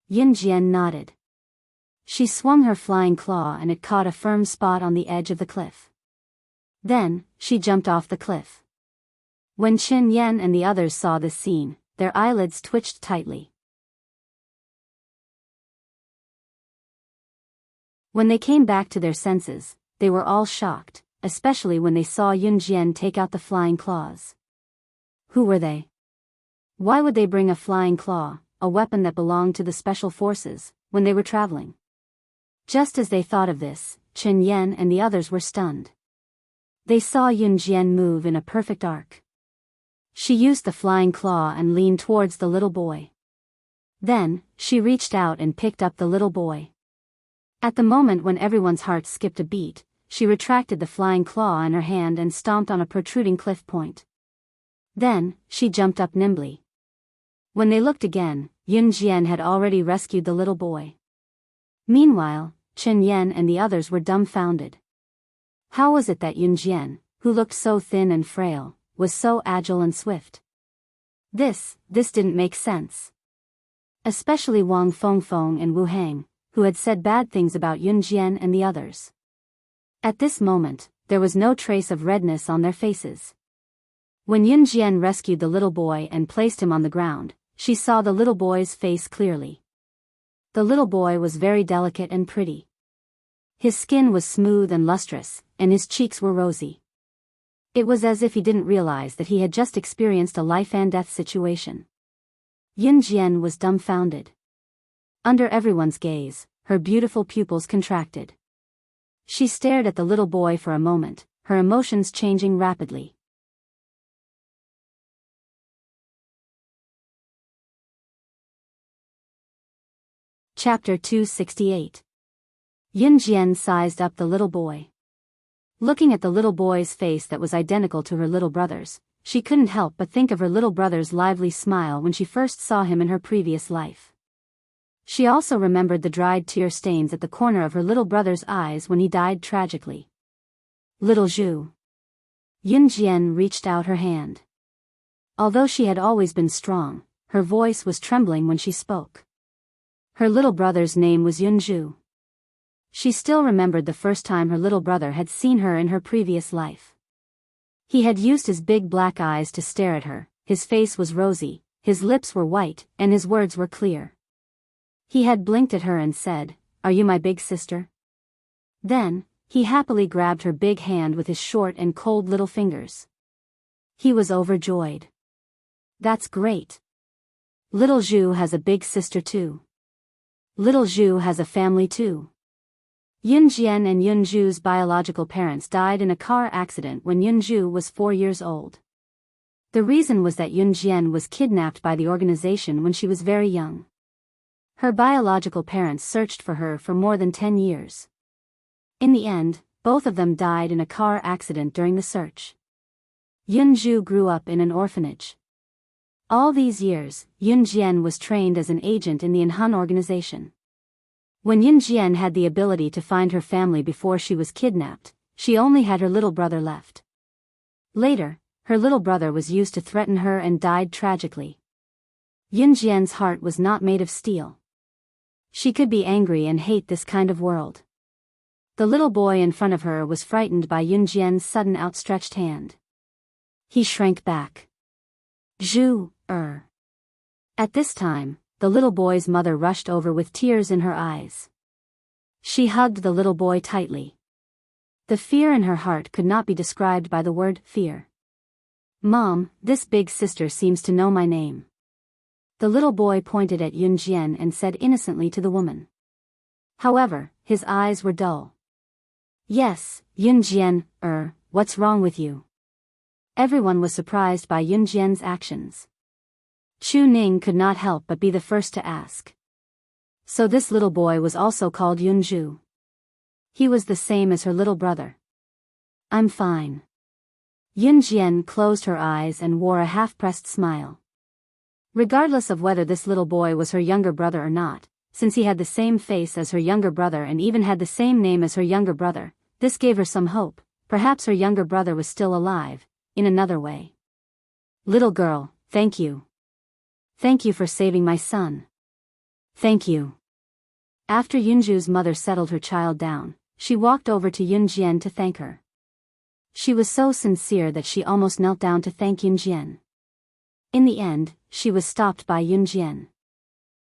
Yun Jian nodded. She swung her flying claw and it caught a firm spot on the edge of the cliff. Then, she jumped off the cliff. When Qin Yan and the others saw this scene, their eyelids twitched tightly. When they came back to their senses, they were all shocked, especially when they saw Yun Jian take out the flying claws. Who were they? Why would they bring a flying claw, a weapon that belonged to the special forces, when they were traveling? Just as they thought of this, Qin Yan and the others were stunned. They saw Yun Jian move in a perfect arc. She used the flying claw and leaned towards the little boy. Then, she reached out and picked up the little boy. At the moment when everyone's heart skipped a beat, she retracted the flying claw in her hand and stomped on a protruding cliff point. Then, she jumped up nimbly. When they looked again, Yun Jian had already rescued the little boy. Meanwhile, Qin Yan and the others were dumbfounded. How was it that Yun Jian, who looked so thin and frail, was so agile and swift? This didn't make sense. Especially Wang Fengfeng and Wu Hang, who had said bad things about Yun Jian and the others. At this moment, there was no trace of redness on their faces. When Yun Jian rescued the little boy and placed him on the ground, she saw the little boy's face clearly. The little boy was very delicate and pretty. His skin was smooth and lustrous, and his cheeks were rosy. It was as if he didn't realize that he had just experienced a life-and-death situation. Yun Jian was dumbfounded. Under everyone's gaze, her beautiful pupils contracted. She stared at the little boy for a moment, her emotions changing rapidly. Chapter 268. Yun Jian sized up the little boy. Looking at the little boy's face that was identical to her little brother's, she couldn't help but think of her little brother's lively smile when she first saw him in her previous life. She also remembered the dried tear stains at the corner of her little brother's eyes when he died tragically. Little Zhu. Yun Jian reached out her hand. Although she had always been strong, her voice was trembling when she spoke. Her little brother's name was Yun Zhu. She still remembered the first time her little brother had seen her in her previous life. He had used his big black eyes to stare at her, his face was rosy, his lips were white, and his words were clear. He had blinked at her and said, "Are you my big sister?" Then, he happily grabbed her big hand with his short and cold little fingers. He was overjoyed. That's great. Little Zhu has a big sister too. Little Zhu has a family too. Yun Jian and Yun Zhu's biological parents died in a car accident when Yun Zhu was 4 years old. The reason was that Yun Jian was kidnapped by the organization when she was very young. Her biological parents searched for her for more than 10 years. In the end, both of them died in a car accident during the search. Yun Zhu grew up in an orphanage. All these years, Yun Jian was trained as an agent in the Anhun organization. When Yun Jian had the ability to find her family before she was kidnapped, she only had her little brother left. Later, her little brother was used to threaten her and died tragically. Yun Jian's heart was not made of steel. She could be angry and hate this kind of world. The little boy in front of her was frightened by Yun Jian's sudden outstretched hand. He shrank back. Zhu. At this time, the little boy's mother rushed over with tears in her eyes. She hugged the little boy tightly. The fear in her heart could not be described by the word fear. "Mom, this big sister seems to know my name." The little boy pointed at Yun Jian and said innocently to the woman. However, his eyes were dull. "Yes, Yun Jian, what's wrong with you?" Everyone was surprised by Yun Jian's actions. Chu Ning could not help but be the first to ask. So this little boy was also called Yun Zhu. He was the same as her little brother. "I'm fine." Yun Jian closed her eyes and wore a half-pressed smile. Regardless of whether this little boy was her younger brother or not, since he had the same face as her younger brother and even had the same name as her younger brother, this gave her some hope. Perhaps her younger brother was still alive, in another way. Little girl, thank you. Thank you for saving my son. Thank you. After Yunju's mother settled her child down, she walked over to Yun Jian to thank her. She was so sincere that she almost knelt down to thank Yun Jian. In the end, she was stopped by Yun Jian.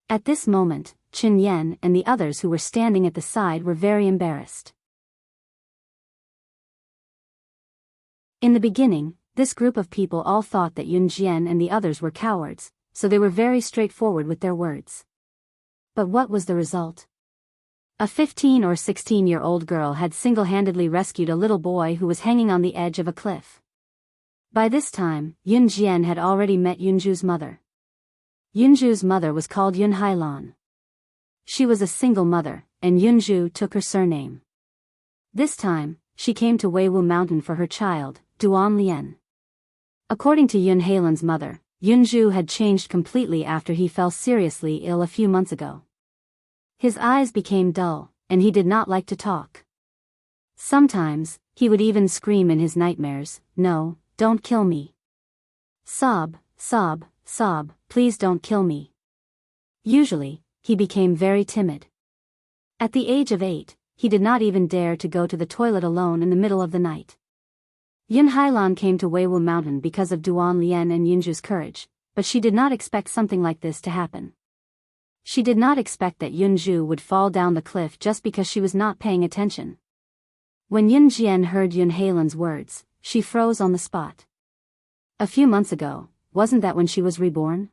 At this moment, Chen Yan and the others who were standing at the side were very embarrassed. In the beginning, this group of people all thought that Yun Jian and the others were cowards, so they were very straightforward with their words. But what was the result? A 15 or 16-year-old girl had single-handedly rescued a little boy who was hanging on the edge of a cliff. By this time, Yun Jian had already met Yunju's mother. Yunju's mother was called Yun Hailan. She was a single mother, and Yunju took her surname. This time, she came to Weiwu Mountain for her child, Duan Lian. According to Yun Hailan's mother, Yunju had changed completely after he fell seriously ill a few months ago. His eyes became dull, and he did not like to talk. Sometimes, he would even scream in his nightmares, "No, don't kill me. Sob, sob, sob, please don't kill me." Usually, he became very timid. At the age of 8, he did not even dare to go to the toilet alone in the middle of the night. Yun Hailan came to Weiwu Mountain because of Duan Lian and Yunju's courage, but she did not expect something like this to happen. She did not expect that Yunju would fall down the cliff just because she was not paying attention. When Yun Jian heard Yun Hailan's words, she froze on the spot. A few months ago, wasn't that when she was reborn?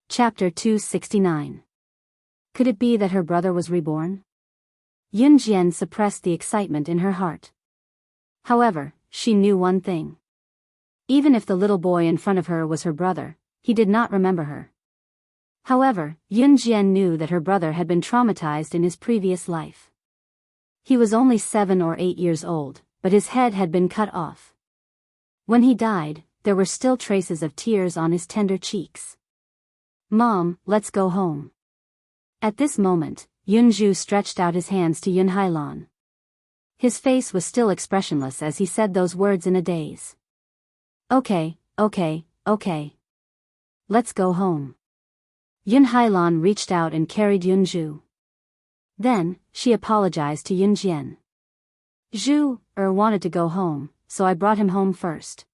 Chapter 269. Could it be that her brother was reborn? Yun Jian suppressed the excitement in her heart. However, she knew one thing. Even if the little boy in front of her was her brother, he did not remember her. However, Yun Jian knew that her brother had been traumatized in his previous life. He was only 7 or 8 years old, but his head had been cut off. When he died, there were still traces of tears on his tender cheeks. "Mom, let's go home." At this moment, Yunju stretched out his hands to Yun Hailan. His face was still expressionless as he said those words in a daze. Okay. Let's go home." Yun Hailan reached out and carried Yunju. Then, she apologized to Yun Jian. "Zhu wanted to go home, so I brought him home first.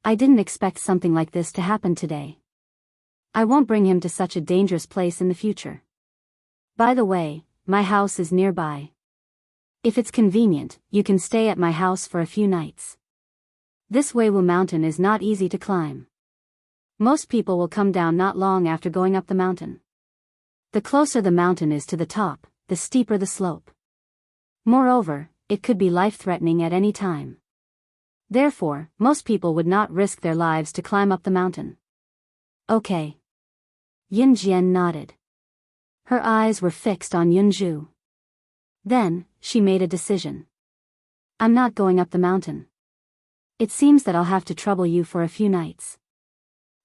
I didn't expect something like this to happen today. I won't bring him to such a dangerous place in the future. By the way, my house is nearby. If it's convenient, you can stay at my house for a few nights. This Weiwu Mountain is not easy to climb. Most people will come down not long after going up the mountain. The closer the mountain is to the top, the steeper the slope. Moreover, it could be life-threatening at any time. Therefore, most people would not risk their lives to climb up the mountain." "Okay." Yun Jian nodded. Her eyes were fixed on Yunju. Then, she made a decision. "I'm not going up the mountain. It seems that I'll have to trouble you for a few nights."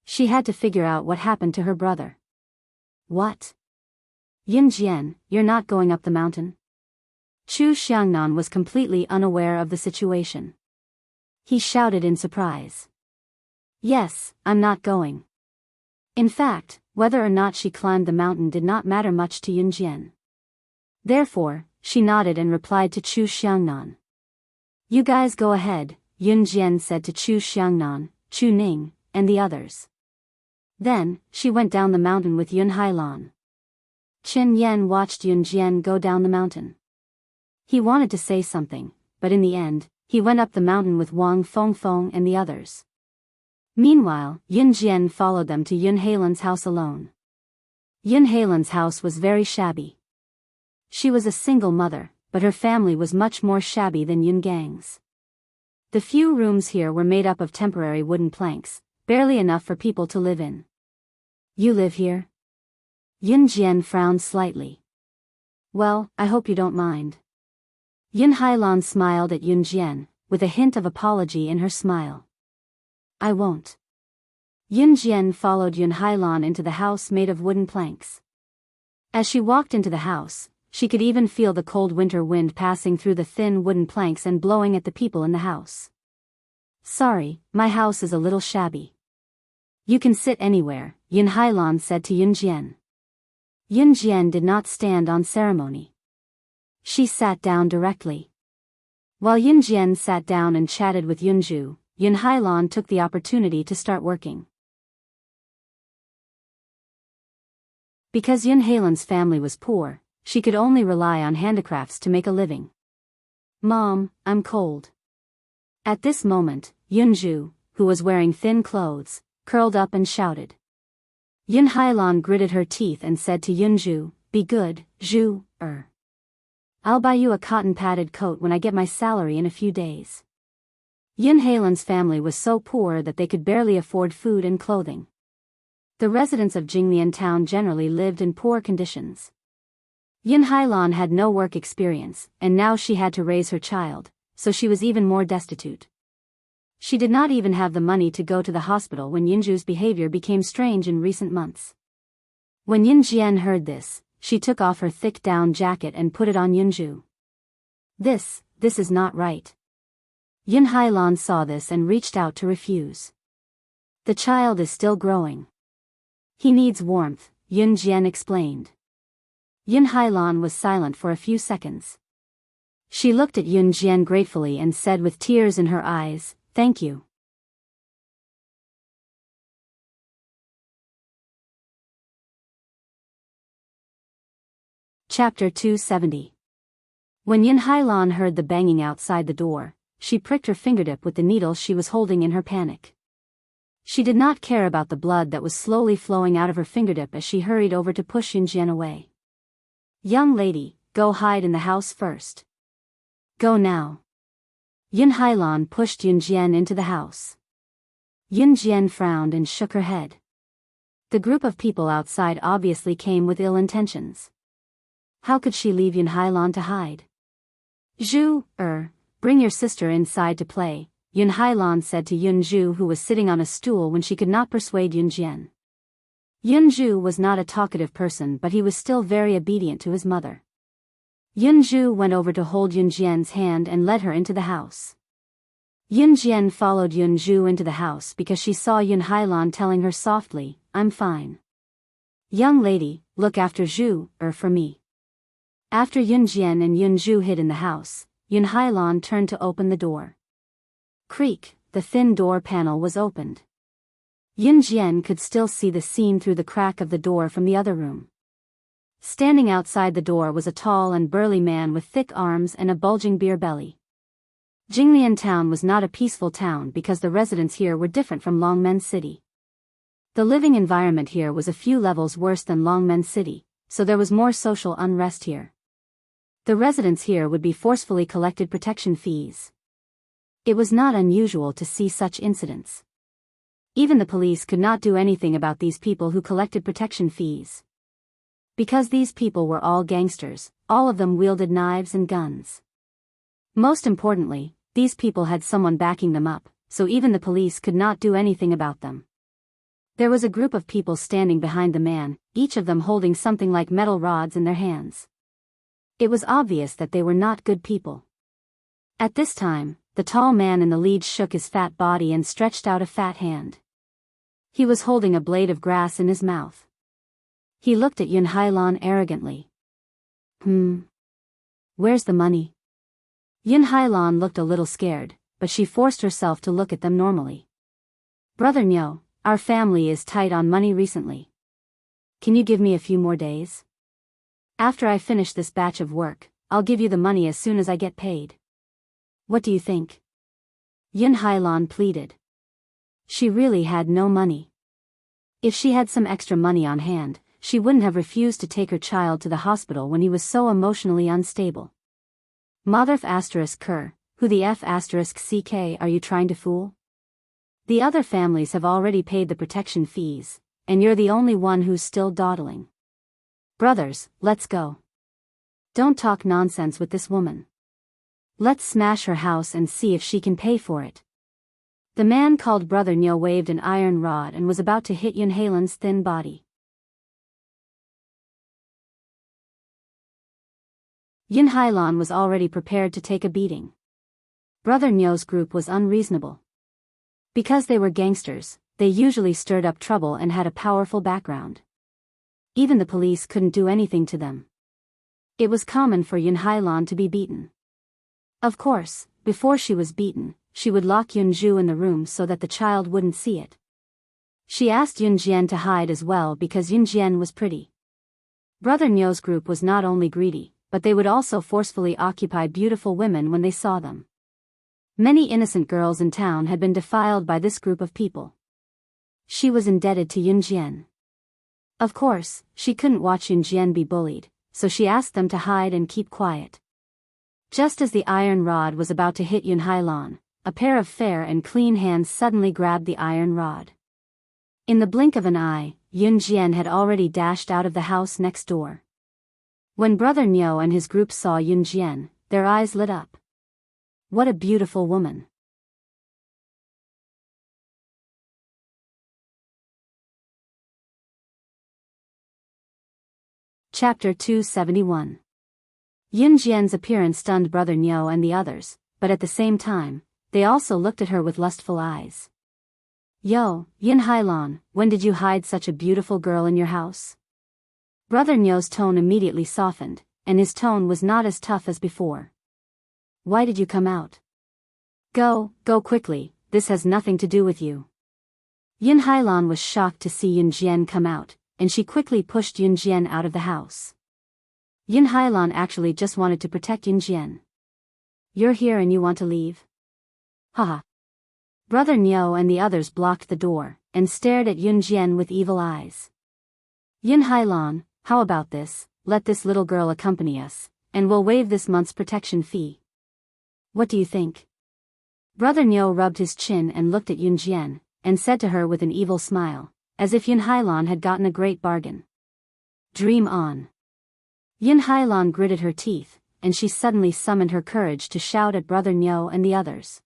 She had to figure out what happened to her brother. "What? Yun Jian, you're not going up the mountain?" Chu Xiangnan was completely unaware of the situation. He shouted in surprise. "Yes, I'm not going." In fact, whether or not she climbed the mountain did not matter much to Yun Jian. Therefore, she nodded and replied to Chu Xiangnan. "You guys go ahead," Yun Jian said to Chu Xiangnan, Chu Ning, and the others. Then, she went down the mountain with Yun Hailan. Chen Yan watched Yun Jian go down the mountain. He wanted to say something, but in the end, he went up the mountain with Wang Fengfeng and the others. Meanwhile, Yun Jian followed them to Yun Hailan's house alone. Yun Hailan's house was very shabby. She was a single mother, but her family was much more shabby than Yun Gang's. The few rooms here were made up of temporary wooden planks, barely enough for people to live in. "You live here?" Yun Jian frowned slightly. Well, I hope you don't mind. Yun Hailan smiled at Yun Jian, with a hint of apology in her smile. I won't. Yun Jian followed Yun Hailan into the house made of wooden planks. As she walked into the house, she could even feel the cold winter wind passing through the thin wooden planks and blowing at the people in the house. Sorry, my house is a little shabby. You can sit anywhere, Yun Hailan said to Yun Jian. Yun Jian did not stand on ceremony. She sat down directly. While Yun Jian sat down and chatted with Yunju, Yun Hailan took the opportunity to start working. Because Yun Hailan's family was poor, she could only rely on handicrafts to make a living. Mom, I'm cold. At this moment, Yunju, who was wearing thin clothes, curled up and shouted. Yun Hailan gritted her teeth and said to Yunju, be good, Zhu, I'll buy you a cotton-padded coat when I get my salary in a few days. Yun Hailan's family was so poor that they could barely afford food and clothing. The residents of Jinglian town generally lived in poor conditions. Yun Hailan had no work experience, and now she had to raise her child, so she was even more destitute. She did not even have the money to go to the hospital when Yunju's behavior became strange in recent months. When Yun Jian heard this, she took off her thick down jacket and put it on Yunju. This is not right. Yun Hailan saw this and reached out to refuse. The child is still growing. He needs warmth, Yun Jian explained. Yun Hailan was silent for a few seconds. She looked at Yun Jian gratefully and said with tears in her eyes, thank you. Chapter 270. When Yun Hailan heard the banging outside the door, she pricked her fingertip with the needle she was holding in her panic. She did not care about the blood that was slowly flowing out of her fingertip as she hurried over to push Yun Jian away. Young lady, go hide in the house first. Go now. Yun Hailan pushed Yun Jian into the house. Yun Jian frowned and shook her head. The group of people outside obviously came with ill intentions. How could she leave Yun Hailan to hide? Zhu, bring your sister inside to play, Yun Hailan said to Yunju, who was sitting on a stool when she could not persuade Yun Jian. Yunju was not a talkative person, but he was still very obedient to his mother. Yunju went over to hold Yun Jian's hand and led her into the house. Yun Jian followed Yunju into the house because she saw Yun Hailan telling her softly, I'm fine. Young lady, look after Zhu, for me. After Yun Jian and Yunju hid in the house, Yun Hailan turned to open the door. Creak, the thin door panel was opened. Yun Jian could still see the scene through the crack of the door from the other room. Standing outside the door was a tall and burly man with thick arms and a bulging beer belly. Jinglian town was not a peaceful town because the residents here were different from Longmen City. The living environment here was a few levels worse than Longmen City, so there was more social unrest here. The residents here would be forcefully collected protection fees. It was not unusual to see such incidents. Even the police could not do anything about these people who collected protection fees. Because these people were all gangsters, all of them wielded knives and guns. Most importantly, these people had someone backing them up, so even the police could not do anything about them. There was a group of people standing behind the man, each of them holding something like metal rods in their hands. It was obvious that they were not good people. At this time, the tall man in the lead shook his fat body and stretched out a fat hand. He was holding a blade of grass in his mouth. He looked at Yun Hailan arrogantly. Where's the money? Yun Hailan looked a little scared, but she forced herself to look at them normally. Brother Nyo, our family is tight on money recently. Can you give me a few more days? After I finish this batch of work, I'll give you the money as soon as I get paid. What do you think? Yun Hailan pleaded. She really had no money. If she had some extra money on hand, she wouldn't have refused to take her child to the hospital when he was so emotionally unstable. Motherf asterisk Ker, who the F asterisk CK are you trying to fool? The other families have already paid the protection fees, and you're the only one who's still dawdling. Brothers, let's go. Don't talk nonsense with this woman. Let's smash her house and see if she can pay for it. The man called Brother Nyo waved an iron rod and was about to hit Yun Halan's thin body. Yun Hailan was already prepared to take a beating. Brother Nyo's group was unreasonable. Because they were gangsters, they usually stirred up trouble and had a powerful background. Even the police couldn't do anything to them. It was common for Yun Hailan to be beaten. Of course, before she was beaten, she would lock Yunju in the room so that the child wouldn't see it. She asked Yun Jian to hide as well because Yun Jian was pretty. Brother Nyo's group was not only greedy, but they would also forcefully occupy beautiful women when they saw them. Many innocent girls in town had been defiled by this group of people. She was indebted to Yun Jian. Of course, she couldn't watch Yun Jian be bullied, so she asked them to hide and keep quiet. Just as the iron rod was about to hit Yun Hailan, a pair of fair and clean hands suddenly grabbed the iron rod. In the blink of an eye, Yun Jian had already dashed out of the house next door. When Brother Nyo and his group saw Yun Jian, their eyes lit up. What a beautiful woman. Chapter 271. Yun Jian's appearance stunned Brother Nyo and the others, but at the same time, they also looked at her with lustful eyes. Yo, Yun Hailan, when did you hide such a beautiful girl in your house? Brother Nyo's tone immediately softened, and his tone was not as tough as before. Why did you come out? Go quickly, this has nothing to do with you. Yun Hailan was shocked to see Yun Jian come out, and she quickly pushed Yun Jian out of the house. Yun Hailan actually just wanted to protect Yun Jian. You're here and you want to leave? Haha. Brother Nyo and the others blocked the door, and stared at Yun Jian with evil eyes. Yun Hailan, how about this, let this little girl accompany us, and we'll waive this month's protection fee. What do you think? Brother Nyo rubbed his chin and looked at Yun Jian, and said to her with an evil smile, as if Yun Hailan had gotten a great bargain. Dream on. Yun Hailan gritted her teeth, and she suddenly summoned her courage to shout at Brother Nyo and the others.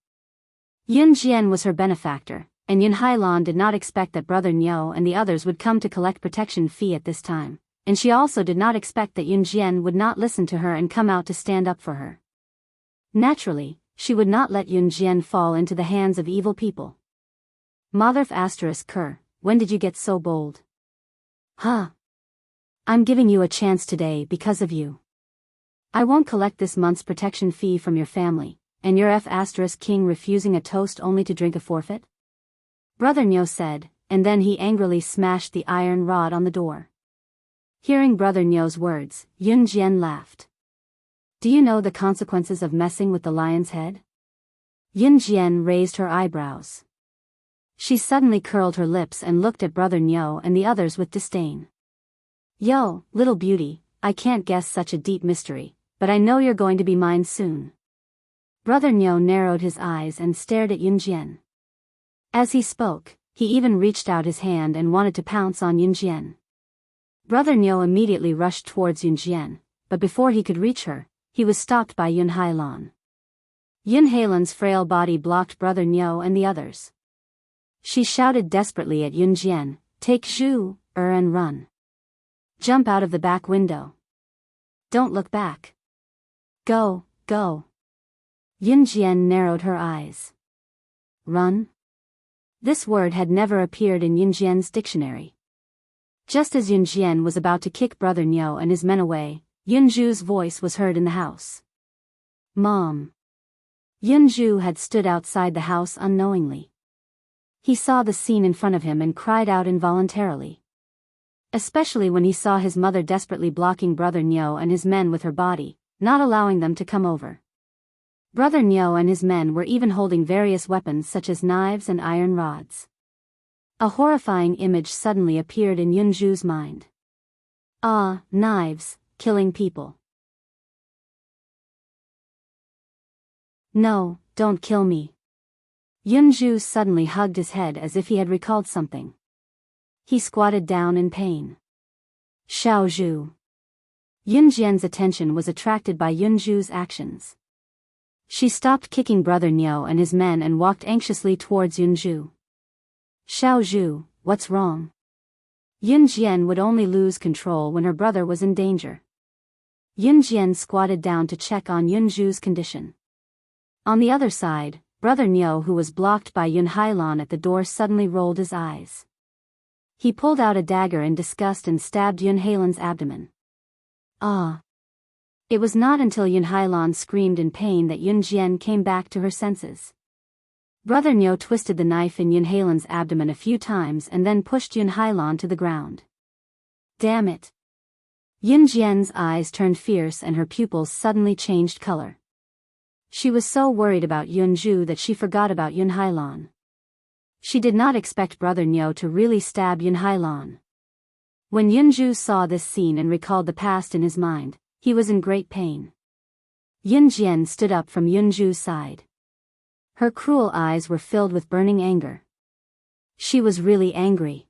Yun Jian was her benefactor, and Yun Hailan did not expect that Brother Nyo and the others would come to collect protection fee at this time, and she also did not expect that Yun Jian would not listen to her and come out to stand up for her. Naturally, she would not let Yun Jian fall into the hands of evil people. Mother **Ker, when did you get so bold? Huh? I'm giving you a chance today because of you. I won't collect this month's protection fee from your family, and your **King refusing a toast only to drink a forfeit? Brother Nyo said, and then he angrily smashed the iron rod on the door. Hearing Brother Nyo's words, Yun Jian laughed. Do you know the consequences of messing with the lion's head? Yun Jian raised her eyebrows. She suddenly curled her lips and looked at Brother Nyo and the others with disdain. Yo, little beauty, I can't guess such a deep mystery, but I know you're going to be mine soon. Brother Nyo narrowed his eyes and stared at Yun Jian. As he spoke, he even reached out his hand and wanted to pounce on Yun Jian. Brother Nyo immediately rushed towards Yun Jian, but before he could reach her, he was stopped by Yun Hailan. Yun Hailan's frail body blocked Brother Nyo and the others. She shouted desperately at Yun Jian, take Zhu, and run. Jump out of the back window. Don't look back. Go. Yun Jian narrowed her eyes. Run? This word had never appeared in Yun Jian's dictionary. Just as Yun Jian was about to kick Brother Nyo and his men away, Yun Zhu's voice was heard in the house. Mom. Yun Zhu had stood outside the house unknowingly. He saw the scene in front of him and cried out involuntarily. Especially when he saw his mother desperately blocking Brother Nyo and his men with her body, not allowing them to come over. Brother Nyo and his men were even holding various weapons such as knives and iron rods. A horrifying image suddenly appeared in Yun Zhu's mind. Knives, killing people. No, don't kill me. Yun Zhu suddenly hugged his head as if he had recalled something. He squatted down in pain. Xiao Zhu. Yun Jian's attention was attracted by Yun Zhu's actions. She stopped kicking Brother Niu and his men and walked anxiously towards Yun Zhu. Xiao Zhu, what's wrong? Yun Jian would only lose control when her brother was in danger. Yun Jian squatted down to check on Yun Zhu's condition. On the other side, Brother Niu, who was blocked by Yun Hailan at the door, suddenly rolled his eyes. He pulled out a dagger in disgust and stabbed Yun Hailan's abdomen. Ah! It was not until Yun Hailan screamed in pain that Yun Jian came back to her senses. Brother Niu twisted the knife in Yun Hailan's abdomen a few times and then pushed Yun Hailan to the ground. Damn it! Yun Jian's eyes turned fierce and her pupils suddenly changed color. She was so worried about Yun Zhu that she forgot about Yun Hailan. She did not expect Brother Niu to really stab Yun Hailan. When Yun Zhu saw this scene and recalled the past in his mind, he was in great pain. Yun Jian stood up from Yun Zhu's side. Her cruel eyes were filled with burning anger. She was really angry.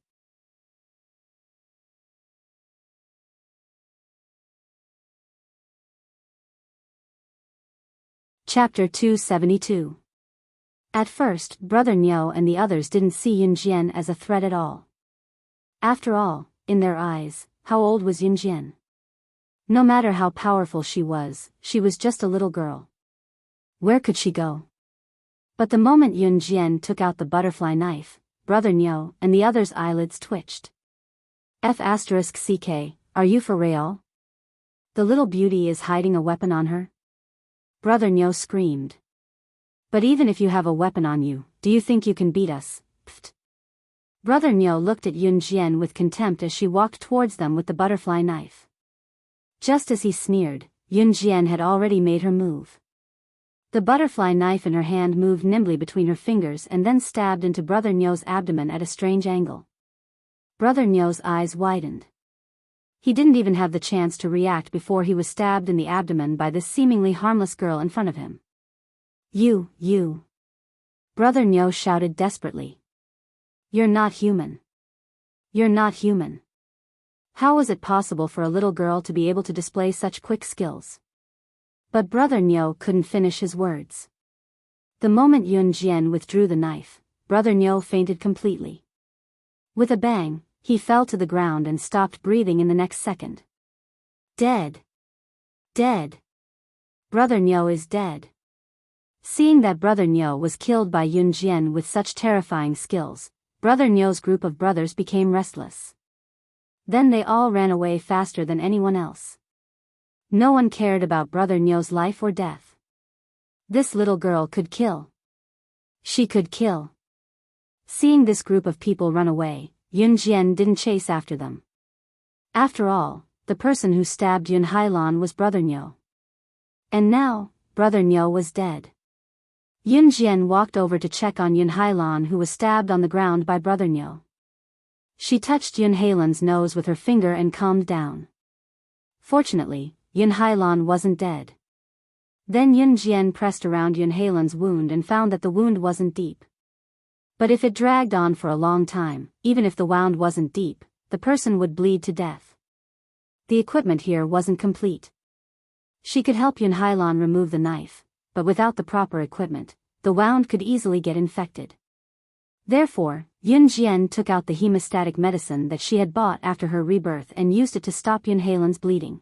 Chapter 272. At first, Brother Niu and the others didn't see Yun Jian as a threat at all. After all, in their eyes, how old was Yun Jian? No matter how powerful she was just a little girl. Where could she go? But the moment Yun Jian took out the butterfly knife, Brother Niu and the others' eyelids twitched. F***ck, are you for real? The little beauty is hiding a weapon on her? Brother Niu screamed. But even if you have a weapon on you, do you think you can beat us? Pfft. Brother Niu looked at Yun Jian with contempt as she walked towards them with the butterfly knife. Just as he sneered, Yun Jian had already made her move. The butterfly knife in her hand moved nimbly between her fingers and then stabbed into Brother Niu's abdomen at a strange angle. Brother Niu's eyes widened. He didn't even have the chance to react before he was stabbed in the abdomen by this seemingly harmless girl in front of him. You. Brother Niu shouted desperately. You're not human. You're not human. How was it possible for a little girl to be able to display such quick skills? But Brother Niu couldn't finish his words. The moment Yun Jian withdrew the knife, Brother Niu fainted completely. With a bang, he fell to the ground and stopped breathing in the next second. Dead. Dead. Brother Niu is dead. Seeing that Brother Niu was killed by Yun Jian with such terrifying skills, Brother Niu's group of brothers became restless. Then they all ran away faster than anyone else. No one cared about Brother Niu's life or death. This little girl could kill. She could kill. Seeing this group of people run away, Yun Jian didn't chase after them. After all, the person who stabbed Yun Hailan was Brother Niu. And now, Brother Niu was dead. Yun Jian walked over to check on Yun Hailan, who was stabbed on the ground by Brother Niu. She touched Yun Hailan's nose with her finger and calmed down. Fortunately, Yun Hailan wasn't dead. Then Yun Jian pressed around Yun Hailan's wound and found that the wound wasn't deep. But if it dragged on for a long time, even if the wound wasn't deep, the person would bleed to death. The equipment here wasn't complete. She could help Yun Hailan remove the knife, but without the proper equipment, the wound could easily get infected. Therefore, Yun Jian took out the hemostatic medicine that she had bought after her rebirth and used it to stop Yun Hailan's bleeding.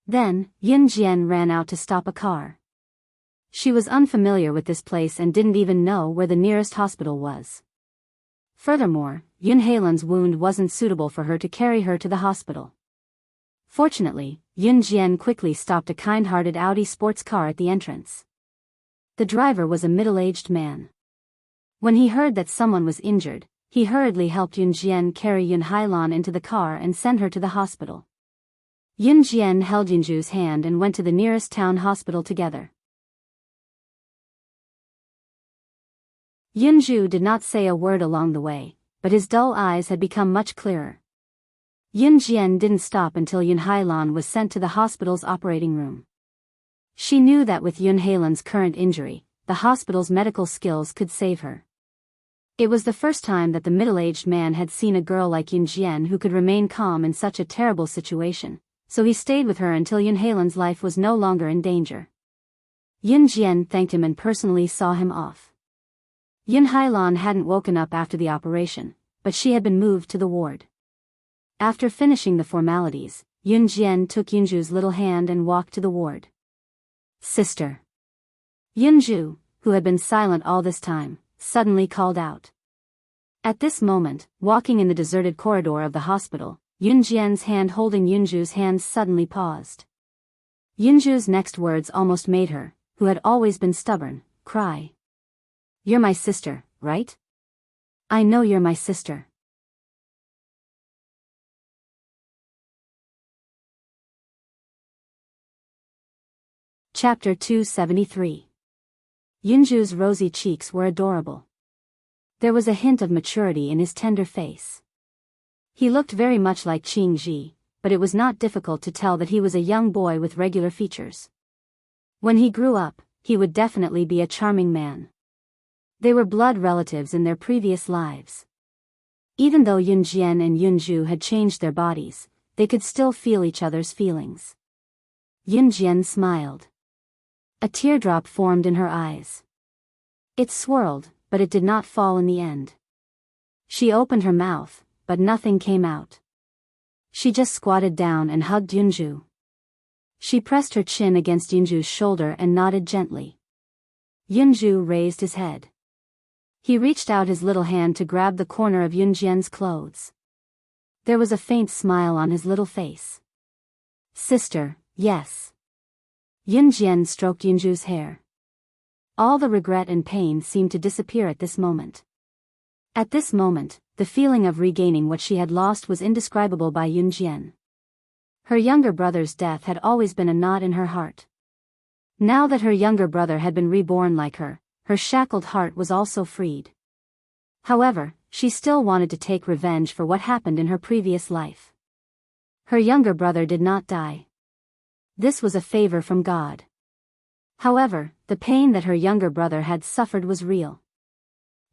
Then, Yun Jian ran out to stop a car. She was unfamiliar with this place and didn't even know where the nearest hospital was. Furthermore, Yun Hailan's wound wasn't suitable for her to carry her to the hospital. Fortunately, Yun Jian quickly stopped a kind-hearted Audi sports car at the entrance. The driver was a middle-aged man. When he heard that someone was injured, he hurriedly helped Yun Jian carry Yun Hailan into the car and send her to the hospital. Yun Jian held Yunju's hand and went to the nearest town hospital together. Yunju did not say a word along the way, but his dull eyes had become much clearer. Yun Jian didn't stop until Yun Hailan was sent to the hospital's operating room. She knew that with Yun Hailan's current injury, the hospital's medical skills could save her. It was the first time that the middle-aged man had seen a girl like Yun Jian who could remain calm in such a terrible situation, so he stayed with her until Yun Hailan's life was no longer in danger. Yun Jian thanked him and personally saw him off. Yun Hailan hadn't woken up after the operation, but she had been moved to the ward. After finishing the formalities, Yun Jian took Yunju's little hand and walked to the ward. "Sister." Yunju, who had been silent all this time, suddenly called out. At this moment, walking in the deserted corridor of the hospital, Yun Jian's hand holding Yunju's hand suddenly paused. Yunju's next words almost made her, who had always been stubborn, cry. "You're my sister, right? I know you're my sister." Chapter 273. Yunju's rosy cheeks were adorable. There was a hint of maturity in his tender face. He looked very much like Qing Ji, but it was not difficult to tell that he was a young boy with regular features. When he grew up, he would definitely be a charming man. They were blood relatives in their previous lives. Even though Yun Jian and Yunju had changed their bodies, they could still feel each other's feelings. Yun Jian smiled. A teardrop formed in her eyes. It swirled, but it did not fall in the end. She opened her mouth, but nothing came out. She just squatted down and hugged Yunju. She pressed her chin against Yunju's shoulder and nodded gently. Yunju raised his head. He reached out his little hand to grab the corner of Yun Jian's clothes. There was a faint smile on his little face. "Sister, yes." Yun Jian stroked Yunju's hair. All the regret and pain seemed to disappear at this moment. At this moment, the feeling of regaining what she had lost was indescribable by Yun Jian. Her younger brother's death had always been a knot in her heart. Now that her younger brother had been reborn like her shackled heart was also freed. However, she still wanted to take revenge for what happened in her previous life. Her younger brother did not die. This was a favor from God. However, the pain that her younger brother had suffered was real.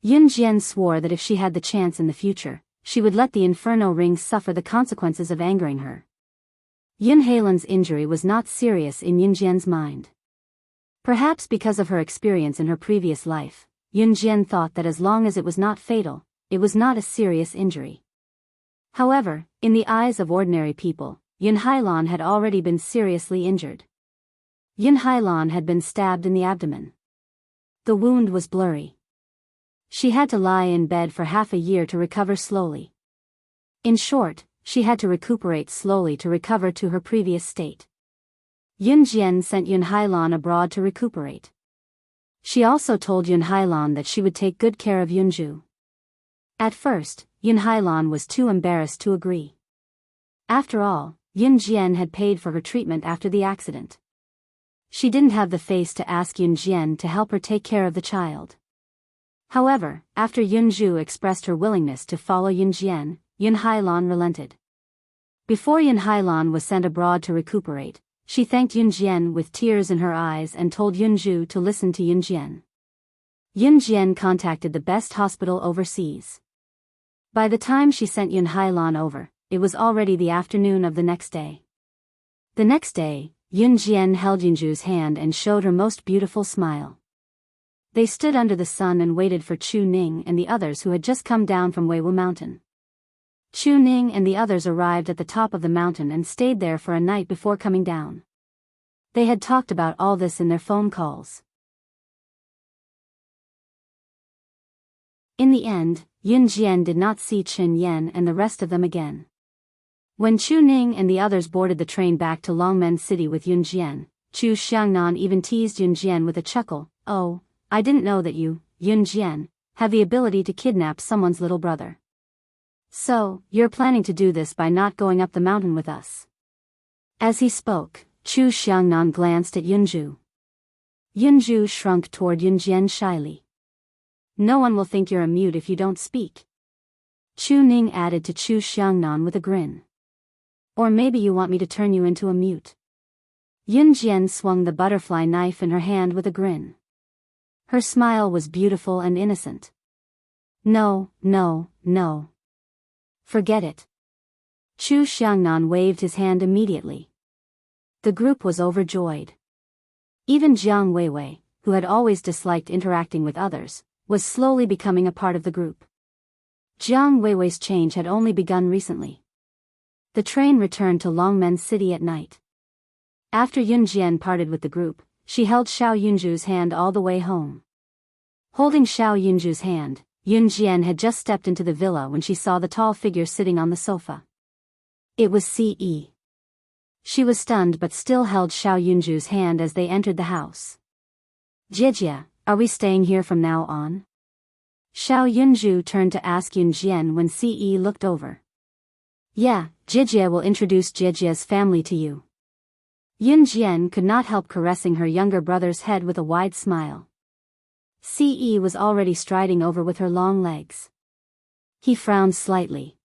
Yun Jian swore that if she had the chance in the future, she would let the Inferno Ring suffer the consequences of angering her. Yun Hailan's injury was not serious in Yun Jian's mind. Perhaps because of her experience in her previous life, Yun Jian thought that as long as it was not fatal, it was not a serious injury. However, in the eyes of ordinary people, Yun Hailan had already been seriously injured. Yun Hailan had been stabbed in the abdomen. The wound was blurry. She had to lie in bed for half a year to recover slowly. In short, she had to recuperate slowly to recover to her previous state. Yun Jian sent Yun Hailan abroad to recuperate. She also told Yun Hailan that she would take good care of Yunju. At first, Yun Hailan was too embarrassed to agree. After all, Yun Jian had paid for her treatment after the accident. She didn't have the face to ask Yun Jian to help her take care of the child. However, after Yunju expressed her willingness to follow Yun Jian, Yun Hailan relented. Before Yun Hailan was sent abroad to recuperate, she thanked Yun Jian with tears in her eyes and told Yunju to listen to Yun Jian. Yun Jian contacted the best hospital overseas. By the time she sent Yun Hailan over, it was already the afternoon of the next day. The next day, Yun Jian held Yunju's hand and showed her most beautiful smile. They stood under the sun and waited for Chu Ning and the others who had just come down from Weiwu Mountain. Chu Ning and the others arrived at the top of the mountain and stayed there for a night before coming down. They had talked about all this in their phone calls. In the end, Yun Jian did not see Chen Yan and the rest of them again. When Chu Ning and the others boarded the train back to Longmen City with Yun Jian, Chu Xiangnan even teased Yun Jian with a chuckle. "Oh, I didn't know that you, Yun Jian, have the ability to kidnap someone's little brother. So, you're planning to do this by not going up the mountain with us." As he spoke, Chu Xiangnan glanced at Yunju. Yunju shrunk toward Yun Jian shyly. "No one will think you're a mute if you don't speak." Chu Ning added to Chu Xiangnan with a grin. "Or maybe you want me to turn you into a mute." Yun Jian swung the butterfly knife in her hand with a grin. Her smile was beautiful and innocent. "No, no, no. Forget it. Chu Xiangnan waved his hand immediately. The group was overjoyed. Even Jiang Weiwei, who had always disliked interacting with others, was slowly becoming a part of the group. Jiang Weiwei's change had only begun recently. The train returned to Longmen City at night. After Yun Jian parted with the group, she held Xiao Yunju's hand all the way home. Holding Xiao Yunju's hand, Yun Jian had just stepped into the villa when she saw the tall figure sitting on the sofa. It was Ce. She was stunned but still held Xiao Yunju's hand as they entered the house. Jijia, are we staying here from now on? Xiao Yunju turned to ask Yun Jian when Ce looked over. Yeah, Jijia will introduce Jijia's family to you. Yun Jian could not help caressing her younger brother's head with a wide smile. Ce was already striding over with her long legs. He frowned slightly.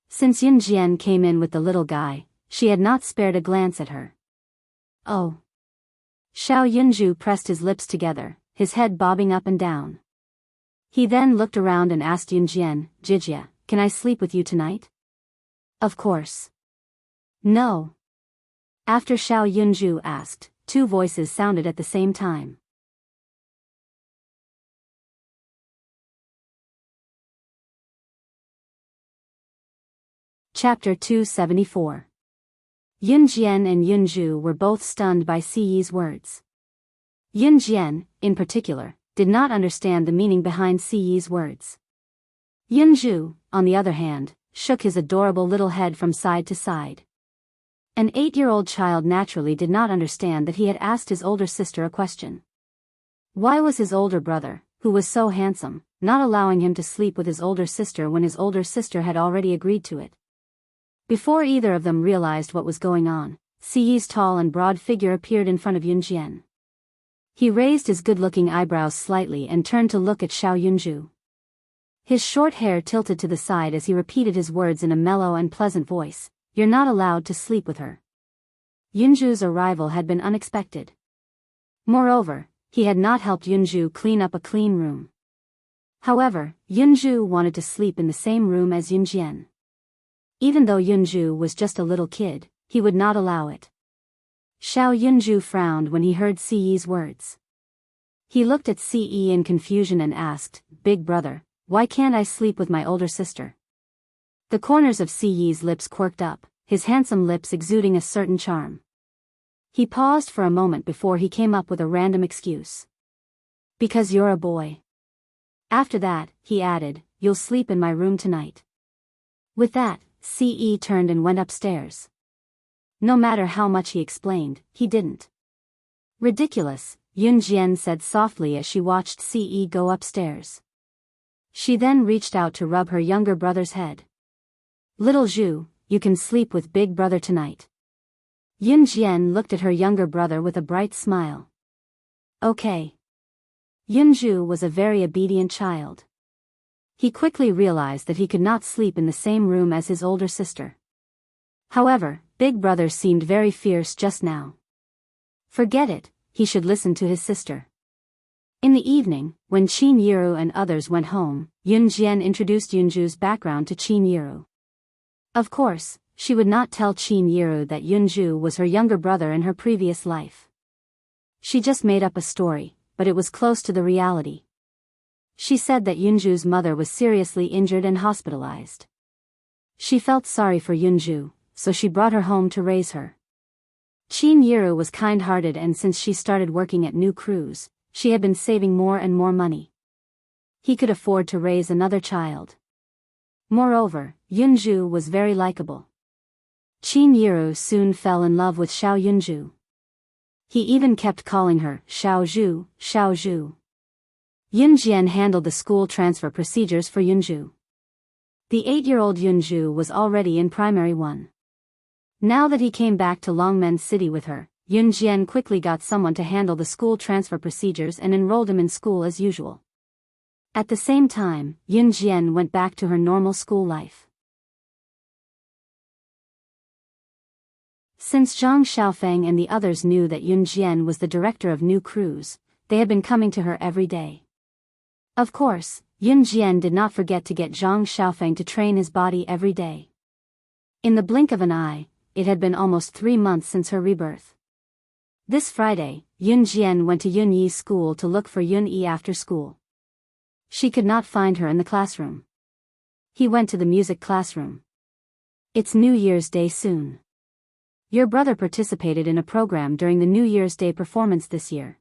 Since Yun Jian came in with the little guy, she had not spared a glance at her. Oh. Xiao Yunju pressed his lips together, his head bobbing up and down. He then looked around and asked Yun Jian, Jijia, can I sleep with you tonight? Of course. No. After Xiao Yunju asked, two voices sounded at the same time. Chapter 274. Yun Jian and Yunju were both stunned by Ce's words. Yun Jian, in particular, did not understand the meaning behind Ce's words. Yunju, on the other hand, shook his adorable little head from side to side. An 8-year-old child naturally did not understand that he had asked his older sister a question. Why was his older brother, who was so handsome, not allowing him to sleep with his older sister when his older sister had already agreed to it? Before either of them realized what was going on, Ce's tall and broad figure appeared in front of Yun Jian. He raised his good-looking eyebrows slightly and turned to look at Xiao Yunju. His short hair tilted to the side as he repeated his words in a mellow and pleasant voice. You're not allowed to sleep with her. Yunju's arrival had been unexpected. Moreover, he had not helped Yunju clean up a clean room. However, Yunju wanted to sleep in the same room as Yun Jian. Even though Yunju was just a little kid, he would not allow it. Xiao Yunju frowned when he heard Ce's words. He looked at Ce in confusion and asked, Big brother, why can't I sleep with my older sister? The corners of Ce's lips quirked up, his handsome lips exuding a certain charm. He paused for a moment before he came up with a random excuse. Because you're a boy. After that, he added, you'll sleep in my room tonight. With that, Ce turned and went upstairs. No matter how much he explained, he didn't. Ridiculous, Yun Jian said softly as she watched Ce go upstairs. She then reached out to rub her younger brother's head. Little Zhu, you can sleep with big brother tonight. Yun Jian looked at her younger brother with a bright smile. Okay. Yunju was a very obedient child. He quickly realized that he could not sleep in the same room as his older sister. However, big brother seemed very fierce just now. Forget it, he should listen to his sister. In the evening, when Qin Yiru and others went home, Yun Jian introduced Yunju's background to Qin Yiru. Of course, she would not tell Qin Yiru that Yunju was her younger brother in her previous life. She just made up a story, but it was close to the reality. She said that Yunju's mother was seriously injured and hospitalized. She felt sorry for Yunju, so she brought her home to raise her. Qin Yiru was kind-hearted, and since she started working at New Cruise, she had been saving more and more money. He could afford to raise another child. Moreover, Yunju was very likable. Qin Yiru soon fell in love with Xiao Yunju. He even kept calling her Xiao Zhu, Xiao Zhu. Yun Jian handled the school transfer procedures for Yunju. The 8-year-old Yunju was already in primary 1. Now that he came back to Longmen City with her, Yun Jian quickly got someone to handle the school transfer procedures and enrolled him in school as usual. At the same time, Yun Jian went back to her normal school life. Since Zhang Xiaofeng and the others knew that Yun Jian was the director of New Cruise, they had been coming to her every day. Of course, Yun Jian did not forget to get Zhang Xiaofeng to train his body every day. In the blink of an eye, it had been almost 3 months since her rebirth. This Friday, Yun Jian went to Yun Yi's school to look for Yun Yi after school. She could not find her in the classroom. He went to the music classroom. It's New Year's Day soon. Your brother participated in a program during the New Year's Day performance this year.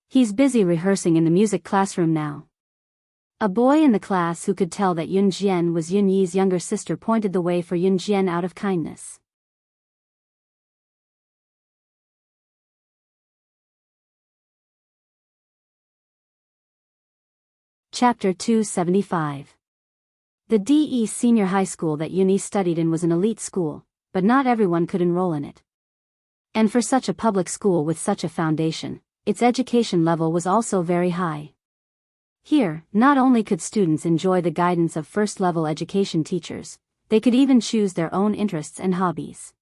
He's busy rehearsing in the music classroom now. A boy in the class who could tell that Yun Jian was Yun Yi's younger sister pointed the way for Yun Jian out of kindness. Chapter 275. The DE Senior High School that Yun Yi studied in was an elite school, but not everyone could enroll in it. And for such a public school with such a foundation, its education level was also very high. Here, not only could students enjoy the guidance of first-level education teachers, they could even choose their own interests and hobbies.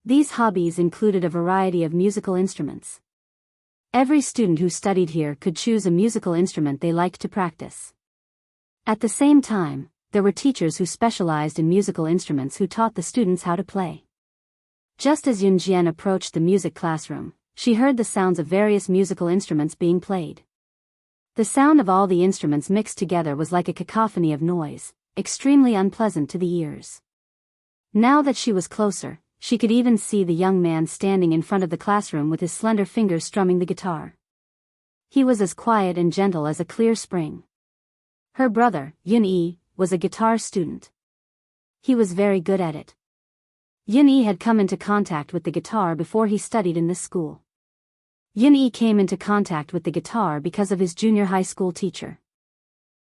These hobbies included a variety of musical instruments. Every student who studied here could choose a musical instrument they liked to practice. At the same time, there were teachers who specialized in musical instruments who taught the students how to play. Just as Yun Jian approached the music classroom, she heard the sounds of various musical instruments being played. The sound of all the instruments mixed together was like a cacophony of noise, extremely unpleasant to the ears. Now that she was closer, she could even see the young man standing in front of the classroom with his slender fingers strumming the guitar. He was as quiet and gentle as a clear spring. Her brother, Yun Yi, was a guitar student. He was very good at it. Yun Yi had come into contact with the guitar before he studied in this school. Yun Yi came into contact with the guitar because of his junior high school teacher.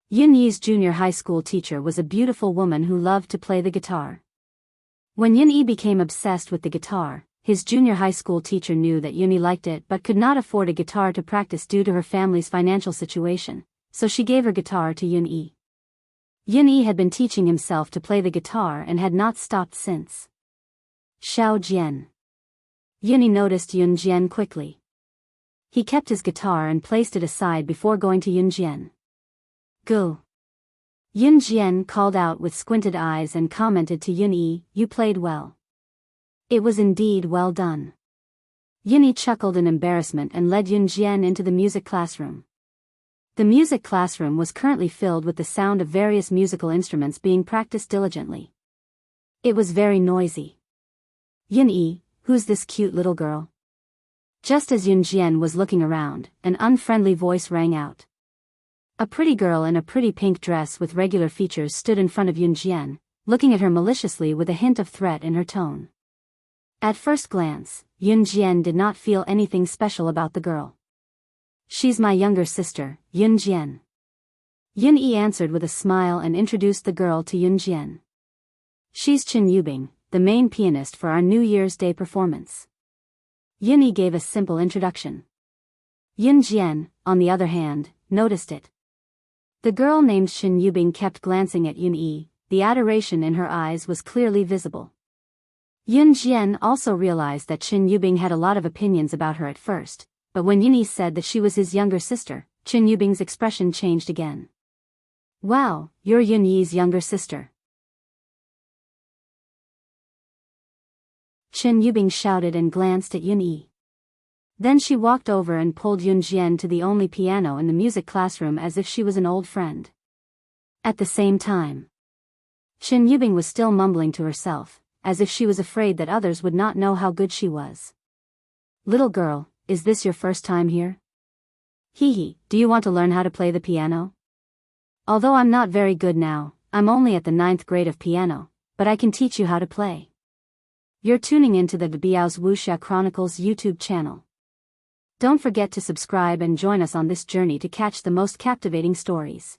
Yun Yi's junior high school teacher was a beautiful woman who loved to play the guitar. When Yun Yi became obsessed with the guitar, his junior high school teacher knew that Yun Yi liked it but could not afford a guitar to practice due to her family's financial situation, so she gave her guitar to Yun Yi. Yun Yi had been teaching himself to play the guitar and had not stopped since. Xiao Jian. Yun Yi noticed Yun Jian quickly. He kept his guitar and placed it aside before going to Yun Jian. Go. Yun Jian called out with squinted eyes and commented to Yun Yi, "You played well." It was indeed well done. Yun Yi chuckled in embarrassment and led Yun Jian into the music classroom. The music classroom was currently filled with the sound of various musical instruments being practiced diligently. It was very noisy. "Yun Yi, who's this cute little girl?" Just as Yun Jian was looking around, an unfriendly voice rang out. A pretty girl in a pretty pink dress with regular features stood in front of Yun Jian, looking at her maliciously with a hint of threat in her tone. At first glance, Yun Jian did not feel anything special about the girl. "She's my younger sister, Yun Jian." Yun Yi answered with a smile and introduced the girl to Yun Jian. "She's Chen Yubing, the main pianist for our New Year's Day performance." Yun Yi gave a simple introduction. Yun Jian, on the other hand, noticed it. The girl named Chen Yubing kept glancing at Yun Yi, the adoration in her eyes was clearly visible. Yun Jian also realized that Chen Yubing had a lot of opinions about her at first, but when Yun Yi said that she was his younger sister, Chen Yubing's expression changed again. "Wow, you're Yun Yi's younger sister." Chen Yubing shouted and glanced at Yun Yi. Then she walked over and pulled Yun Jian to the only piano in the music classroom as if she was an old friend. At the same time, Chen Yubing was still mumbling to herself, as if she was afraid that others would not know how good she was. "Little girl, is this your first time here? Hee, do you want to learn how to play the piano? Although I'm not very good now, I'm only at the 9th grade of piano, but I can teach you how to play." You're tuning into the Biyao's Wuxia Chronicles YouTube channel. Don't forget to subscribe and join us on this journey to catch the most captivating stories.